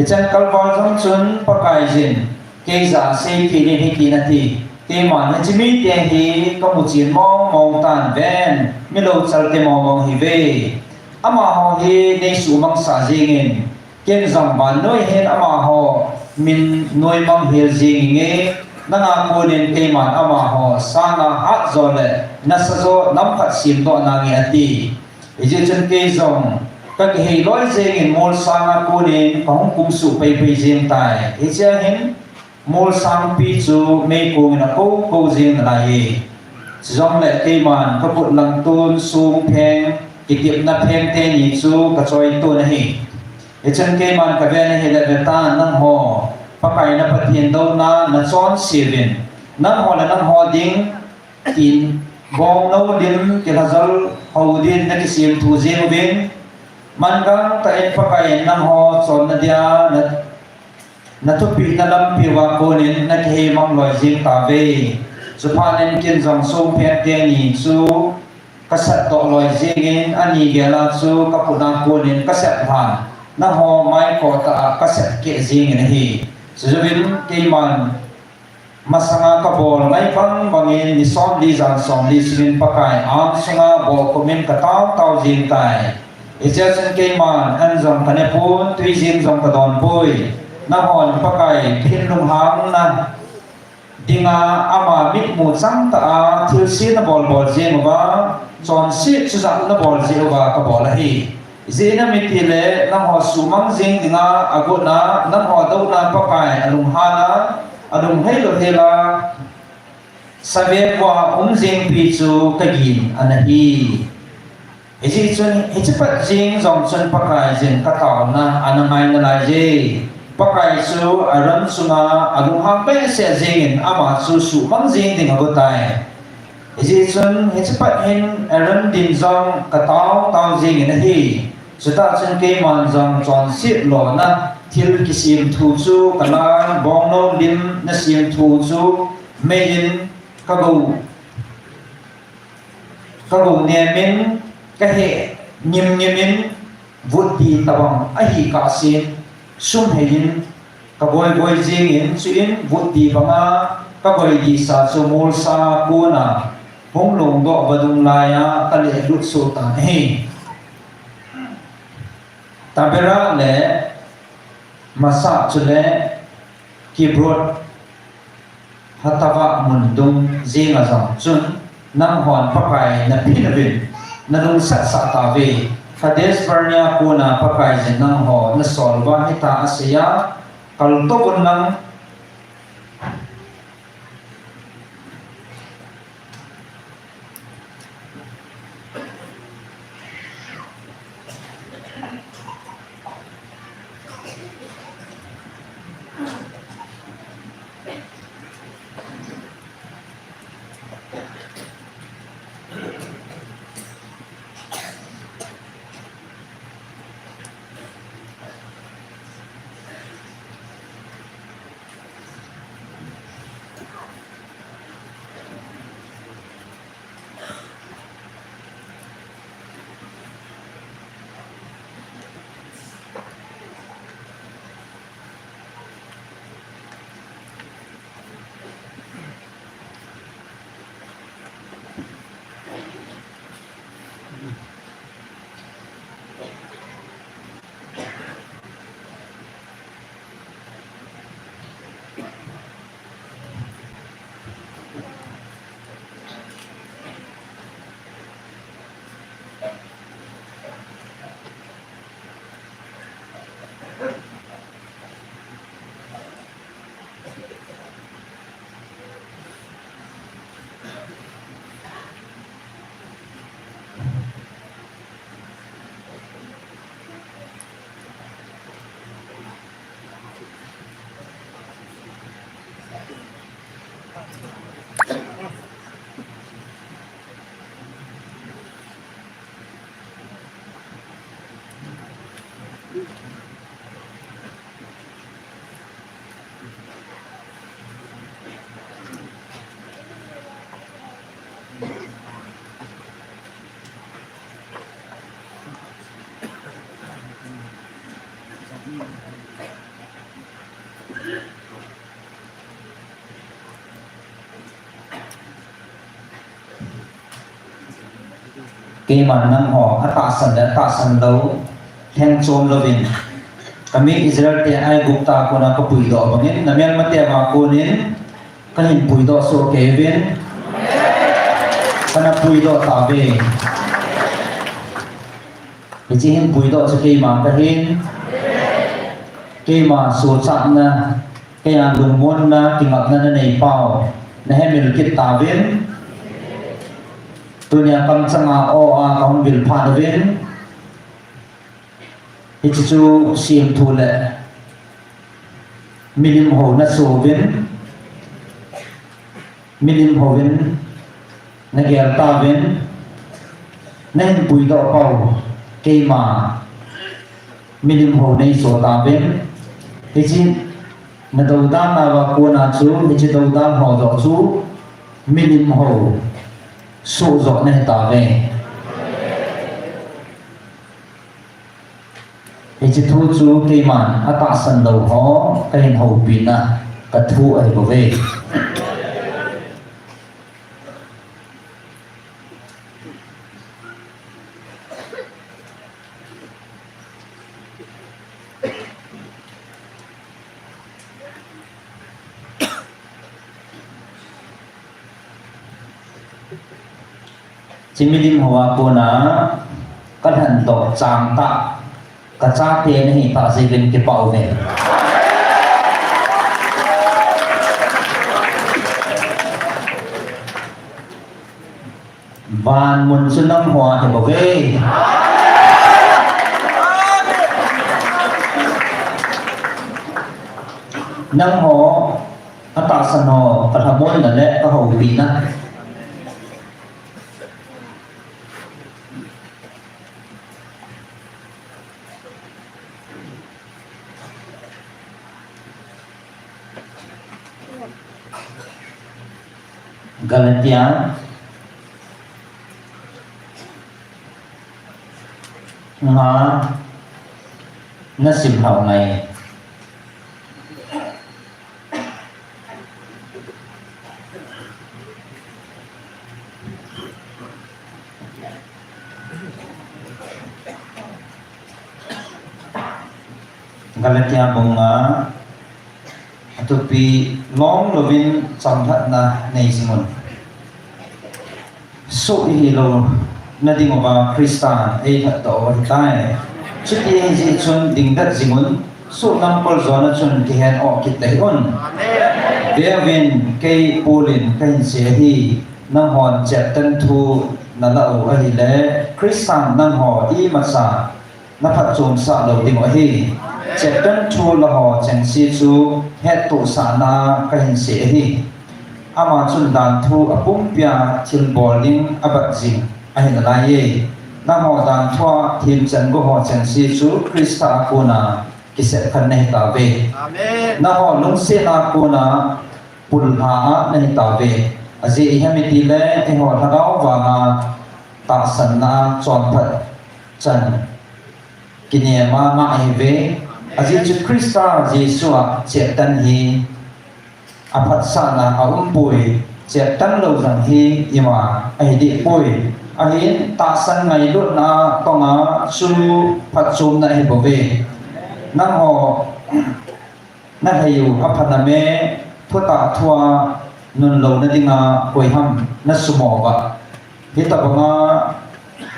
ichan kalwal jong chun pakai jin ke za se ki ni hi ki na ti te man na chimi te hi ka mu chin mo mong tan ven mi lo chal te mo mong hi ve ama ho hi nei su mang sa jingin ken zam ban noi hen ama ho min noi mang hil jing nge na nga ko nen te man ama ho sa na hat zo le na sa zo nam khat sim do na nge ati ije chen ke zong ka ke hi loi jingin mol sa na ko nen ka hong kum su pai pai jing tai ije hin mol sang pi chu me ko na ko jing na ye zong le ke man ka put lang tun sung pheng kitip na pheng te ni chu ka choi tu na hi e chen ke man ka ve na he le ta nang ho pakai na pathian do na chon sivin nang ho la nang ho ding tin bong no dim ke hazal ho din na ki sim thu jing vin man gang ta en pakai nang ho chon na dia na tu pi na lam pi wa ko nin na ke mang loi jing ta ve su pha nen kin jong so phe te ni chu ka sat to loi jing in ani ge la chu ka pu na ko nin ka sat han na ho mai ko ta ka sat ke jing in hi su bin ke man masanga ka bol mai pang bangin ni som li jan som li sin pakai am sunga bo ko min ka taw jing tai icha ke man an jong ka ne pun tui jing jong ka don pui na hon pakai phin lung hang na dinga ama mit mu sang ta thil si na bol je ba chon si chu za na bol je ba ka bol hi zena mi tile na ho sumang jing dinga agona na ho do na pakai alung hana alung helo hela sabe wa jing pi chu ka gin anahi iji chun hichipat jing jong chun pakai jing ka taw na anamai na lai je pakai su aran sunga alung hang pe se jing ama su mang jing ding agotai iji chun hichipat hin aran din jong ka taw jing na hi suta chun ke man jong chon sit lo na thil ki sim thu chu kalan bong no lim na sim thu chu mein ka go ne min ka he nyim min vut ti tabang ahi ka sin sum hein ka boy jing in chuin vut ti banga ka boy di sa chu mul sa ku na hong long do badung laya ka le lut su ta he tabera le masa chule kibrot hatawa mundung zinga jang chun nang hon pakai na pinabin na nung sa ta ve Hades Barnia kuna pakai jin nang ho na solva hita asya kalto kun nang Cái mà năng họ ta san lâu theo chôm lovin kami Israel te ai gupta ko na ko puido bangin namian mate ma ko nin kanin puido so Kevin kana puido tabe bijihin puido so ke ma kahin ke ma so chat na ke an lungmon na tingak na nei pau na hemil kit tabin dunia kam changa o a kaum bil phanvin hichu sim thule milim ho na sovin milim hovin na ger tavin nen pui do pau keima milim ho nei so tavin hichi na do dan na wa ko na chu hichi do dan ho do chu milim ho số rõ này ta về thì chỉ thu chú cây màn ở ta sân đầu họ cái hình hậu pin à cái thu ấy bảo về chỉ milim hoa cô na cái hành động trang ta cái cha tiền này ta sẽ lên cái bảo vệ van muốn xuân năm hoa thì bảo vệ năm họ ta sanh họ cái thằng môn là lẽ cái hậu bị na Galatia nga nasim hậu này Galatia bunga atupi long lovin samhat na neisingon so ihilo na dingoba Kristan ay hato hitai chuti hi chun dingdat zingon so nampol zona chun kihen o kitleon Devin kay pulin kahin siya hi nang hon chapten thu na lao ahile Kristan nang ho i masa napachum sa lo dingo hi chapten thu la ho chang si chu het tu sa na kahin siya hi ama chun dan thu apum pia thil bowling abat jing ahin la ye na ho dan thua thim chan go ho chan si chu Krista kuna kiset khan nei ta ve amen na ho lung se na kuna pul ha nei ta ve aji hemiti le e ho thadau wa nga ta san na chon phat chan kinia ma ma ai ve aji chu Krista Jesu a chetan hi aphat sana aumpui chetan lo rang hi ima ai di pui ahin ta san ngai lut na tonga su phachum na hi bove na ho na hayu aphana me thuta thua nun lo na dinga koi ham na sumo ba hi ta banga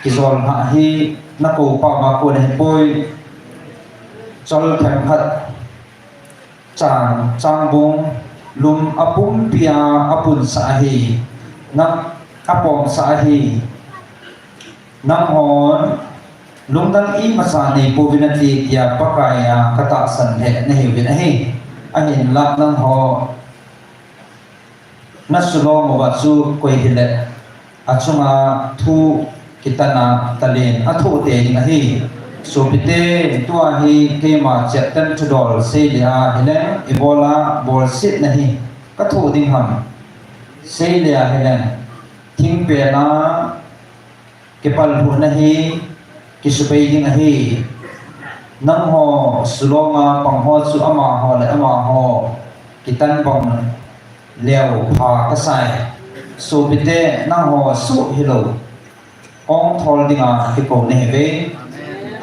kizol ha hi na ko pa ba ko ne pui chol tham phat chang bung lum apum pia apun sahi nam apom sahi nam hon lum dan i masani povinati kia pakaya kata san he ne he ahi ahin lak nang ho nasulo mo batsu koi hile achunga thu kitana talen athu te ni ahi so bite tua hi kema chapter tudol se lia hele ebola bol sit nahi ka thu ding ham se lia hele thing pe na kepal hu nahi kisupei ding ahi nang ho sulonga pangho chu ama ho le ama ho kitan bang leo pha ka sai so bite nang ho su hilo ong thol dinga ki ko ne ve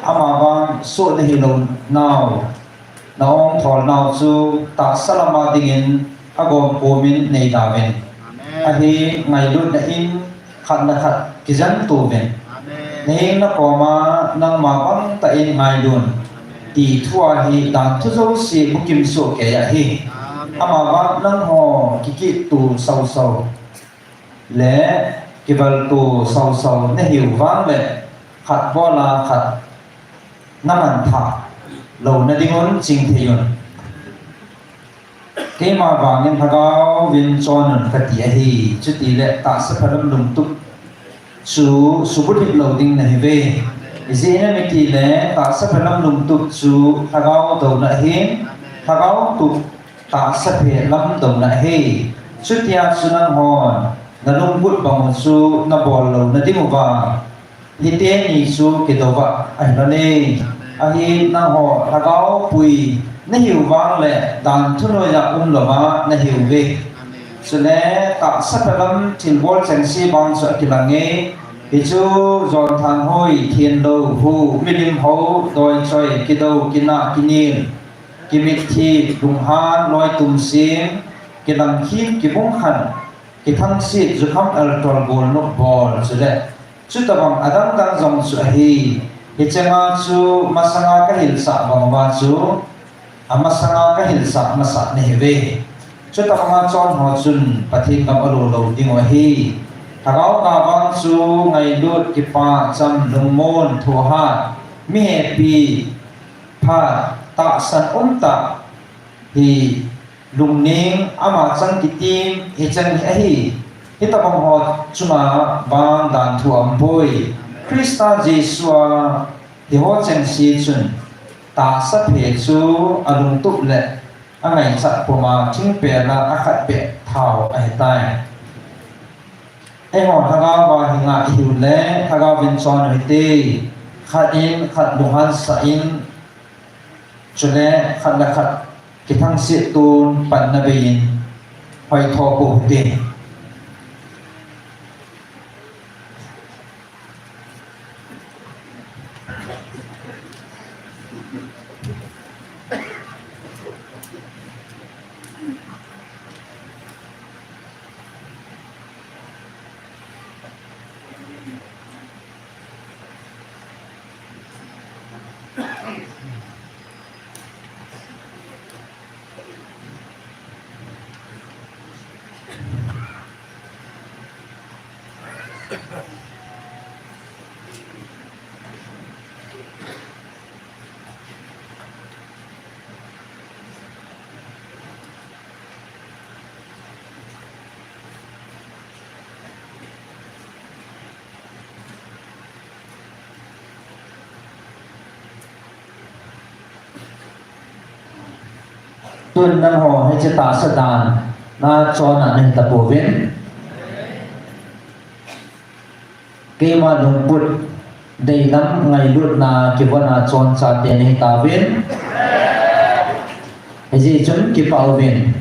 ama bang so ne hilo now naong thol now chu ta salama dingin agom pomin nei daven ahi ngai lut na in khat na khat kizan tu ven nei na koma nang ma bang ta in ngai dun ti thua hi dan thu zo si bukim so ke ya hi ama bang nang ho kiki tu sau sau le kibal tu sau sau ne hiu wang le khat bola khat naman tha lo na dingon ching theyun kema bangin thagao win chonon katia hi chuti le ta sapharam lum tu chu subudhip loading na hive izena miti le ta sapharam lum tu chu thagao do na hi thagao tu ta saphe lam do na hi chutia sunan hon na lungbut bang chu na bol lo na dinguwa hite ni chu kedowa ahlane ahi na ho thagao pui na hiu wang le dan thuno ya loma na hiu ve sule ta sapalam thilbol changsi bang so kilange hichu zon than hoi thien lo hu milim ho doi choi kido kina kinin kimik thi lungha loi tum sim kilang khim kibung khan kithang si zukham al tol bol no bol sule chutabam adang dang zong su hi hichenga chu masanga ka hilsa bangwa chu amasanga ka hilsa masa ne heve chutabanga chon ho chun pathi kam alo lo ding wa hi thagau ka bang chu ngai lut ki pa cham lungmon thoha mi he pi pha ta san umta hi lungning ama chang kitim hichang hi hitabang ho chuma bang dan thu ampoi Krista Jesua di ho chen si chun ta sa phe chu alung tup le angai chat poma thing pe la akhat pe thau ai tai ai ho thaga ba hinga hiu le thaga vin chon ri te khat in khat luhan sa in chule khat la khat ki thang si tun pan na bein hoi tho pu te tuân năng hồ hay chế ta sa đàn na cho nạn nên tập bổ viên khi mà lùng bụt đầy lắm ngày luôn na kêu na chọn sa tiền hay ta viên hay gì chúng kêu bảo viên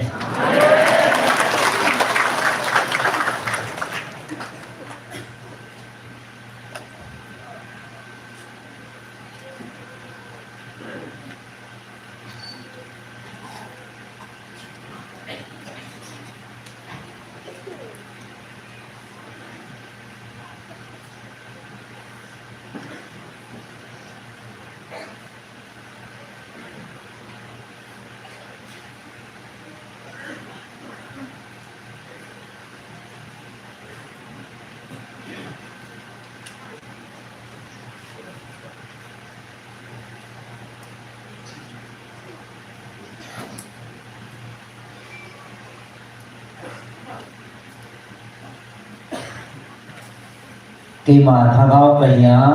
cái mà thằng ao cái nhá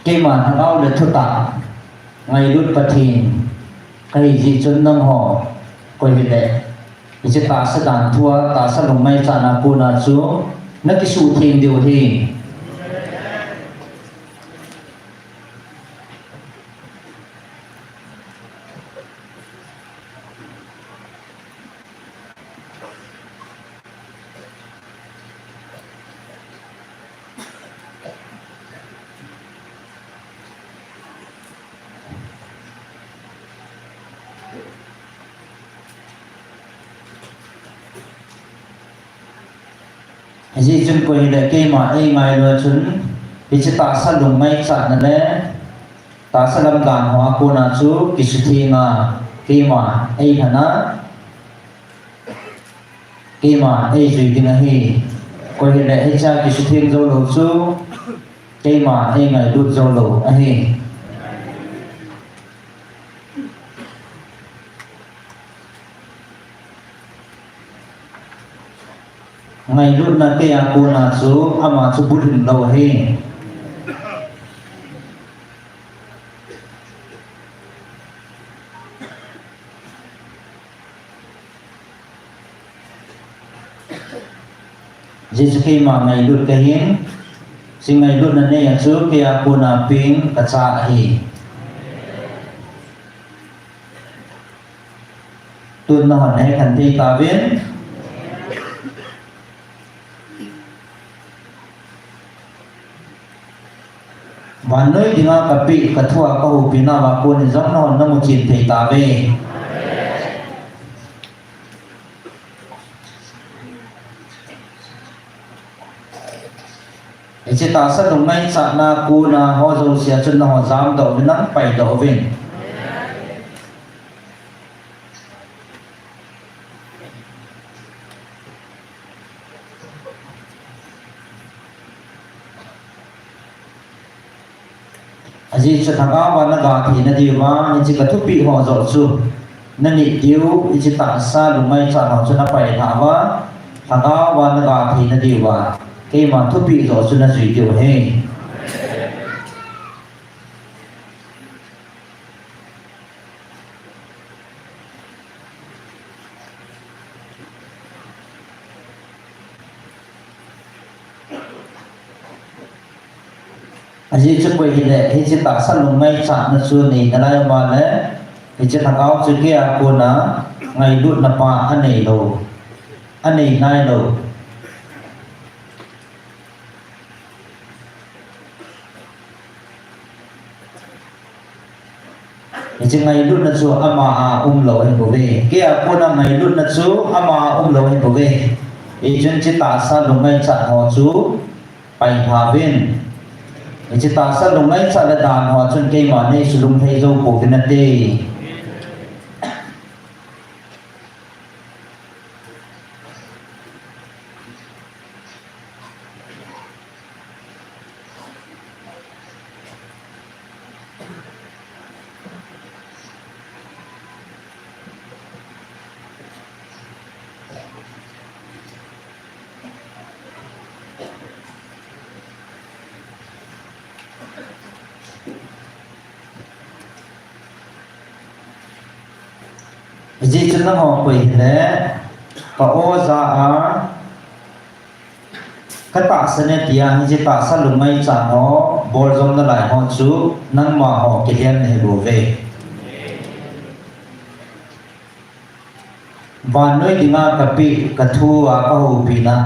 cái mà thằng ao để thốt tạ ngày lúc bắt thiên cái gì chân nâng họ coi hiện đại chỉ ta sẽ đàn thua ta sẽ lồng may trả na cô na chú nó cái sự thiên điều thì gì chân coi hiện cái mà ai ngày rồi chúng chỉ ta sẽ lồng may trả na đấy ta sẽ làm đàn hoa cô na chú cái sự thiên à cái mà ai thằng á cái mà ai rồi thì này coi hiện đại cha cái sự thiên dâu lầu chú cái mà ai ngày đút dâu lầu ai ngày lúc na cái cô na chú ama chú bút hình đầu hay jadi khi mà ngày lúc cái hiến xin ngày lúc na này chú cái cô na pin cả cha hi tuân nó hỏi này khẩn thi ta biết và nơi thì ngã cà bị cà thua cà hủ pin nào và cô nên giống nó một chuyện thầy ta về chỉ ta sẽ đồng ngay chặt na cô na họ dầu xia chân họ dám đầu với nắng bảy đầu về gì cho thằng áo và nó gà thì nó đi mà chỉ có thuốc bị họ dọn xuống nên nhị tiêu chỉ tặng xa đúng ngay chặt họ cho nó phải thả vá thằng áo và nó gà thì nó đi mà cái mà thuốc bị dọn xuống nó suy tiêu hết gì cho quay hiện đại thì chỉ ta sẵn lùng ngay chạm nó xuân này nó lại mà đấy thì chỉ thằng áo trước kia cô nó ngày luôn là bà anh này đâu anh này nay đâu thì chỉ ngày luôn là số ama lỗi hình của về kia cô nó ngày luôn là số ama lỗi hình của về thì chỉ ta sẵn lùng ngay chạm họ chú bày thả viên chỉ ta sẽ lùng ngay chặt là đàn họ chân cây mà này sử dụng thay dâu của cái nát đi gì chân nó họ quỷ thế và ô ra cái tạ sân này thì anh chỉ tạ sân lùng ngay chả nó bồi giống nó lại họ chú năng mà họ cái đen này đổ về và nơi thì ngã cà bị cà thu và cà hủ bị na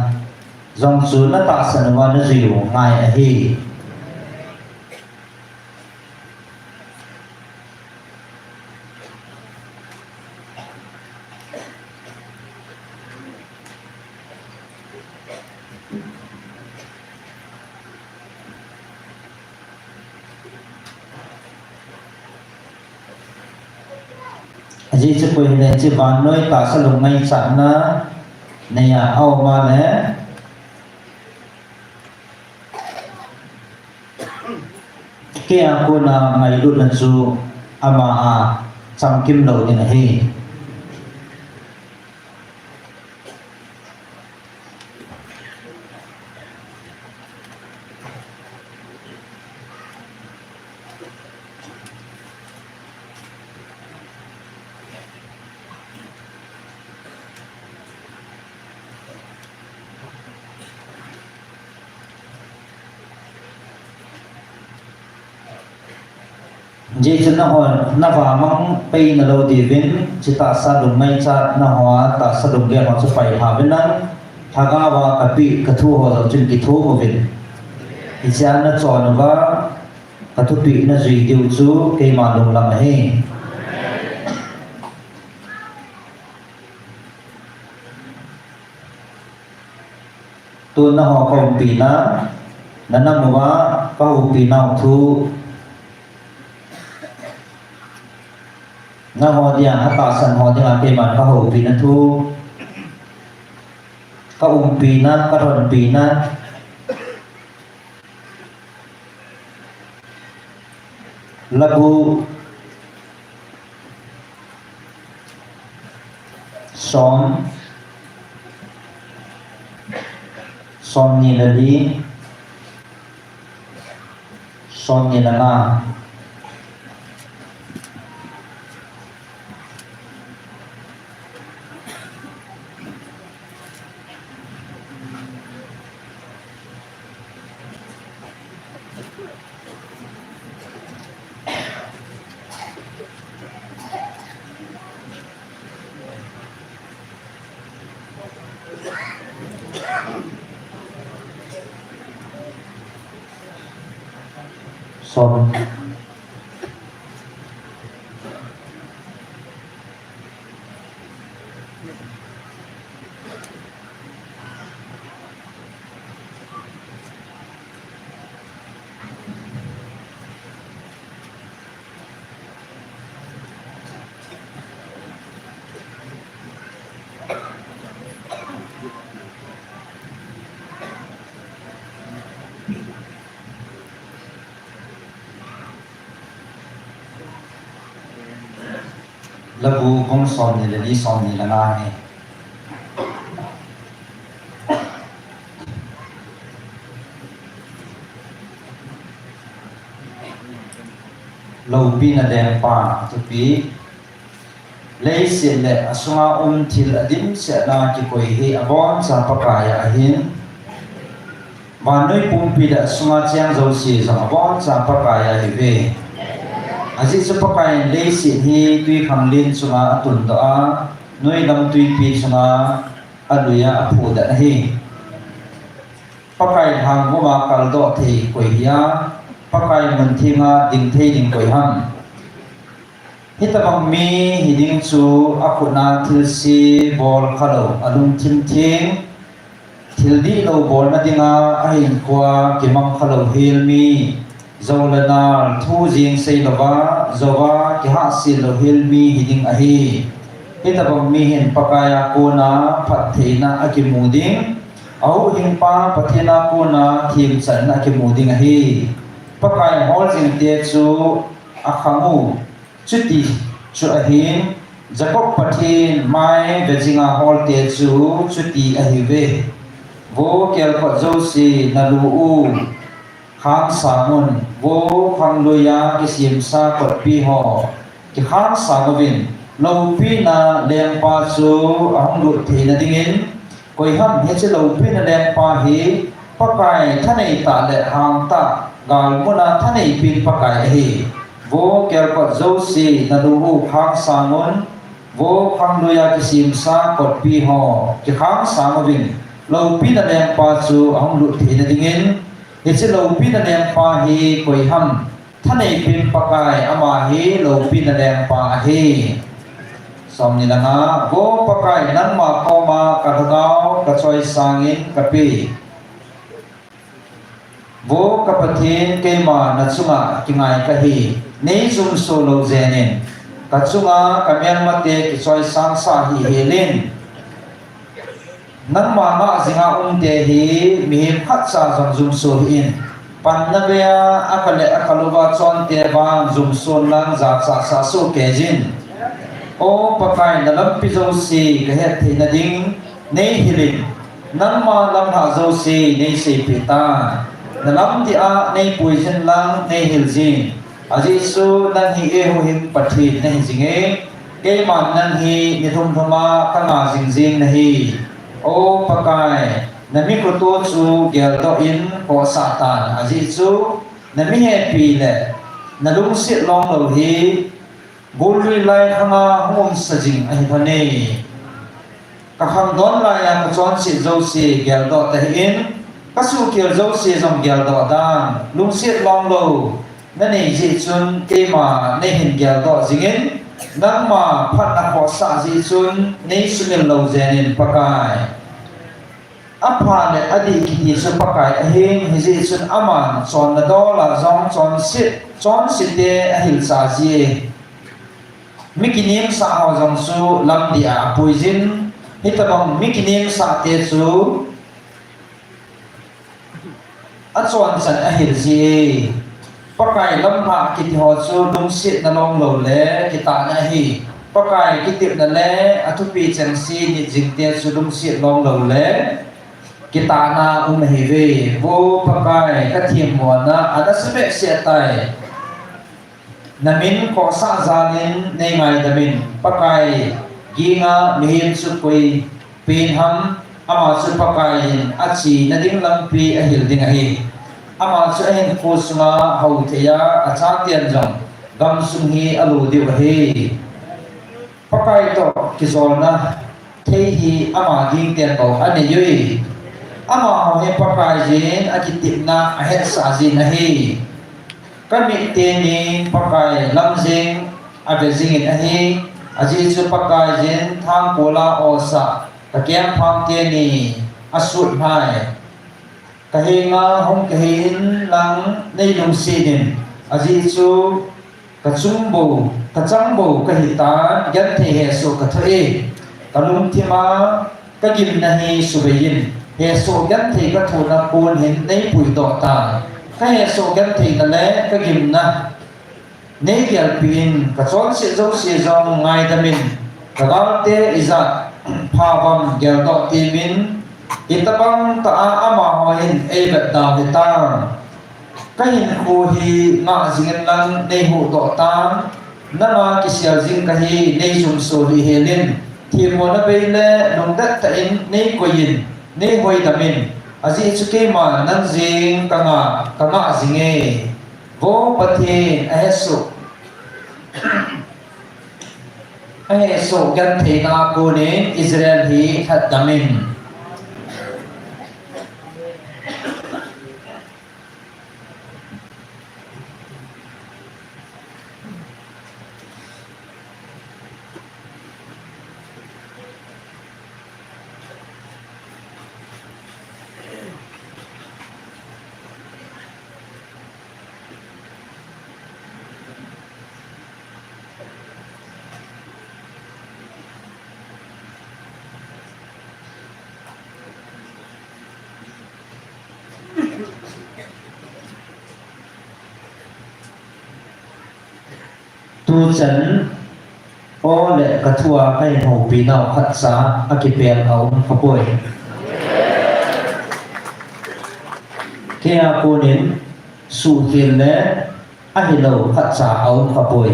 dòng chú nó tạ sân và nó dịu ngay ở hi gì cho quên này chỉ bán nơi ta sẽ lùng ngay sẵn na này ao mà nè kia cô na ngày luôn là chú ama trăm kim đầu như này Jadi cina hon na vamang pay na lo divin cita sa lumay sa na hoa ta sa lumay ho supay habinan hagawa kapi kathu ho lo chin kithu ho vin isya na chon ba kathu pi na zui diu chu ke ma lung lam he tu na ho ko pi na nanam wa ka hu pi na thu na ho dia hata san ho dia ke man ka ho pi na thu ka pi na ka ron pi na lagu son ni la di son ni la na son lagu kong son ni la di son ni la na he lâu pin là đèn pa tu pi lấy xe lệ asunga thil adim sẽ na ki koi he abon sa pakaya ahin và nơi pum pi da asunga chiang zo si sa abon sa pakaya he ve aji sa pakaya lấy xe hi tui khang lin sunga tun da a noi lam tui pi sunga aluya aphu da hi pakaya hang bo ma kal do thi koi ya pakai mentinga ding thei ding koi ham hitabang mi hiding chu akuna thil si bol khalo alung thim thing thil di lo bol na dinga ahin kwa kimam khalo hil mi zolana thu jing sei lova zowa ki ha si lo hil mi hiding ahi hitabang mi hin pakaya kona phat theina akimuding au hing pa pathina kona thim chan akimuding ahi pakai hol jing te chu akhamu chuti chu ahin jakob pathin mai vejinga hol te chu chuti ahive vo kel ko josi nalu u khang samun vo khang loya kisim sa kot pi ho ki khang samovin lo pi na leng pa chu ahong lut the na dingin koi ham he che lo pi na leng pa hi pakai thanei ta le hang ta gal mona thanei pin pakai hi vo kel ko josi nalu khang sangon vo khang loya kisim sa kot pi ho ki khang samovin lo pi na leng pa chu ahong lut the na dingin he che lo pi na leng pa hi koi ham thanei pin pakai ama hi lo pi na leng pa hi som ni langa vo pakai nan ma ko ma ka thau ka choi sangin ka pi vo kapathin ke ma na chunga kingai ka hi nei zum solo zenin ka chunga kamyan mate ki choi sang sa hi helin nan ma ma zinga te hi mi khat sa zong zum so in pan na bia akale akaluwa chon te ba zum son lang za sa so ke jin o pakai na lam pi zo si ka het the na ding nei hilin nan ma lam ha zo si nei se pita na lam ti a nei puisin lang nei hil jin aji su nan hi e ho him pathi nei jinge ke man nan hi ni thum thuma ka nga jing jing na hi o pakai na mi ko to chu gel do in ko satan aji su na mi he pi le na lung sit long lo hi gulri lai hanga hom sajing ai thane ka kham don lai ya ka chon sit zo si gel do ta in ka su kiel zo si jong gel do dan lung sit long lo na nei ji chun ke ma ne hin gel do jingin nang ma phat na ko sa ji chun nei sumin lo zenin pakai apa le adi ki su pakai ahing hiji sun aman chon na do la zong chon sit te ahil sa ji mikinim sa ho jong su lam dia puizin hitabang mikinim sa te su a chon san ahil ji pakai lam ha ki ho su lung sit na long lo le ki ta na hi pakai ki tip na le atupi chang si ni jing te su lung sit long lo le kita na umhive wo pakai kathim mo na ada sebe setai namin ko sa zalin nei ngai damin pakai ginga mihin su koi pinham ama su pakai achi na ding lang pi ahil ding ahi ama su ahin ko sunga hau theya acha tian jong gam sung hi alu diu hi pakai to kizol na thei hi ama ging tian ko ani yui ama ho he pakai jin akitip na ahet sa jin ahi kami teni pakai lamjing abezing ahi aji su pakai jin thang pola osa takiam phang teni asut hai kahinga hong kahin lang nei lung sinin aji su kachumbo kachangbo kahita yan the he so kathai kalum thima kagim nahi subayin he so gan thì các thủ na côn hiện đấy bùi đỏ ta cái he so gan thì ta lẽ cái gim na nếu kiểu pin các chọn sẽ dấu sẽ dòng ngay ta mình các bạn te izat pha bom kiểu đỏ thì mình kita bang ta ama hoin e bet da kita cái hình khu hi ngạ jing lang nei hu đỏ ta na ma kisia jing cái hi nei zum so hi helin thì mo na be le nong dat ta in nei ko yin nei hoi damin aji chuke ma nan jing kanga jinge vo pathe aheso gan the na ko ne Israel hi hat damin tu chân o lệ cả thua cái hậu bị nào hạt xá akipel ông kapoi kia cô nín su hiền lẽ ahilo hạt xá ông kapoi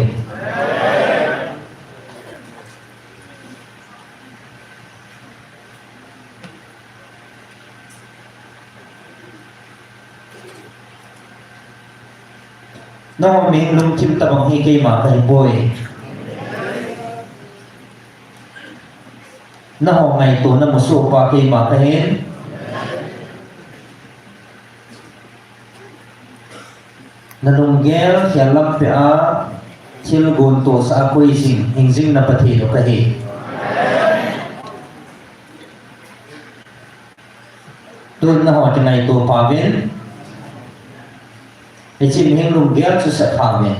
nó mình lung chim ta bằng hi cây mà cây bôi nó ngày tổ nó một số qua cây mà cây hết nó lung ghé khi lâm pia chiêu gồn tổ sa quay sinh hình dinh là bát thị nó cây tôi nó hỏi cái ngày tổ phá biến thì chim hình lùng ghép cho sẽ thả mình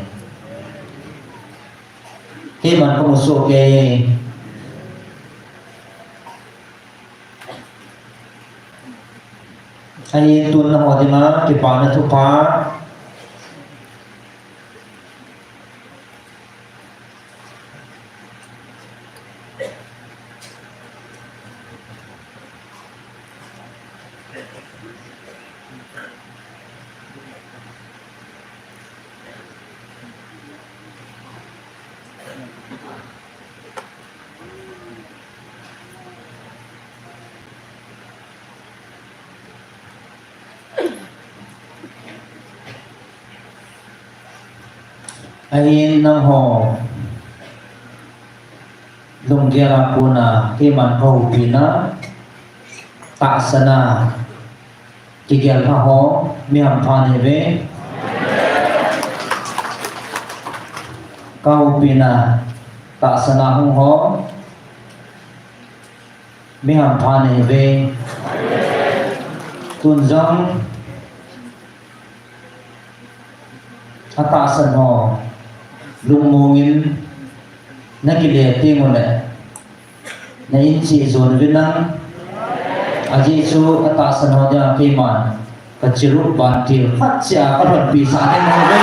khi mà có một số cái anh tuân họ thì mà cái bán nó thu phá ahin nang ho lunggera puna kiman kahupina tak sana kigel ha ho mi ham phan hebe kahupina tak sana hung ho mi ham phan hebe tunjang atasan ho lungmungin nakileti mo na inchi zon vinang aji su atasan ho dia kiman kaciru bantil fatsia karon bisa ni mo be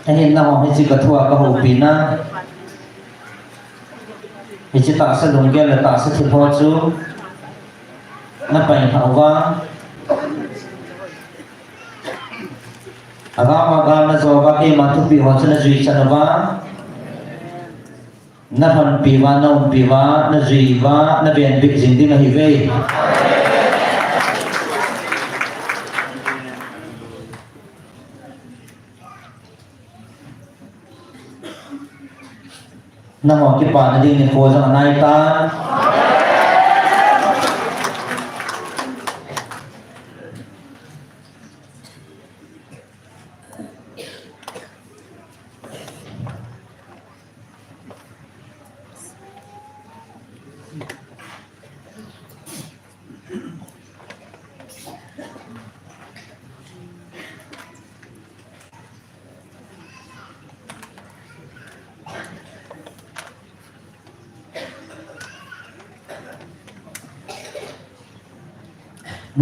ahin na ho hiji kathua ka ho pina hiji ta sa lunggel ta sa thipho chu na pai hawa agama gana zoba ke matupi ho chana jui chanwa na han piwa na piwa na jiwa na ben big jindi na hive na ho ki pa na ding ni ko jang nai ta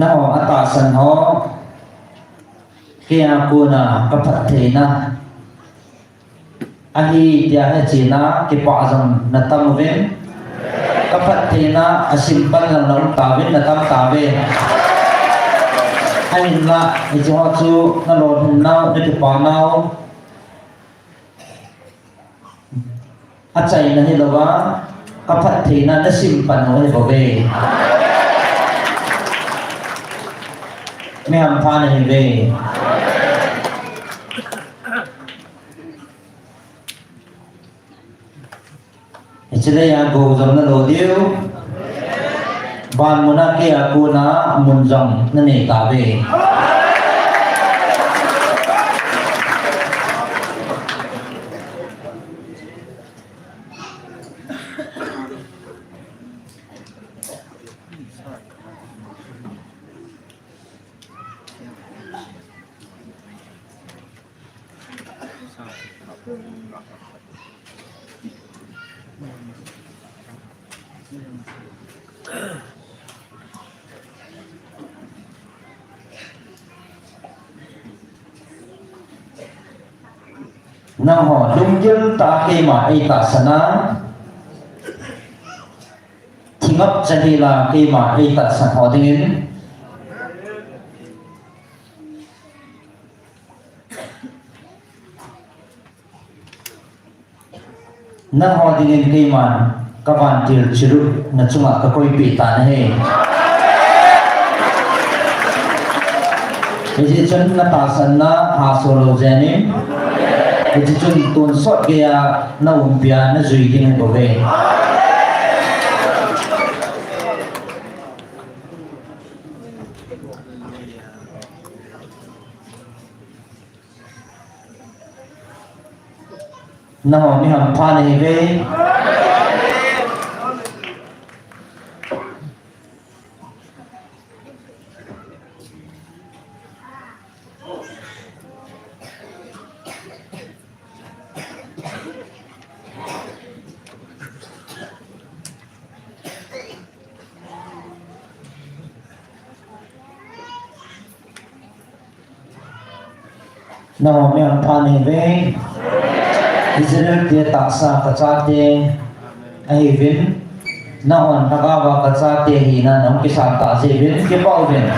na ho atasan ho kaya ko na kapathe na ahi dia na china ki pa jam na tamven kapathe na asimpan lang na tawin na tam tawe ai la ji ho chu na lo na de ki pa nau achai na hi lawa kapathe na simpan ho ni bobeไม่ทำพานให้เว้จะได้ยังกูจำนั่นโลเดียวบ้านมุนักเกียกูนะมุนจำนั่นเองตาเว้na ho lungjel ta ke ma ai ta sana thingap chahila ke ma ai ta san ho dingin na ho dingin ke man kawan til chiru na chunga ka koi pi ta na he ji chun na ta san na ha solo jani ji chun tun sot ke ya na umpia na zui ding bo ve na ho mi ham pha ne ve na ho mi ham pha ne ve Israel dia taksa kacate ai vin na on nagawa kacate hina nam kisan ta je vin ke pau vin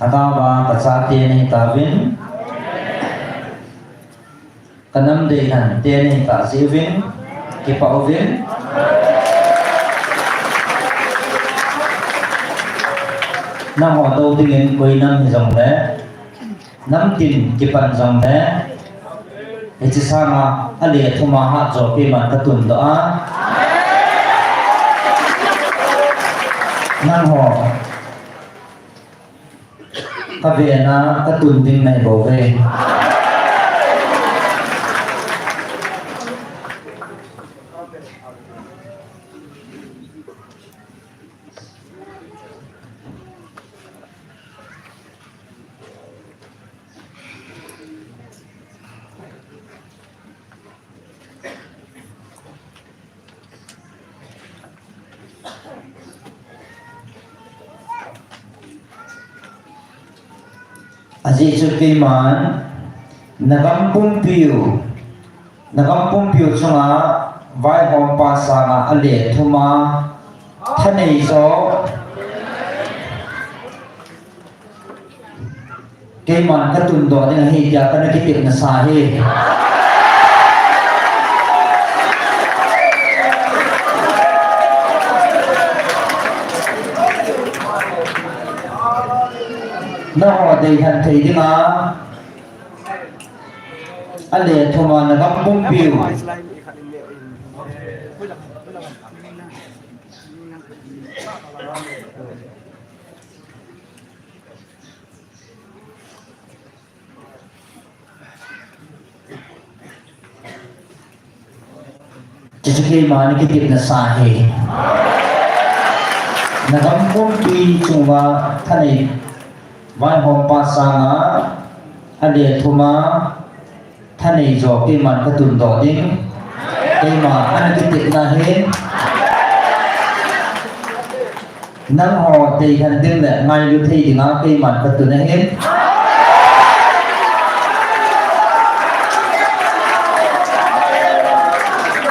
Akaba kacate ni tabin kanam dehan teni ta sivin kipauvin nam ho do tingin koi nam jong le nam tin kipan jong le echi sama ale thuma ha jo ke man katun do a nam ho ka ve na katun ding nai bo ve Aji chuki man nagampung piu chunga vai hom pa sa nga ale thuma thanei zo ke man ka tun do ni hi ya ka na ki na sa he na ho dei han thei dinga ale thuma na gampung piu Jijiki man ki tip na sa he na gampung pi chunga thanei vai hom pa sa nga ale thuma thanei jo ke man ka tun do ding ke ma an ki ti na he nang ho te kan ding le ngai lu thei ding a ke man ka tun na he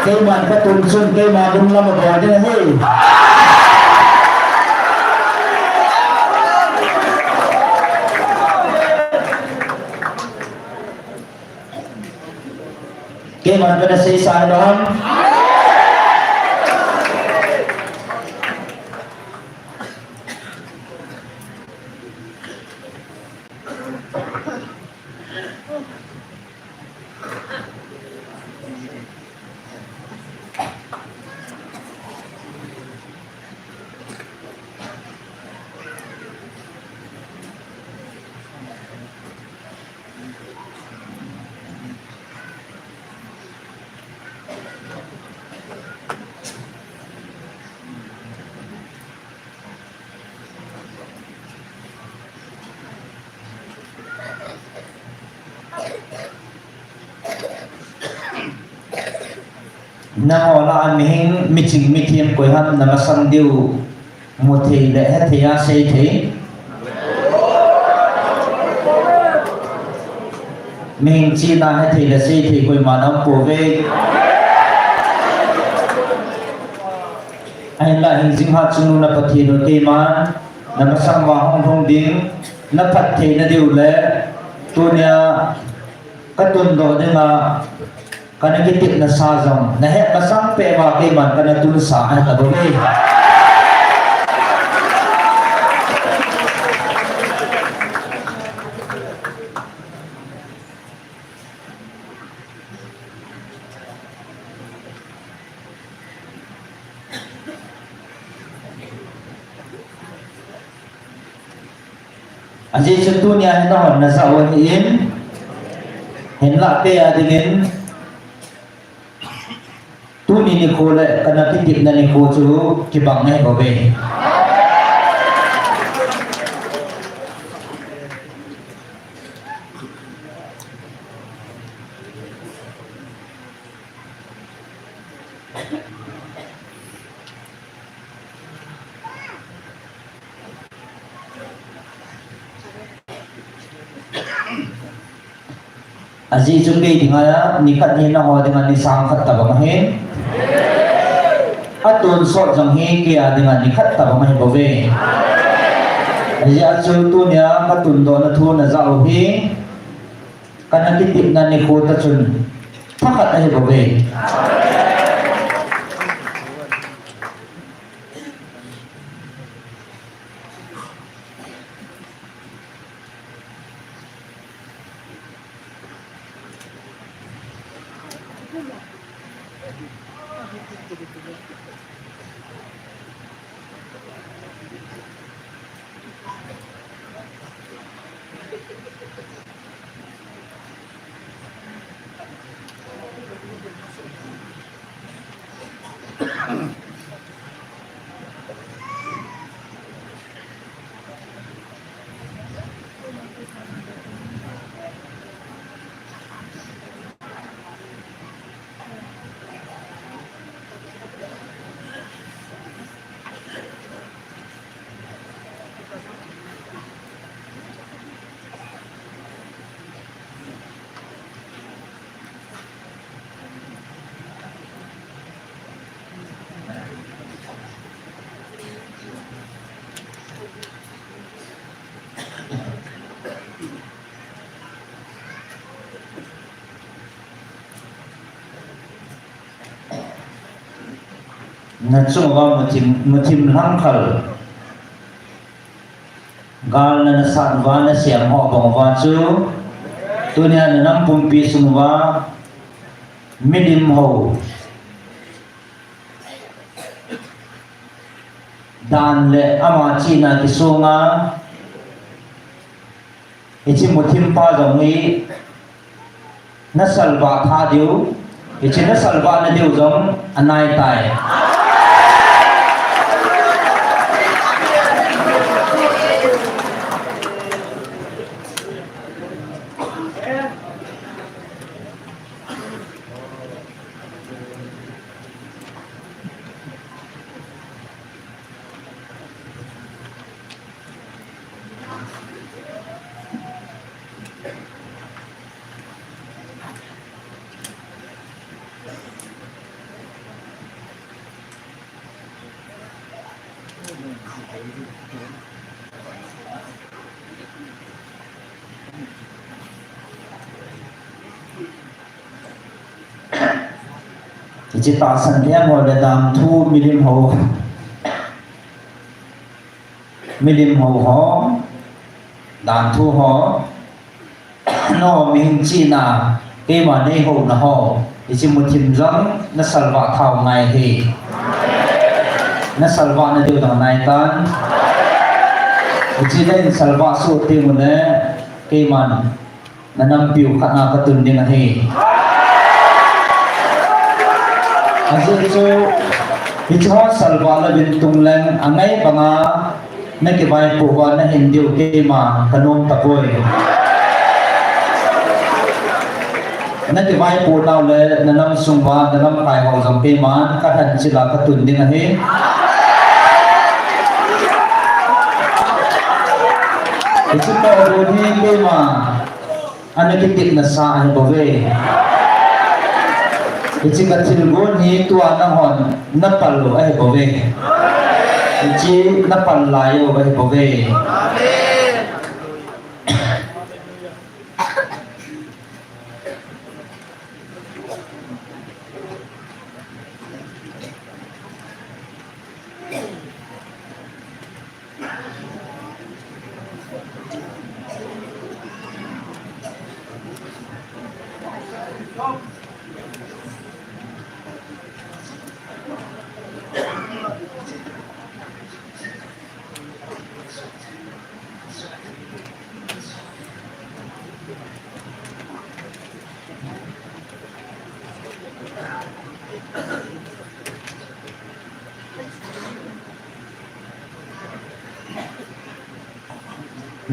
ke man ka tun sun ke ma dum lam ba de he Ke man pada say sa doon na wala aming miching mithiam koi han na masang diu mu thei le ha thea sei thei ming chi na ha thei le sei thei koi ma nam po ve ai la hin jing ha chunu na pathi no te man na masang wa hong hong ding na phat thei na diu le tu nya ka tun do de ma kana kitik na sazam na he masang pe ba ke man kana tun sa an ka dole aje setunya no na sa in hen la pe adingin tu ni ko le kana kitip na ni ko chu kibang nai ko be aji chung ge dinga ni khat ni na ho dinga ni sang khat ta ba he atun so jang he ke a dinga ni khat ta ba mai bo ve Iya chu tu nya katun do na thu na zau hi kana kitip na ni ko ta chun thakat ai bobe na chunga mutim hangkhal gal na sanwa na siam ho bong wa chu tunya na nam pumpi sungwa midim ho dan le ama china ki sunga ichi mutim pa jongi na salwa tha diu ichi na salwa na diu jong anai tai chỉ ta sẵn em ngồi để làm thu milim hậu họ đàn thu họ nó mình chỉ là cái mà đây hậu là họ thì chỉ một thìm rắn nó salva thảo này thì nó salva nó điều đằng này tan chỉ đây salva số tiền một đấy cái mà nó nằm biểu khả năng cái từng điểm thì Azu itu salwa la bintung lang angai banga na kibay puwa na hindiw kema kanong tapoy na kibay po daw le na nam sungwa na nam kai ho jong kema kathan sila katun ding ahi itu pa ro ni kema ana kitik na sa ani bove Ichi katilgun hi tua na hon napal lo ai bove. Ichi napal layo ai bove.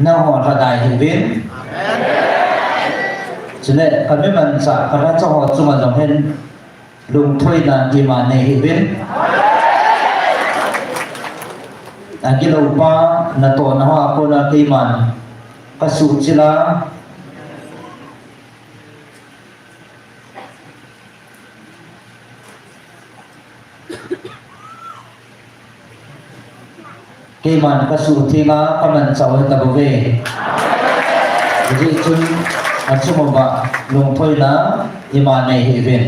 Na ho ra dai hin vin chile kami man sa kara cho ho chuma jong hen lung thoi na ki ma ne hin vin ki lo pa na to na ha ko na ki man ka su chila ke man ka su thinga kaman chaw ta bo ve ji chun achumo ba lung thoi na ima nei hi vin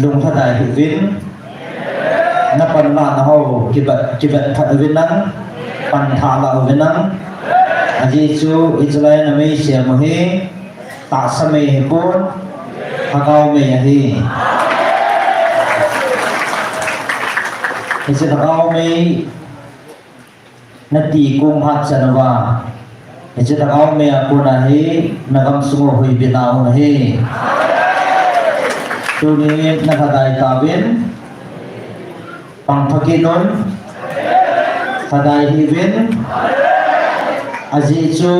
lung thadai hi vin na pan la na ho kibat thad vin nan pan tha la vin nan aji chu Israel na me sia mo hi ta sa me hi pon hagao me hi isi hagao me na ti kung hat sanwa isi hagao me apuna hi nagam sungo hui binao na hi tuni nakadai tawin pangpakinon kadai hivin azizu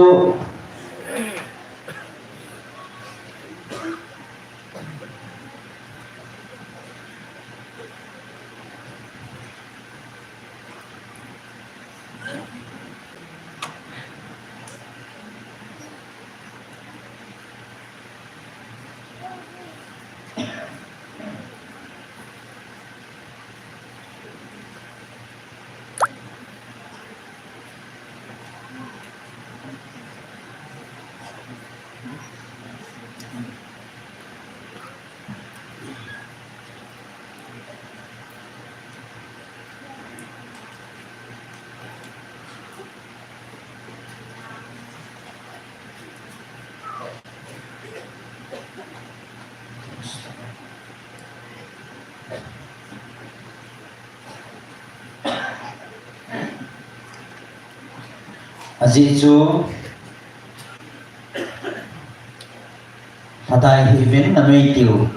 azizu hadai hivin na may tiu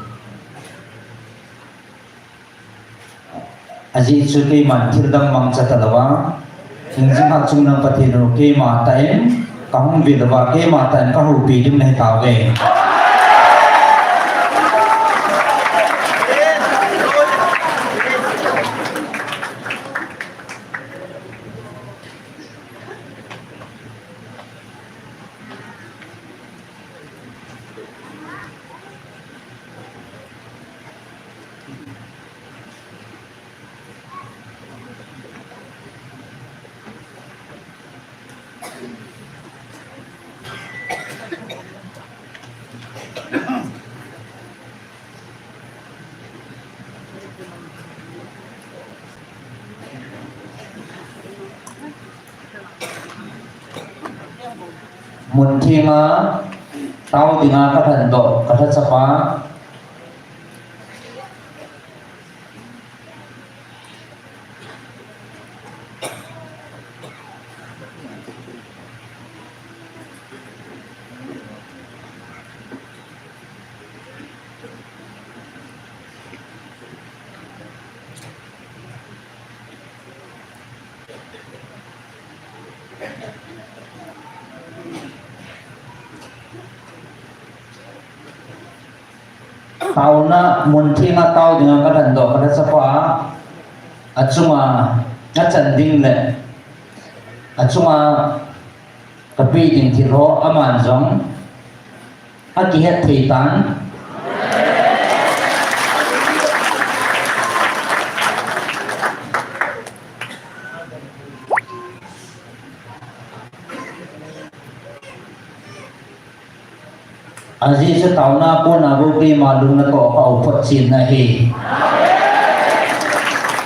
azizu kay man tirdang mang sa talawa hingjing hatsung ng patino kay matain kahong vidawa kay matain kahubilim na hitawin một thiên tao dinga ka than do ka tha chapa tao na mun thi nga tao dinga ka than do ka tha chapa achunga nga chanding le achunga kapi ding thi ro aman jong aki het thei tan aji sa tao na po na buki malung na to ka upot sin na hi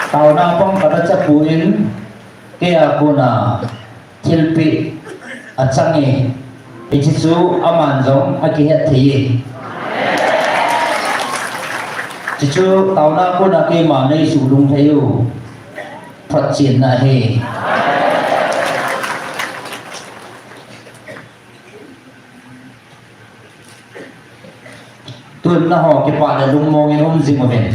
tao na pong kada sa puin kaya po na tilpi at sangi ichisu amanjong akihet thiye chichu tao na po na kay manay sulung tayo pot sin na hi tuân na ho ke pa la lung mo ngin jing mo ben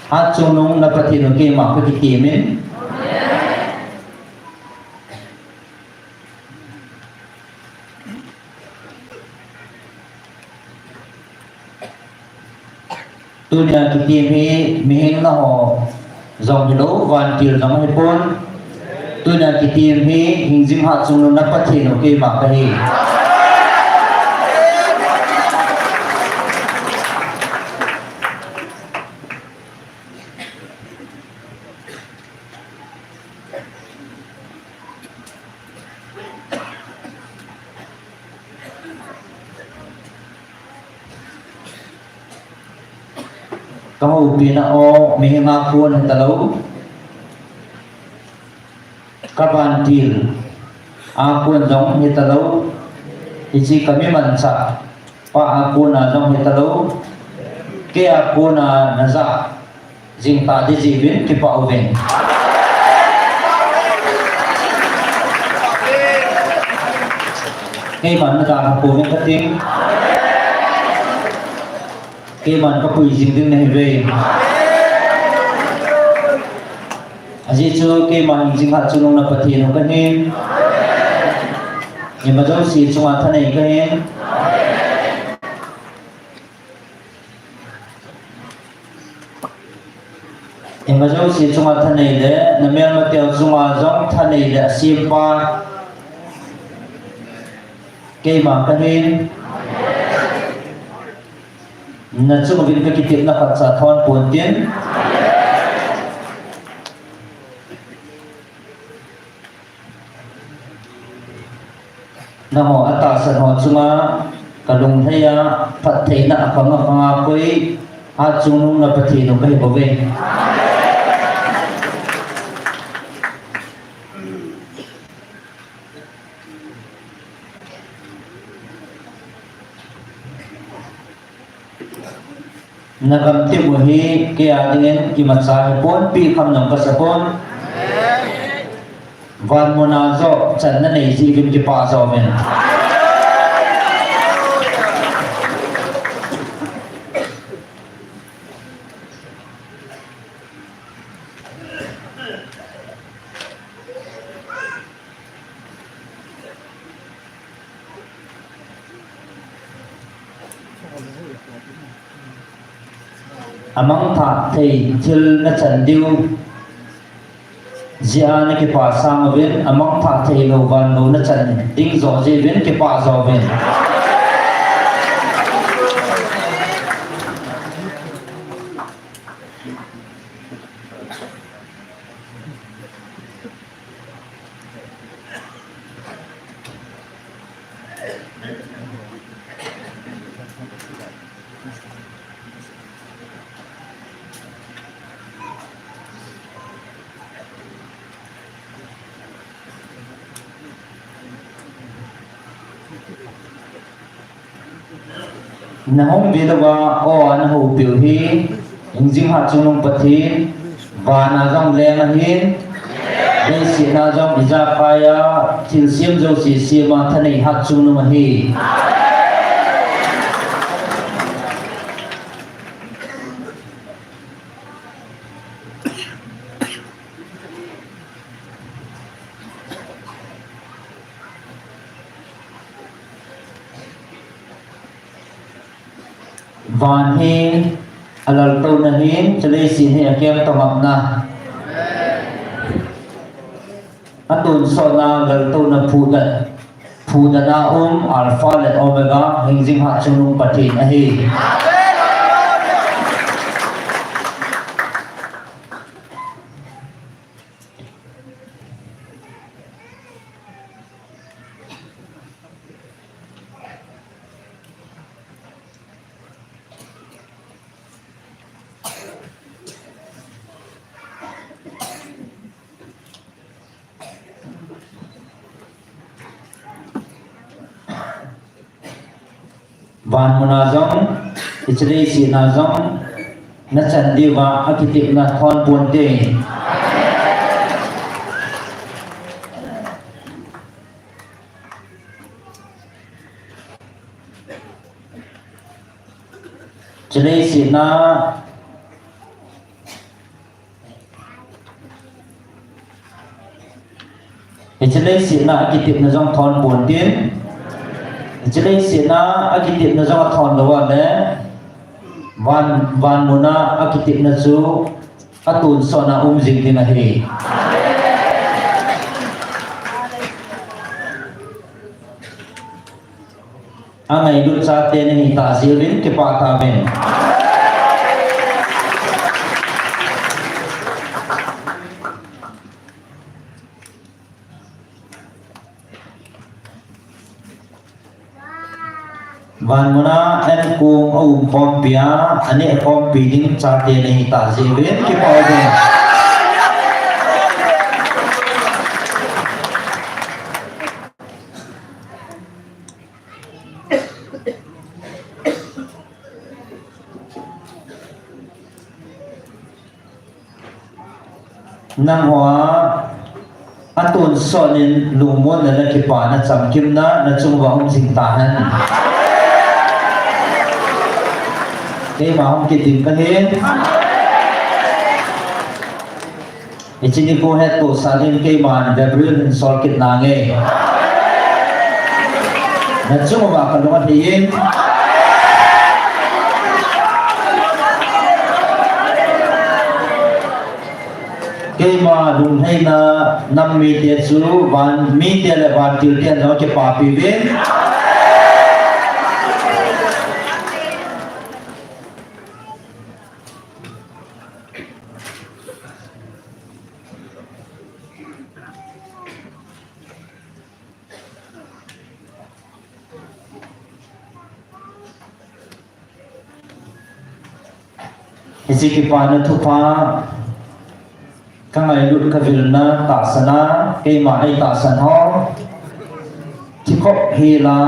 hat chung nong na pati no ke ma pati ke men tuân ki ke me me na ho zong lo van til na ma pon tuân ki ke me hing jing hat chung nong na pati no ke ma ka hi kamu pina o mihinga pun talaw kabantil apun dong hitalaw isi kami mansa pa apuna dong hitalaw ke apuna naza jing ta di jibin ki pa uben ke man na ka po ng kating ke man ka pui jing ding nahi ve aji chu ke man jing ha chu nong na pati no ka hin ni ma jo si chu ma thanai ka hin ni ma jo si chu ma thanai le na mer ma tel chu ma jong thanai le si pa ke ma ka hin na chung vin ka kitip na khat sa thon pon tin na ho ata sa ho chunga kalung thaya phat thei na panga koi ha chung na pathi no kai bove nagam ti muhi ke adingen imatsa pon pi kham nam ka sapon van monazo chan na nei ji vim ki pa zo men amang tha thei thil na chan diu zia na ke pa sang ven amang tha thei lo van lo na chan ding zo je ven ke pa zo ven na hong bilawa o an ho pil hi ingjing ha chunung pathin ba na jong le na hin dei si na jong ija kaya til sim jo si si ma thanei ha chunung hi van hi alal to na hin chalei sin hi akem tamam na atun so na lal to na phuda na alpha let omega hingjing ha chunung pathin a hi van munazong ichre si nazong na chandiwa akitip na thon ponte chre si na ichre si na akitip na jong thon ponte Jadi sina akitip na jang thon lawa le van muna akitip na chu atun so na jing din hi angai lut sa te ni ta silin ke pa ta men van muna en kung kompia ane kompi ding chate nahi ta silin ke pa de nang hoa atun sonin lumon na ke pa na chamkim na chungwa jing tahan cái mà không kịp tìm cái hết thì chỉ đi cô hết tổ sản lên cái mà để bươn sol kịp nàng nghe là chung mà bà cần nó thì yên cái mà đúng hay là 5 mi tiền số van mi tiền là van tiêu tiền nó cái bà bị bên isi kipana thupa kangai lut kavilna ta sana ke ma ai ta san ho thikop hela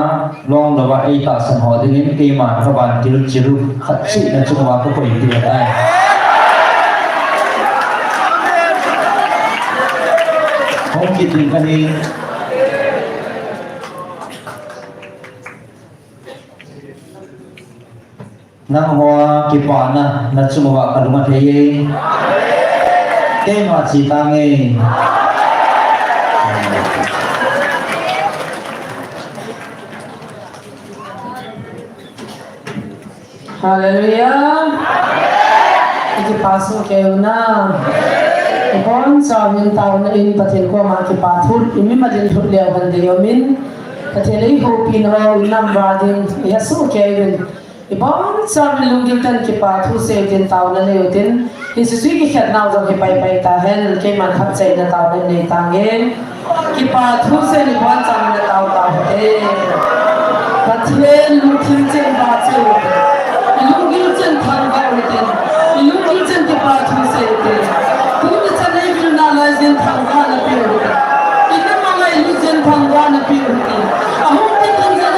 long lawa ai ta san ho dingin ke ma khaban tiru chiru khatsi na chungwa ko koi ti ai hong ki tin kani nang hoa kipana na chungwa kaluma thei ke ma chi ta nge Hallelujah. Iti paso kayo na. Ipon sa amin tao na inipatin ko mga kipathul. Imi madin thuliya bandayomin. Katilay hopin raw inambadin. Yaso kayo. Ibang sa lunggitan kipat husay din tao na layutin Yesusui kikhat na ujang kipay-pay tahan kay manhapsay na tao na naitangin kipat husay libuan sa mga tao-tao Patlen lungkin jen batso ilungil jen thangga ulitin ilungil jen kipat husay ulitin kung itanay kilnala jen thangga na piyo ulitin ina mga ilu jen thangga na piyo ulitin ahong kitang jen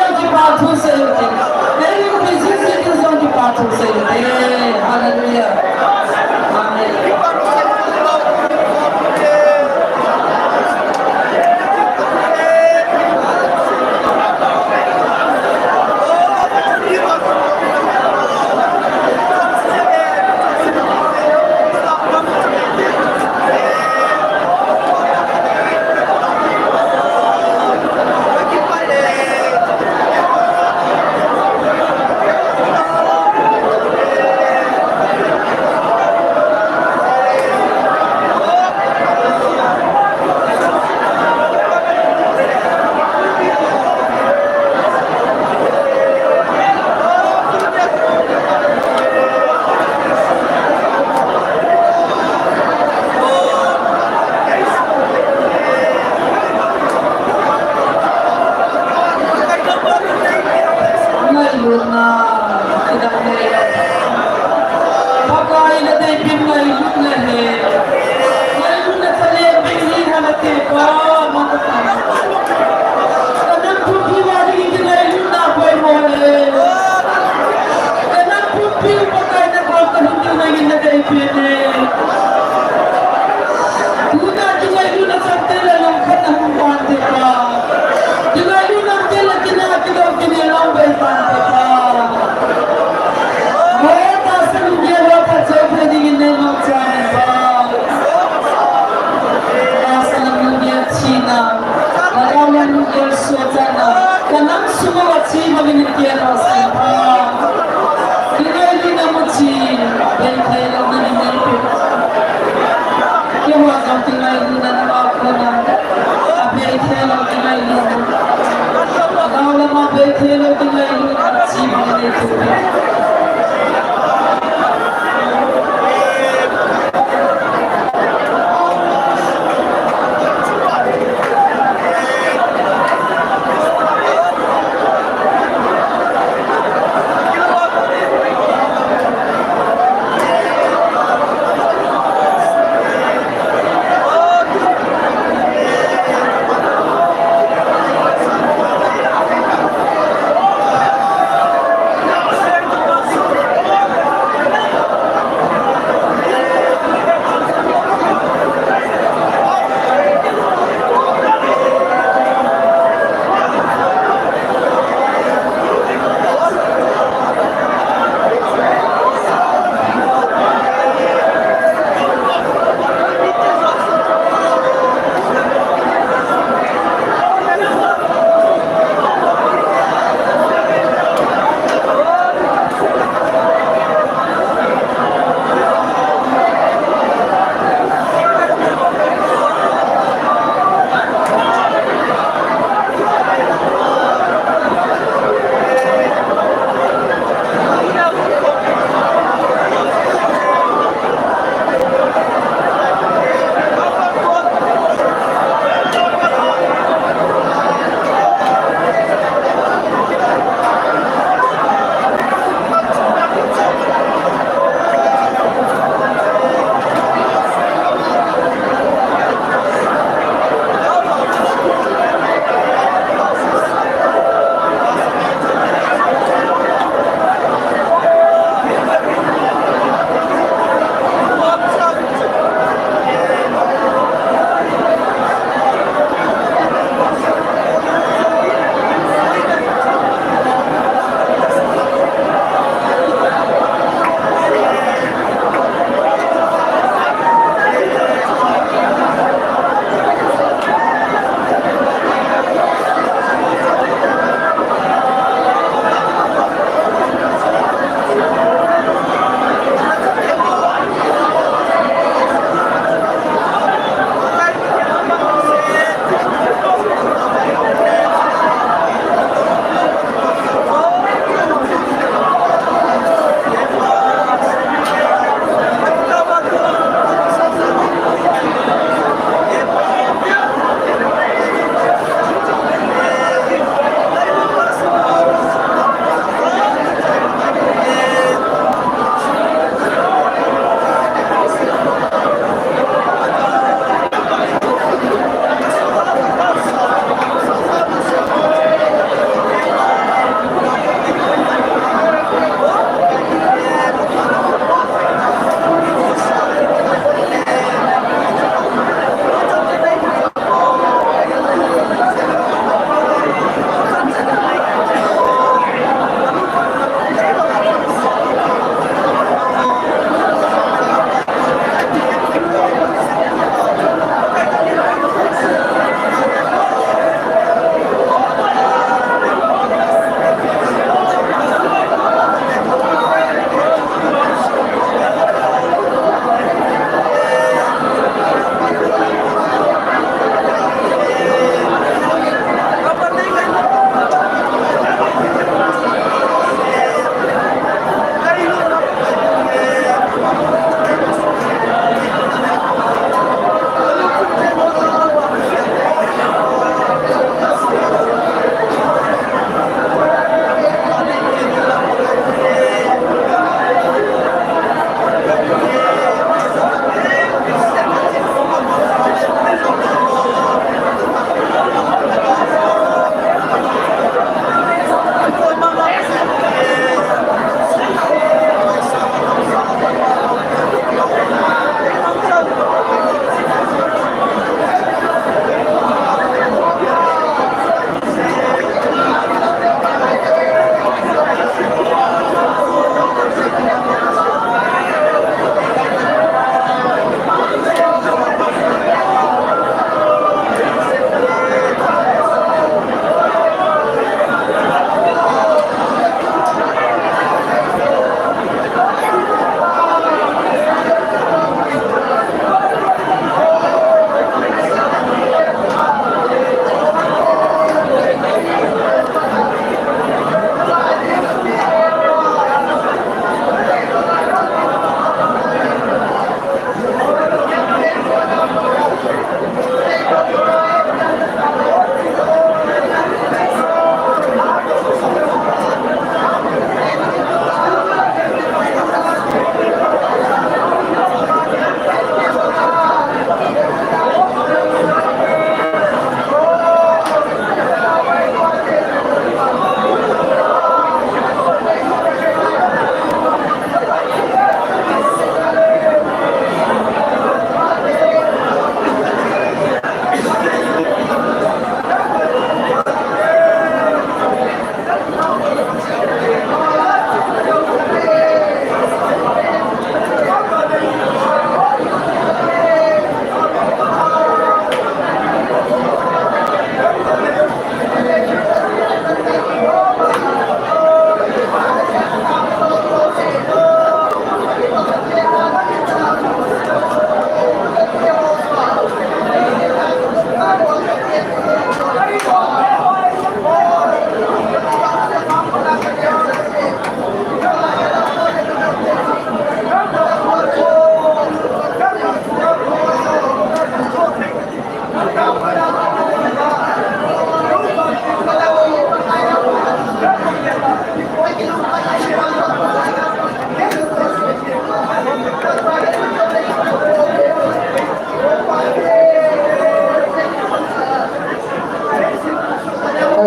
pathelo dingai lu chi bang tu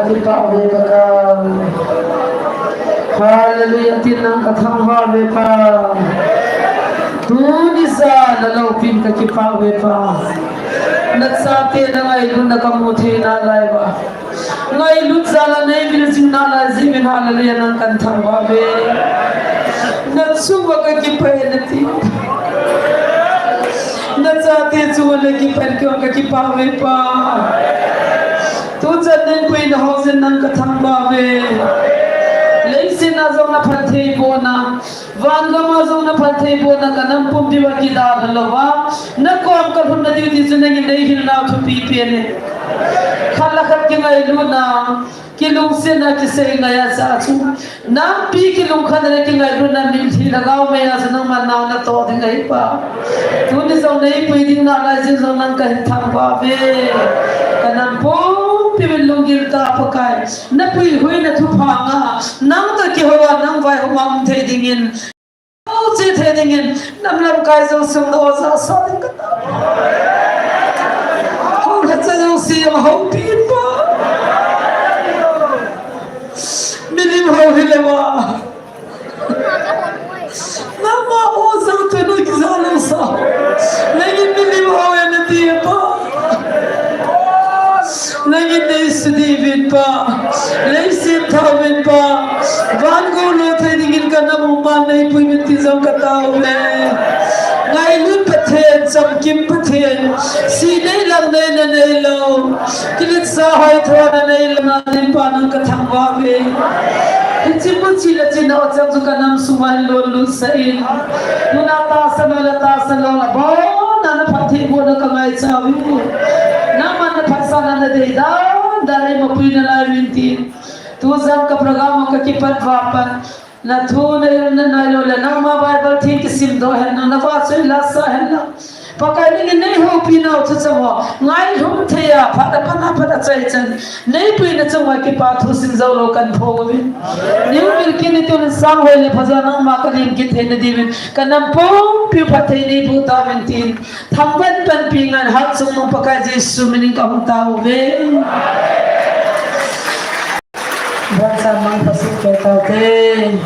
kita oleh kakak. Haleluya tinang kathang hawe pa. Tu bisa lalau pin ka kipa we pa. Natsate na ngai lu na kamuthe na lai ba. Ngai lu zala nei bil jing na la jimin haleluya nang kathang hawe. Natsu ba ka kipa na ti. Natsate chu le kipa ka kipa we pa. Tu janen pui na hosen nang kathang hawe. Leisin na zong na phathei bona van gama zong na phathei bona kanam pum diwa ki da halawa na kom ka hun na di di suneng nei hin na thu pi pe ne khala khat ki ngai lu na ki lung se na ki se ngai ya sa chu na pi ki lung khan re ki ngai lu na min thi lagaw me ya sunang ma na na to di ngai pa tu ni zong nei pui ding na la jin zong nang ka thang ba be kanam pum pimin lungil ta pakai na pui hui na thu phanga nang ta ki hoa nang vai hom the dingin au che the dingin nam lam kai zo sum do sa sa ding ka ta ho ka cha zo si ma ho pi pa milim ho hilewa nama o zo te no ki za lo sa lekin milim ho ya na ti pa Lagi David pa, Leisin Tawin pa, Van Golo Tradingin ka na mumma na ipumitizang kataw le. Ngayon paten, samkim paten, sinay lang na nanaylaw, kilit sahay tuwa na nailang natin pa ng katangwabe. Hitsipon sila sinaot sa ka ng sumalolo sa in. Munatasan lang, na napati mo na kamay sabi mo. Naman na pagsana na day daw, dalay mapuy na lamintin. Tuzang ka programa kakipatvapan, na tunay na nalola, nang mga Bible think simdohen na nabasoy lasahen na. Pagkailingin na yung pinaw sa mo, ngayon humtaya, pada chay chan, na yung pinatsamwa kipatusin sa ulokan po gawin. Yung milkin ito ng sanghoy na pasanang makalingkit na divin, kanang pong pipatay na iputamintin, tamban panpingan, hatsong mong pagkajesu mining kahong tao, ben. Bangsa mang pasikay tao, ben.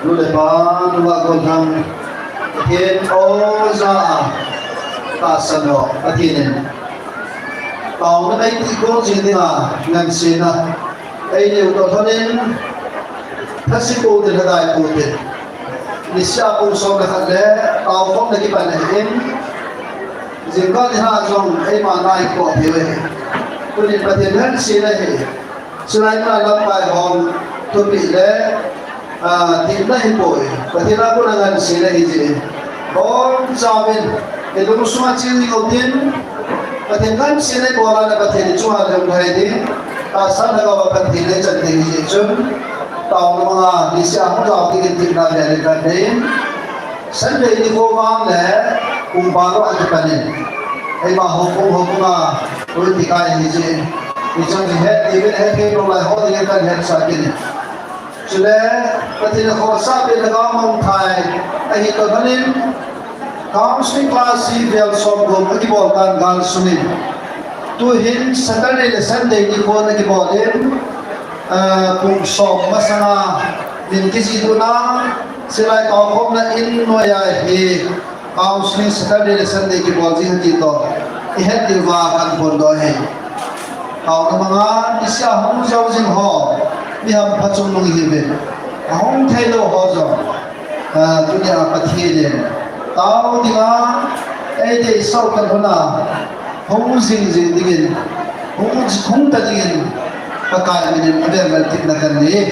Lu le ba lu wa ko thang thiên ô za ta sano atinen tao nó đây thì có gì thế à ngành xin à đây nhiều tổ thonin thắt sĩ cô thì là đại cô thì đi xa cô xong là thật lẽ tao không là cái bài này em dừng có thì ha xong em mà này của thì vậy cô đi bắt tiền hết xin này xin này mà làm bài hòm tôi bị lẽ thì nó hình bội và thì nó cũng là ngành xin này gì có sao bên để lúc xưa chỉ đi đầu tiên và thì ngành xin này bỏ ra là có thể đi chung hàng thầy đi sáng nay có phần thì lấy chân thì gì chứ tàu nó mà đi xe không giàu thì tiền nào để được đấy sẵn đây đi vô vang để cùng bà nó ăn cái này hay mà hộp cũng mà tôi thì cái gì thì trong thì hết thì biết hết cái trong lại họ thì cái hết sao cái này cho nên cái thì nó khó sao bên nó mong thầy anh ấy còn nên counseling class si bel som gom cái bộ tan gal sunin tu hin Saturday le Sunday ni ko na ki bo den kung som masanga din ki si tu na silai ka khom na in no ya hi counseling Saturday le Sunday ki bo ji ti to i het ti wa kan bon do he hào na mga isya hong zau jing ho ni ham phachung nong hi ben hong thailo ho zo dunia pathian tao dinga ai de sau kan hona hong jing jing dingin hong ta dingin pakai min ber mer tik na kan ni